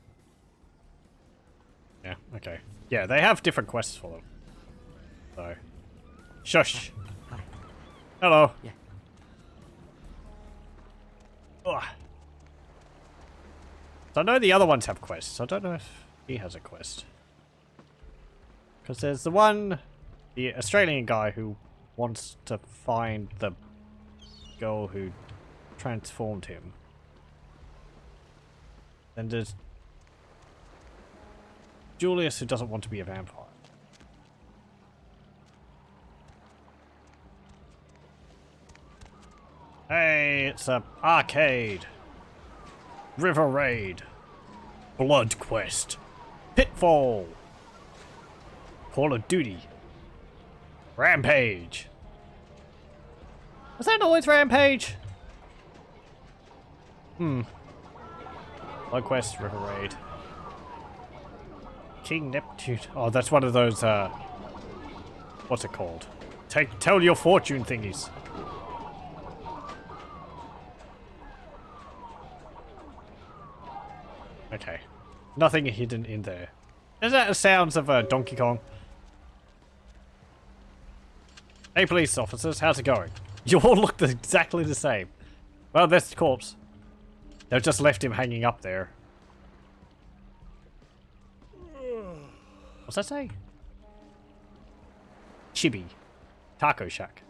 Yeah, okay. Yeah, they have different quests for them. So. Shush. Hi. Hello. Yeah. Ugh. So I know the other ones have quests. I don't know if he has a quest. Because there's the one, the Australian guy who wants to find the girl who transformed him. Then there's Julius who doesn't want to be a vampire. Hey, it's a arcade. River Raid. Blood Quest. Pitfall. Call of Duty. Rampage. Was that always Rampage? Blood Quest, River Raid. King Neptune. Oh, that's one of those, what's it called? Tell your fortune thingies. Okay. Nothing hidden in there. Is that the sounds of Donkey Kong? Hey police officers, how's it going? You all look exactly the same. Well, that's the corpse. They've just left him hanging up there. What's that say? Chibi. Taco Shack.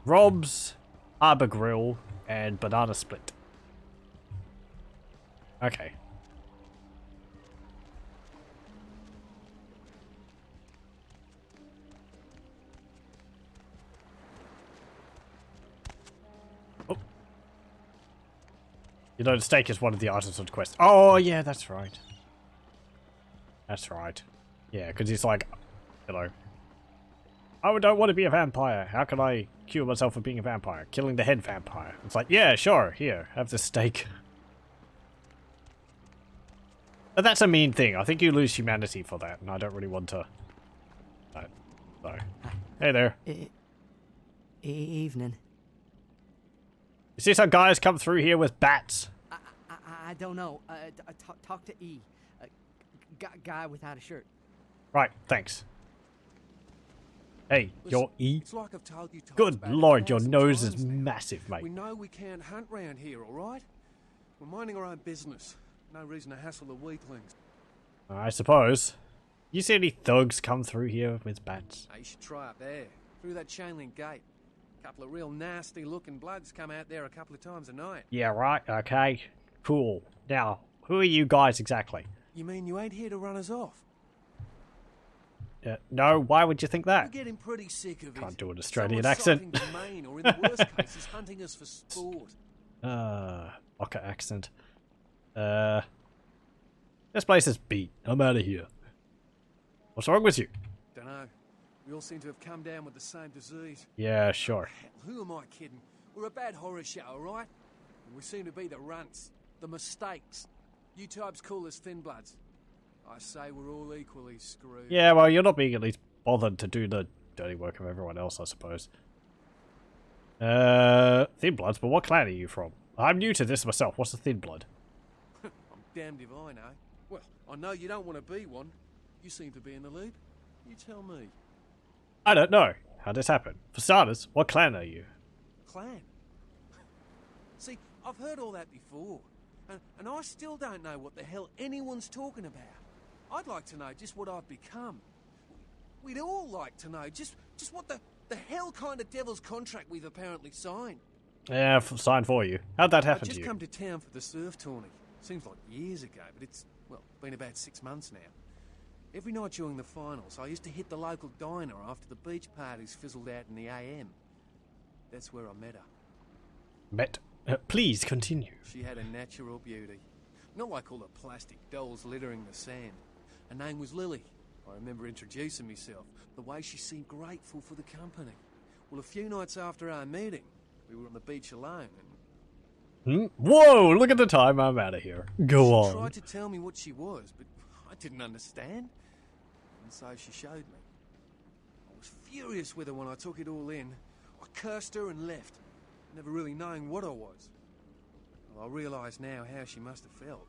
Rob's, Arbor Grill, and Banana Split. Okay. Oh. You know, the steak is one of the items on the quest. Oh, yeah, that's right. That's right. Yeah, because he's like, you know, I don't want to be a vampire. How can I cure myself of being a vampire? Killing the head vampire. It's like, yeah, sure. Here, have this steak. But that's a mean thing. I think you lose humanity for that, and I don't really want to. So, hey there. Evening. You see some guys come through here with bats? I don't know. Talk to E. Guy without a shirt. Right, thanks. Hey, Listen, you're E? It's like I've told you times Good back lord, your 1,000 nose is times now. massive, mate. We know we can't hunt round here, alright? We're minding our own business. No reason to hassle the weaklings. I suppose. You see any thugs come through here with bats? Hey, you should try up there, through that chain link gate. Couple of real nasty looking bloods come out there a couple of times a night. Yeah, right, okay. Cool. Now, who are you guys exactly? You mean you ain't here to run us off? No, why would you think We're that? getting pretty sick of it. Can't do an Australian Someone accent. sighting Maine, or in the worst cases, hunting us for sport. Ocker accent. This place is beat. I'm out of here. What's wrong with you? Dunno. We all seem to have come down with the same disease. Yeah, sure. Hell, who am I kidding? We're a bad horror show, alright? And we seem to be the runts, the mistakes. You types call us thin bloods. I say we're all equally screwed. Yeah, well, you're not being at least bothered to do the dirty work of everyone else, I suppose. Thin Bloods, but what clan are you from? I'm new to this myself. What's a Thin Blood? I'm damned if I know. Well, I know you don't want to be one. You seem to be in the loop. You tell me. I don't know. How'd this happen? For starters, what clan are you? Clan? See, I've heard all that before. And I still don't know what the hell anyone's talking about. I'd like to know just what I've become. We'd all like to know just what the hell kind of devil's contract we've apparently signed. Yeah, signed for you. How'd that happen I to just you? come to town for the surf tourney. Seems like years ago, but it's, well, been about 6 months now. Every night during the finals, I used to hit the local diner after the beach parties fizzled out in the AM. That's where I met her. Met? Please continue. She had a natural beauty. Not like all the plastic dolls littering the sand. Her name was Lily. I remember introducing myself, the way she seemed grateful for the company. Well, a few nights after our meeting, we were on the beach alone and... Whoa, look at the time. I'm out of here. Go on. She tried to tell me what she was, but I didn't understand. And so she showed me. I was furious with her when I took it all in. I cursed her and left, never really knowing what I was. Well, I realise now how she must have felt.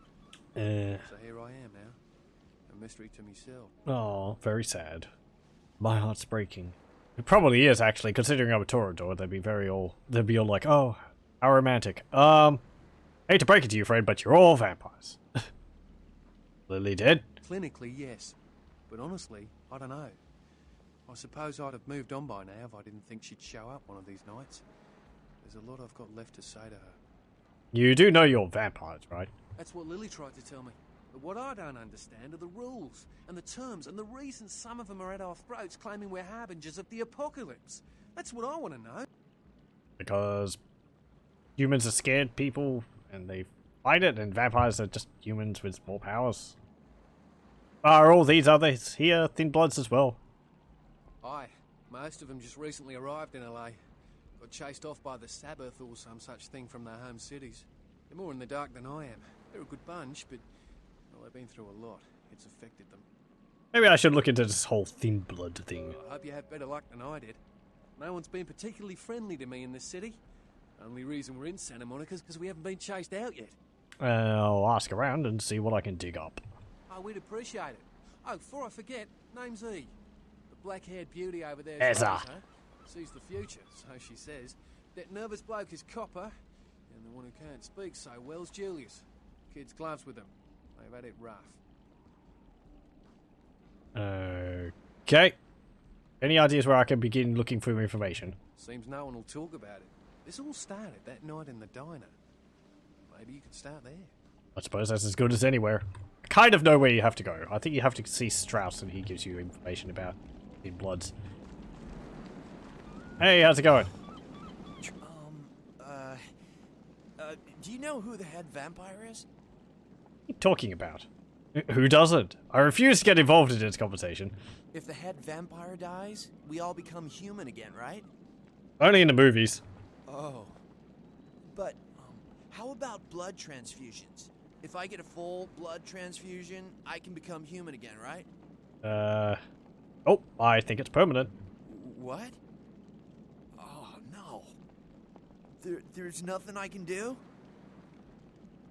So here I am now. A mystery to myself. Oh, very sad. My heart's breaking. It probably is, actually, considering I'm a Toreador. They'd be all like, oh, how romantic. Hate to break it to you, Fred, but you're all vampires. Lily dead? Clinically, yes. But honestly, I don't know. I suppose I'd have moved on by now if I didn't think she'd show up one of these nights. There's a lot I've got left to say to her. You do know you're vampires, right? That's what Lily tried to tell me. But what I don't understand are the rules, and the terms, and the reasons some of them are at our throats claiming we're harbingers of the apocalypse. That's what I want to know. Because humans are scared people, and they fight it, and vampires are just humans with more powers. Are all these others here Thin Bloods as well? Aye. Most of them just recently arrived in LA. Got chased off by the Sabbath or some such thing from their home cities. They're more in the dark than I am. They're a good bunch, but... well, they've been through a lot. It's affected them. Maybe I should look into this whole Thin Blood thing. I hope you have better luck than I did. No one's been particularly friendly to me in this city. Only reason we're in Santa Monica is because we haven't been chased out yet. I'll ask around and see what I can dig up. Oh, we'd appreciate it. Oh, before I forget, name's E. The black-haired beauty over there. Ezra. Huh? Sees the future, so she says. That nervous bloke is Copper, and the one who can't speak so well's Julius. Kids gloves with them. They've had it rough. Okay. Any ideas where I can begin looking for information? Seems no one will talk about it. This all started that night in the diner. Maybe you could start there. I suppose that's as good as anywhere. I kind of know where you have to go. I think you have to see Strauss and he gives you information about Thin Bloods. Hey, how's it going? Do you know who the head vampire is? What are you talking about? Who doesn't? I refuse to get involved in this conversation. If the head vampire dies, we all become human again, right? Only in the movies. Oh. But, how about blood transfusions? If I get a full blood transfusion, I can become human again, right? Oh, I think it's permanent. What? Oh, no. There's nothing I can do?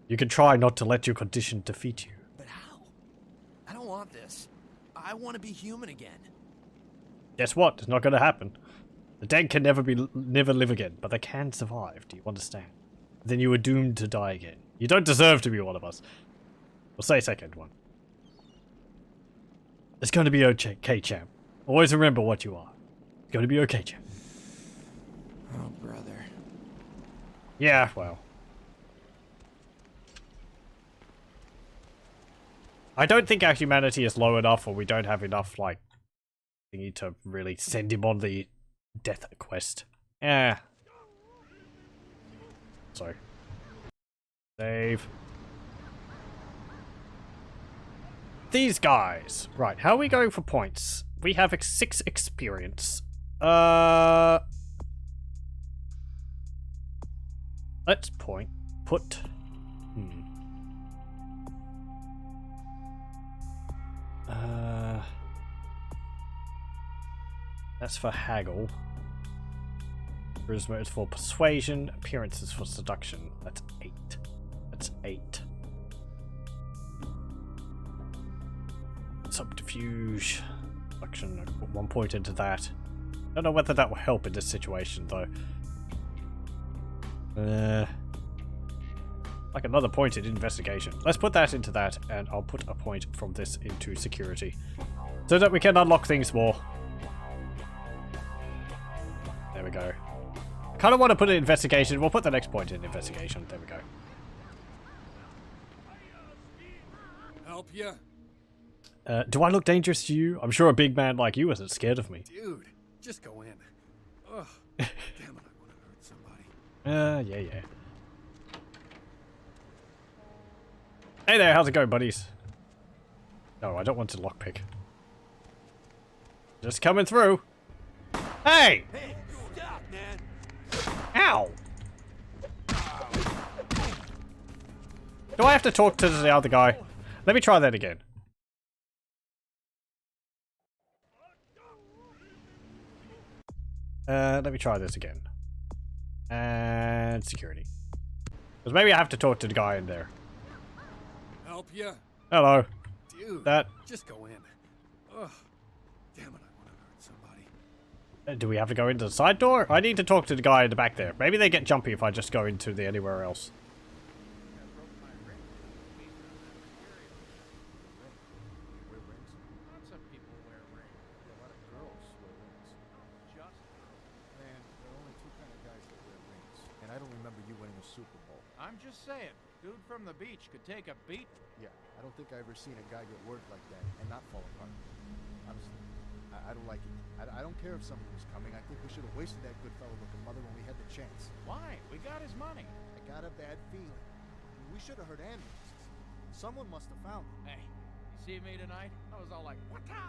You can try not to let your condition defeat you. But how? I don't want this. I want to be human again. Guess what? It's not going to happen. The dead can never live again, but they can survive. Do you understand? Then you are doomed to die again. You don't deserve to be one of us. We'll say second one. It's going to be okay, champ. Always remember what you are. It's going to be okay, champ. Oh, brother. Yeah, well. I don't think our humanity is low enough, or we don't have enough, like, thingy to really send him on the death quest. Yeah. Sorry. Save. These guys. Right, how are we going for points? We have 6 experience. Let's put... That's for haggle. Charisma is for persuasion. Appearance is for seduction. That's 8. That's 8. Subterfuge. Seduction. I put 1 point into that. Don't know whether that will help in this situation though. Like another point in investigation. Let's put that into that, and I'll put a point from this into security. So that we can unlock things more. There we go. I kind of want to put it in investigation. We'll put the next point in investigation. There we go. Help you? Do I look dangerous to you? I'm sure a big man like you isn't scared of me. Dude, just go in. Ugh. Damn it, I want to hurt somebody. Yeah. Hey there, how's it going, buddies? No, I don't want to lockpick. Just coming through. Hey! Hey, stop, man! Ow! Do I have to talk to the other guy? Let me try that again. Let me try this again. And security. Because maybe I have to talk to the guy in there. Help you? Hello. Dude, that. Just go in. Ugh. Damn it, I want to hurt somebody. Do we have to go into the side door? I need to talk to the guy in the back there. Maybe they get jumpy if I just go into the anywhere else. I'm just saying, dude from the beach could take a beat. Yeah, I don't think I ever seen a guy get worked like that and not fall apart. Honestly, I don't like it. I don't care if someone was coming. I think we should have wasted that good fellow-looking mother when we had the chance. Why? We got his money. I got a bad feeling. We should have heard ambulances. Someone must have found him. Hey, you see me tonight? I was all like, "Wata!"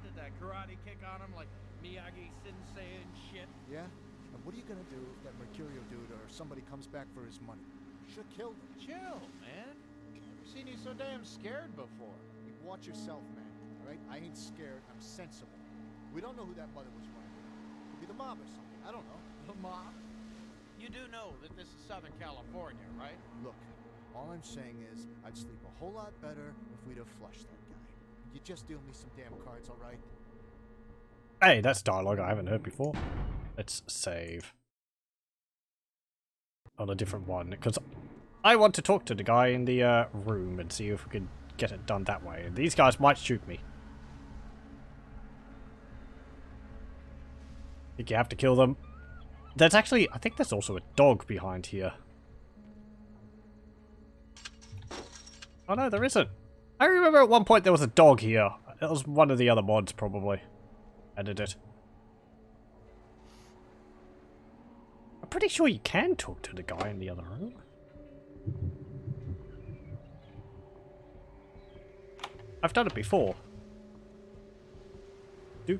Did that karate kick on him like Miyagi Sensei and shit. Yeah? And what are you gonna do if that Mercurio dude or somebody comes back for his money? Should kill them. Chill, man. Never seen you so damn scared before. You watch yourself, man. All right? I ain't scared. I'm sensible. We don't know who that mother was running with. Could be the mob or something. I don't know. The mob? You do know that this is Southern California, right? Look, all I'm saying is I'd sleep a whole lot better if we'd have flushed that guy. You just deal me some damn cards, all right? Hey, that's dialogue I haven't heard before. Let's save on a different one, because I want to talk to the guy in the room and see if we can get it done that way. These guys might shoot me. I think you have to kill them. There's actually, I think there's also a dog behind here. Oh no, there isn't. I remember at one point there was a dog here. It was one of the other mods probably added it. I'm pretty sure you can talk to the guy in the other room. I've done it before. Do.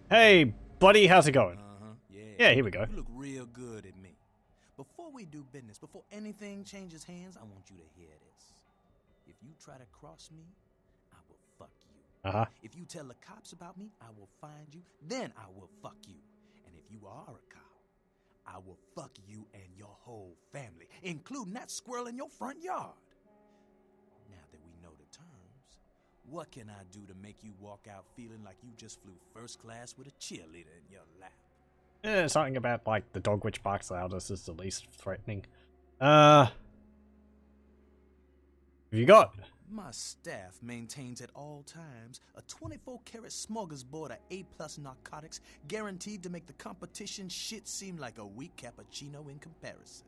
Hey, buddy, how's it going? Yeah, here we go. You look real good at me. Before we do business, before anything changes hands, I want you to hear this. If you try to cross me, I will fuck you. If you tell the cops about me, I will find you, then I will fuck you. And if you are a cop, I will fuck you and your whole family, including that squirrel in your front yard. Now that we know the terms, what can I do to make you walk out feeling like you just flew first class with a cheerleader in your lap? Yeah, something about like the dog which barks loudest is the least threatening. What have you got? My staff maintains at all times a 24-karat smorgasbord of A+ narcotics guaranteed to make the competition shit seem like a weak cappuccino in comparison.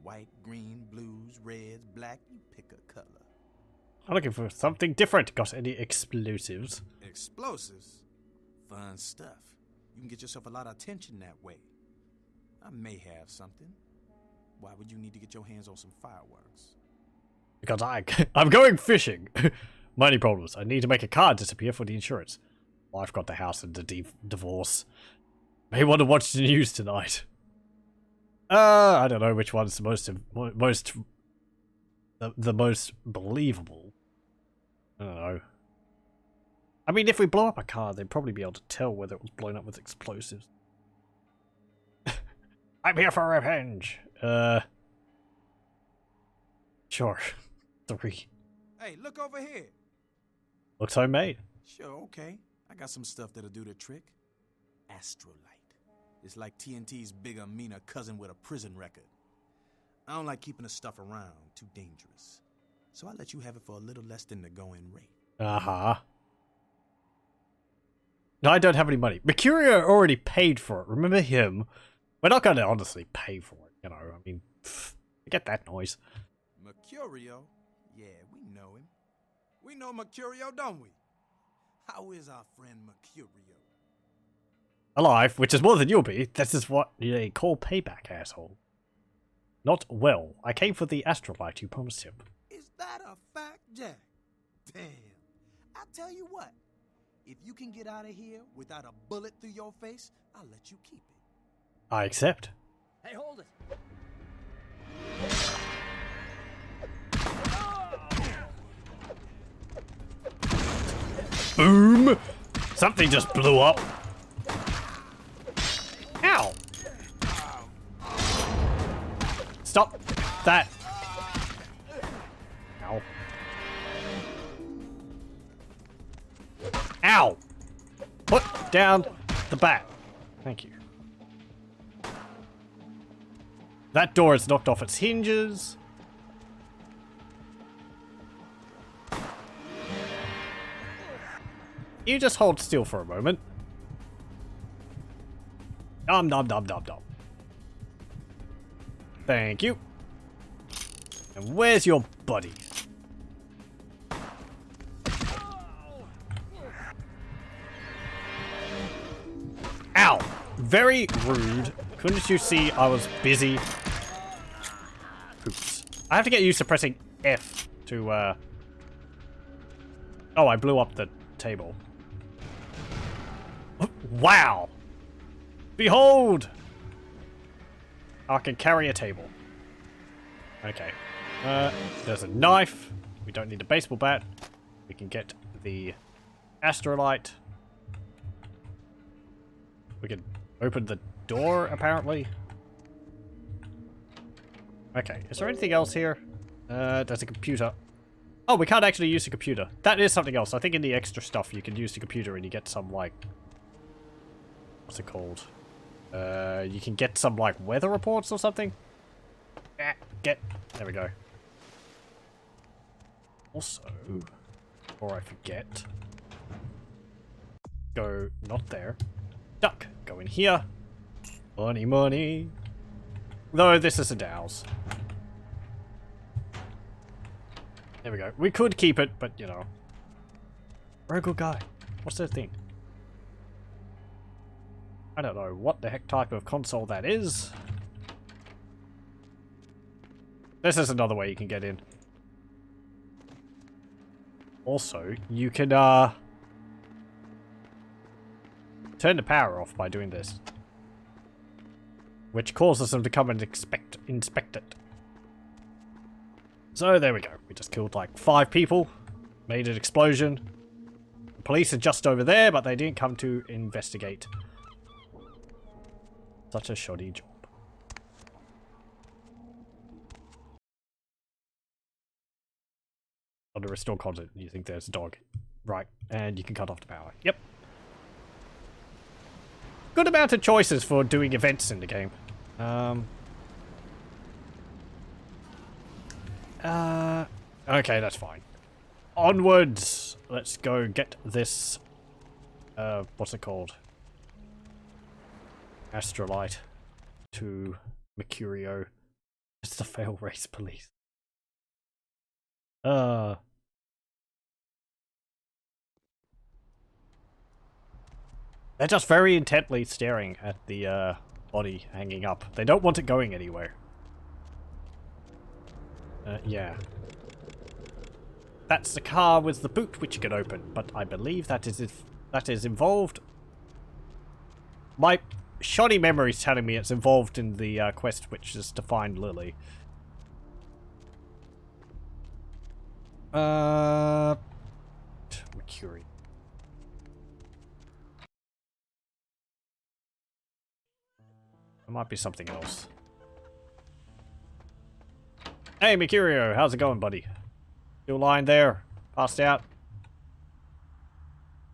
White, green, blues, reds, black, you pick a color. I'm looking for something different. Got any explosives? Explosives? Fun stuff. You can get yourself a lot of attention that way. I may have something. Why would you need to get your hands on some fireworks? Because I'm going fishing. Money problems. I need to make a car disappear for the insurance. Wife got the house and the divorce. May want to watch the news tonight. I don't know which one's the most believable. I don't know. I mean, if we blow up a car, they'd probably be able to tell whether it was blown up with explosives. I'm here for revenge. Sure. 3. Hey, look over here. Looks homemade. Sure, okay. I got some stuff that'll do the trick. Astrolite. It's like TNT's bigger, meaner cousin with a prison record. I don't like keeping the stuff around. Too dangerous. So I let you have it for a little less than the going rate. Uh-huh. No, I don't have any money. Mercurio already paid for it. Remember him? We're not going to honestly pay for it, you know. I mean, forget that noise. Mercurio? Yeah, we know him. We know Mercurio, don't we? How is our friend Mercurio? Alive, which is more than you'll be. This is what they call payback, asshole. Not well. I came for the astrolite you promised him. Is that a fact, Jack? Damn. I tell you what. If you can get out of here without a bullet through your face, I'll let you keep it. I accept. Hey, hold it. Boom! Something just blew up. Ow! Stop that. Ow. Ow! Put down the bat. Thank you. That door is knocked off its hinges. You just hold still for a moment. Nom nom nom nom nom. Thank you. And where's your buddy? Ow! Very rude. Couldn't you see I was busy? Oops. I have to get used to pressing F to, Oh, I blew up the table. Wow! Behold! I can carry a table. Okay. There's a knife. We don't need a baseball bat. We can get the astrolite. We can open the door, apparently. Okay, is there anything else here? There's a computer. Oh, we can't actually use the computer. That is something else. I think in the extra stuff you can use the computer and you get some, like... What's it called? You can get some, like, weather reports or something? There we go. Also, before I forget... Go, not there. Duck, go in here. Money, money. Though this is a dowse. There we go. We could keep it, but, you know. We're a good guy. What's that thing? I don't know what the heck type of console that is. This is another way you can get in. Also, you can, turn the power off by doing this. Which causes them to come and inspect it. So there we go. We just killed like 5 people. Made an explosion. The police are just over there, but they didn't come to investigate. Such a shoddy job. On to restore content, you think there's a dog. Right, and you can cut off the power. Yep. Good amount of choices for doing events in the game. Okay, that's fine. Onwards! Let's go get this, what's it called? Astrolite to Mercurio. It's the fail race police. They're just very intently staring at the, body hanging up. They don't want it going anywhere. Yeah. That's the car with the boot which you can open, but I believe that is involved. My shoddy memory is telling me it's involved in the quest which is to find Lily. Mercury. There might be something else. Hey, Mercurio, how's it going, buddy? Still lying there, passed out.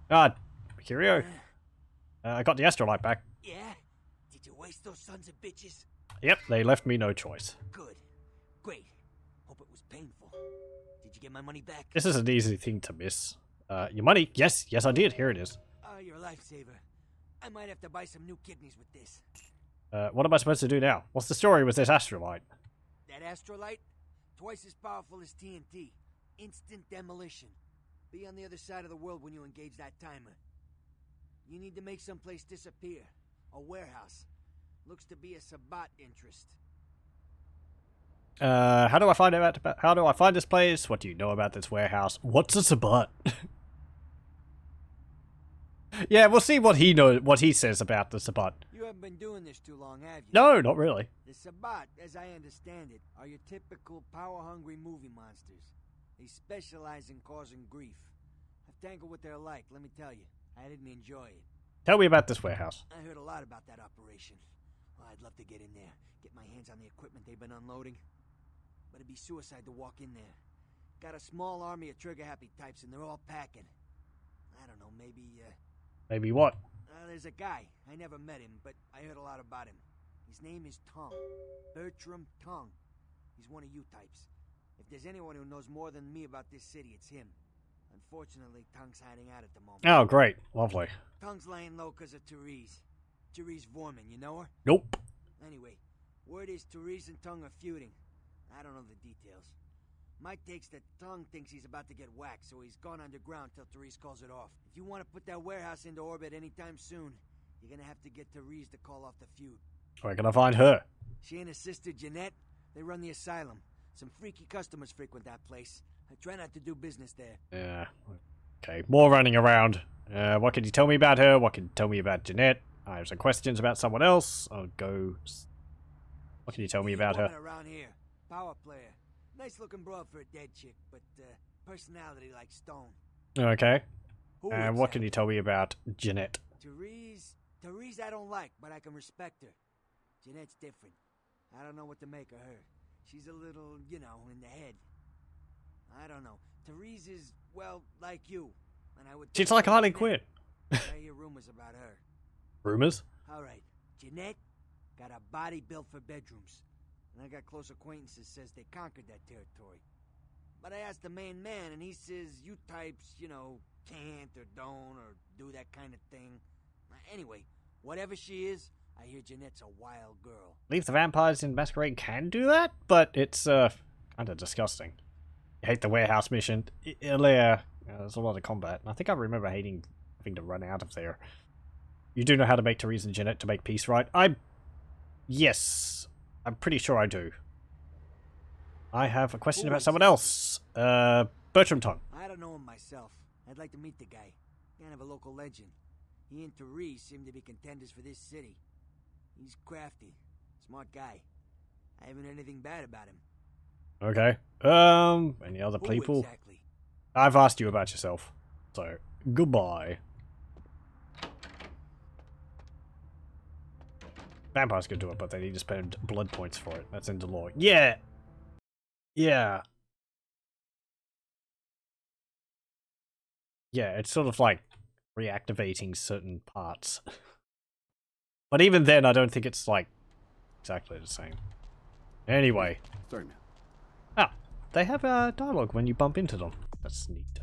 God, Mercurio. I got the astrolite back. Yeah? Did you waste those sons of bitches? Yep, they left me no choice. Good. Great. Hope it was painful. Did you get my money back? This is an easy thing to miss. Your money? Yes, yes I did. Here it is. Oh, you're a lifesaver. I might have to buy some new kidneys with this. What am I supposed to do now? What's the story with this astrolite? That astrolite? Twice as powerful as TNT. Instant demolition. Be on the other side of the world when you engage that timer. You need to make someplace disappear. A warehouse. Looks to be a Sabbat interest. How do I find out about how do I find this place? What do you know about this warehouse? What's a Sabbat? Yeah, we'll see what he says about the Sabbat. You haven't been doing this too long, have you? No, not really. The Sabbat, as I understand it, are your typical power-hungry movie monsters. They specialize in causing grief. I've tangled what they're like, let me tell you. I didn't enjoy it. Tell me about this warehouse. I heard a lot about that operation. Well, I'd love to get in there, get my hands on the equipment they've been unloading. But it'd be suicide to walk in there. Got a small army of trigger-happy types, and they're all packing. I don't know, maybe, Maybe what? there's a guy. I never met him, but I heard a lot about him. His name is Tongue. Bertram Tongue. He's one of you types. If there's anyone who knows more than me about this city, it's him. Unfortunately, Tongue's hiding out at the moment. Oh, great. Lovely. Tongue's laying low because of Therese. Therese Vorman, you know her? Nope. Anyway, word is Therese and Tongue are feuding. I don't know the details. Mike takes that Tongue thinks he's about to get whacked, so he's gone underground till Therese calls it off. If you want to put that warehouse into orbit anytime soon, you're gonna have to get Therese to call off the feud. Where can I find her? She and her sister Jeanette, they run the asylum. Some freaky customers frequent that place. I try not to do business there. Yeah. Okay, more running around. What can you tell me about her? What can you tell me about Jeanette? I have some questions about someone else. I'll go... What can you tell me about her? Around here. Power player. Nice looking broad for a dead chick, but personality like stone. Okay. And what can you tell me about Jeanette? Therese I don't like, but I can respect her. Jeanette's different. I don't know what to make of her. She's a little, you know, in the head. I don't know. Therese is, well, like you. And I would She's like Harley Quinn. I hear rumors about her. Rumors? Alright. Jeanette got a body built for bedrooms. And I got close acquaintances says they conquered that territory. But I asked the main man, and he says you types, you know, can't or don't or do that kind of thing. Anyway, whatever she is, I hear Jeanette's a wild girl. I believe the vampires in Masquerade can do that, but it's kind of disgusting. You hate the warehouse mission. Yeah, there's a lot of combat. And I think I remember having to run out of there. You do know how to make Therese and Jeanette to make peace, right? Yes, I'm pretty sure I do. I have a question about someone else. Bertram Tongue. I don't know him myself. I'd like to meet the guy. Kind of a local legend. He and Therese seem to be contenders for this city. He's crafty. Smart guy. I haven't heard anything bad about him. Okay. Any other people? Exactly? I've asked you about yourself. So, goodbye. Vampires could do it, but they need to spend blood points for it. That's in the law. Yeah! Yeah. Yeah, it's sort of like reactivating certain parts. But even then, I don't think it's like exactly the same. Anyway. Sorry, man. Ah, they have a dialogue when you bump into them. That's neat.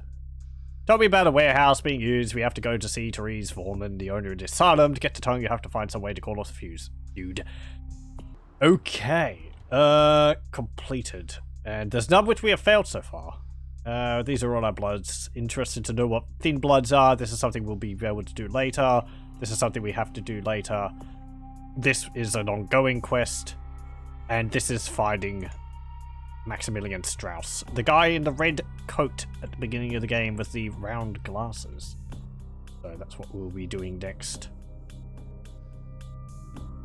Tell me about a warehouse being used. We have to go to see Therese Vorman, the owner of the asylum. To get to Tongue, you have to find some way to call off the fuse. Dude. Okay. Completed. And there's none which we have failed so far. These are all our bloods. Interested to know what thin bloods are. This is something we'll be able to do later. This is something we have to do later. This is an ongoing quest. And this is finding Maximilian Strauss. The guy in the red coat at the beginning of the game with the round glasses. So that's what we'll be doing next.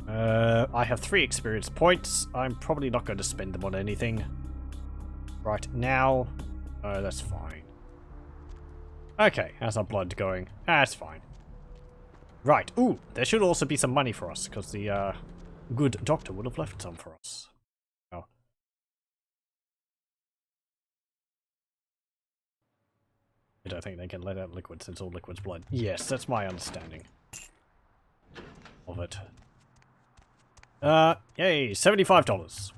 I have 3 experience points. I'm probably not going to spend them on anything right now. That's fine. Okay, how's our blood going? That's fine. Right, ooh, there should also be some money for us, because the good doctor would have left some for us. Oh. I don't think they can let out liquid since all liquid's blood. Yes, that's my understanding of it. Yay, $75.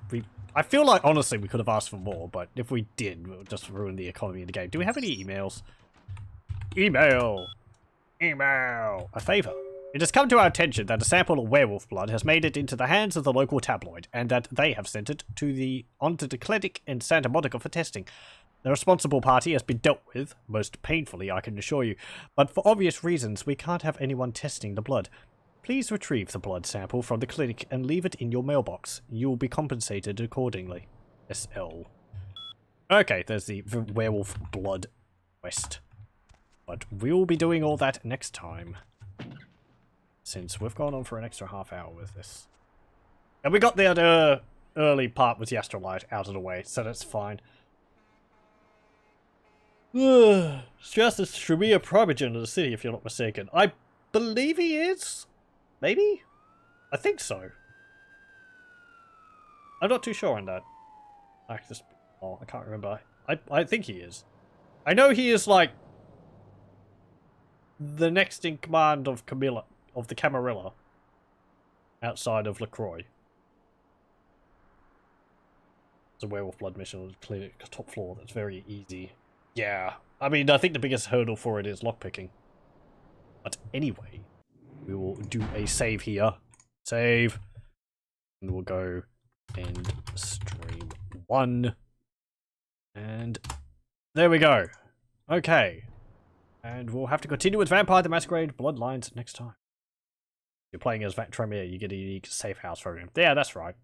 I feel like, honestly, we could have asked for more, but if we did, we'll just ruin the economy of the game. Do we have any emails? Email! Email! A favour. It has come to our attention that a sample of werewolf blood has made it into the hands of the local tabloid, and that they have sent it onto the clinic in Santa Monica for testing. The responsible party has been dealt with, most painfully, I can assure you, but for obvious reasons, we can't have anyone testing the blood. Please retrieve the blood sample from the clinic and leave it in your mailbox. You will be compensated accordingly. SL. Okay, there's the werewolf blood quest. But we'll be doing all that next time. Since we've gone on for an extra half hour with this. And we got the early part with the Astrolite out of the way, so that's fine. Justice should be a private of the city, if you're not mistaken. I believe he is? Maybe? I think so. I'm not too sure on that. I can't remember. I think he is. I know he is, like, the next in command of the Camarilla. Outside of LaCroix. It's a werewolf blood mission on the top floor. That's very easy. Yeah. I mean, I think the biggest hurdle for it is lockpicking. But anyway, we will do a save here. Save. And we'll go end stream 1. And there we go. Okay. And we'll have to continue with Vampire the Masquerade Bloodlines next time. If you're playing as Tremere, you get a unique safe house for him. Yeah, that's right.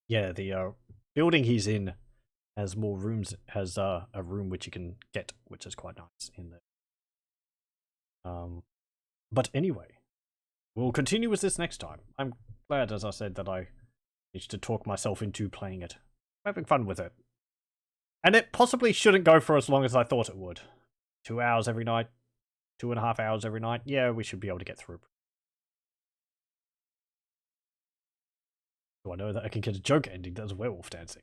Yeah, the building he's in has more rooms, has a room which you can get, which is quite nice in there. But anyway, we'll continue with this next time. I'm glad, as I said, that I managed to talk myself into playing it. I'm having fun with it. And it possibly shouldn't go for as long as I thought it would. 2 hours every night, 2.5 hours every night. Yeah, we should be able to get through. Do I know that I can get a joke ending that's werewolf dancing?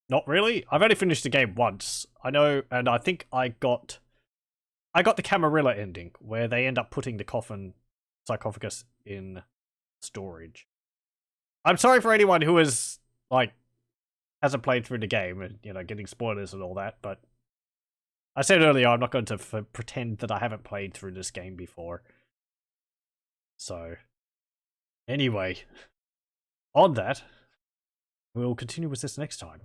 Not really. I've only finished the game once. I know, and I think I got the Camarilla ending, where they end up putting the sarcophagus in storage. I'm sorry for anyone who is, like, hasn't played through the game and, you know, getting spoilers and all that, but I said earlier I'm not going to pretend that I haven't played through this game before. So, anyway, on that, we'll continue with this next time.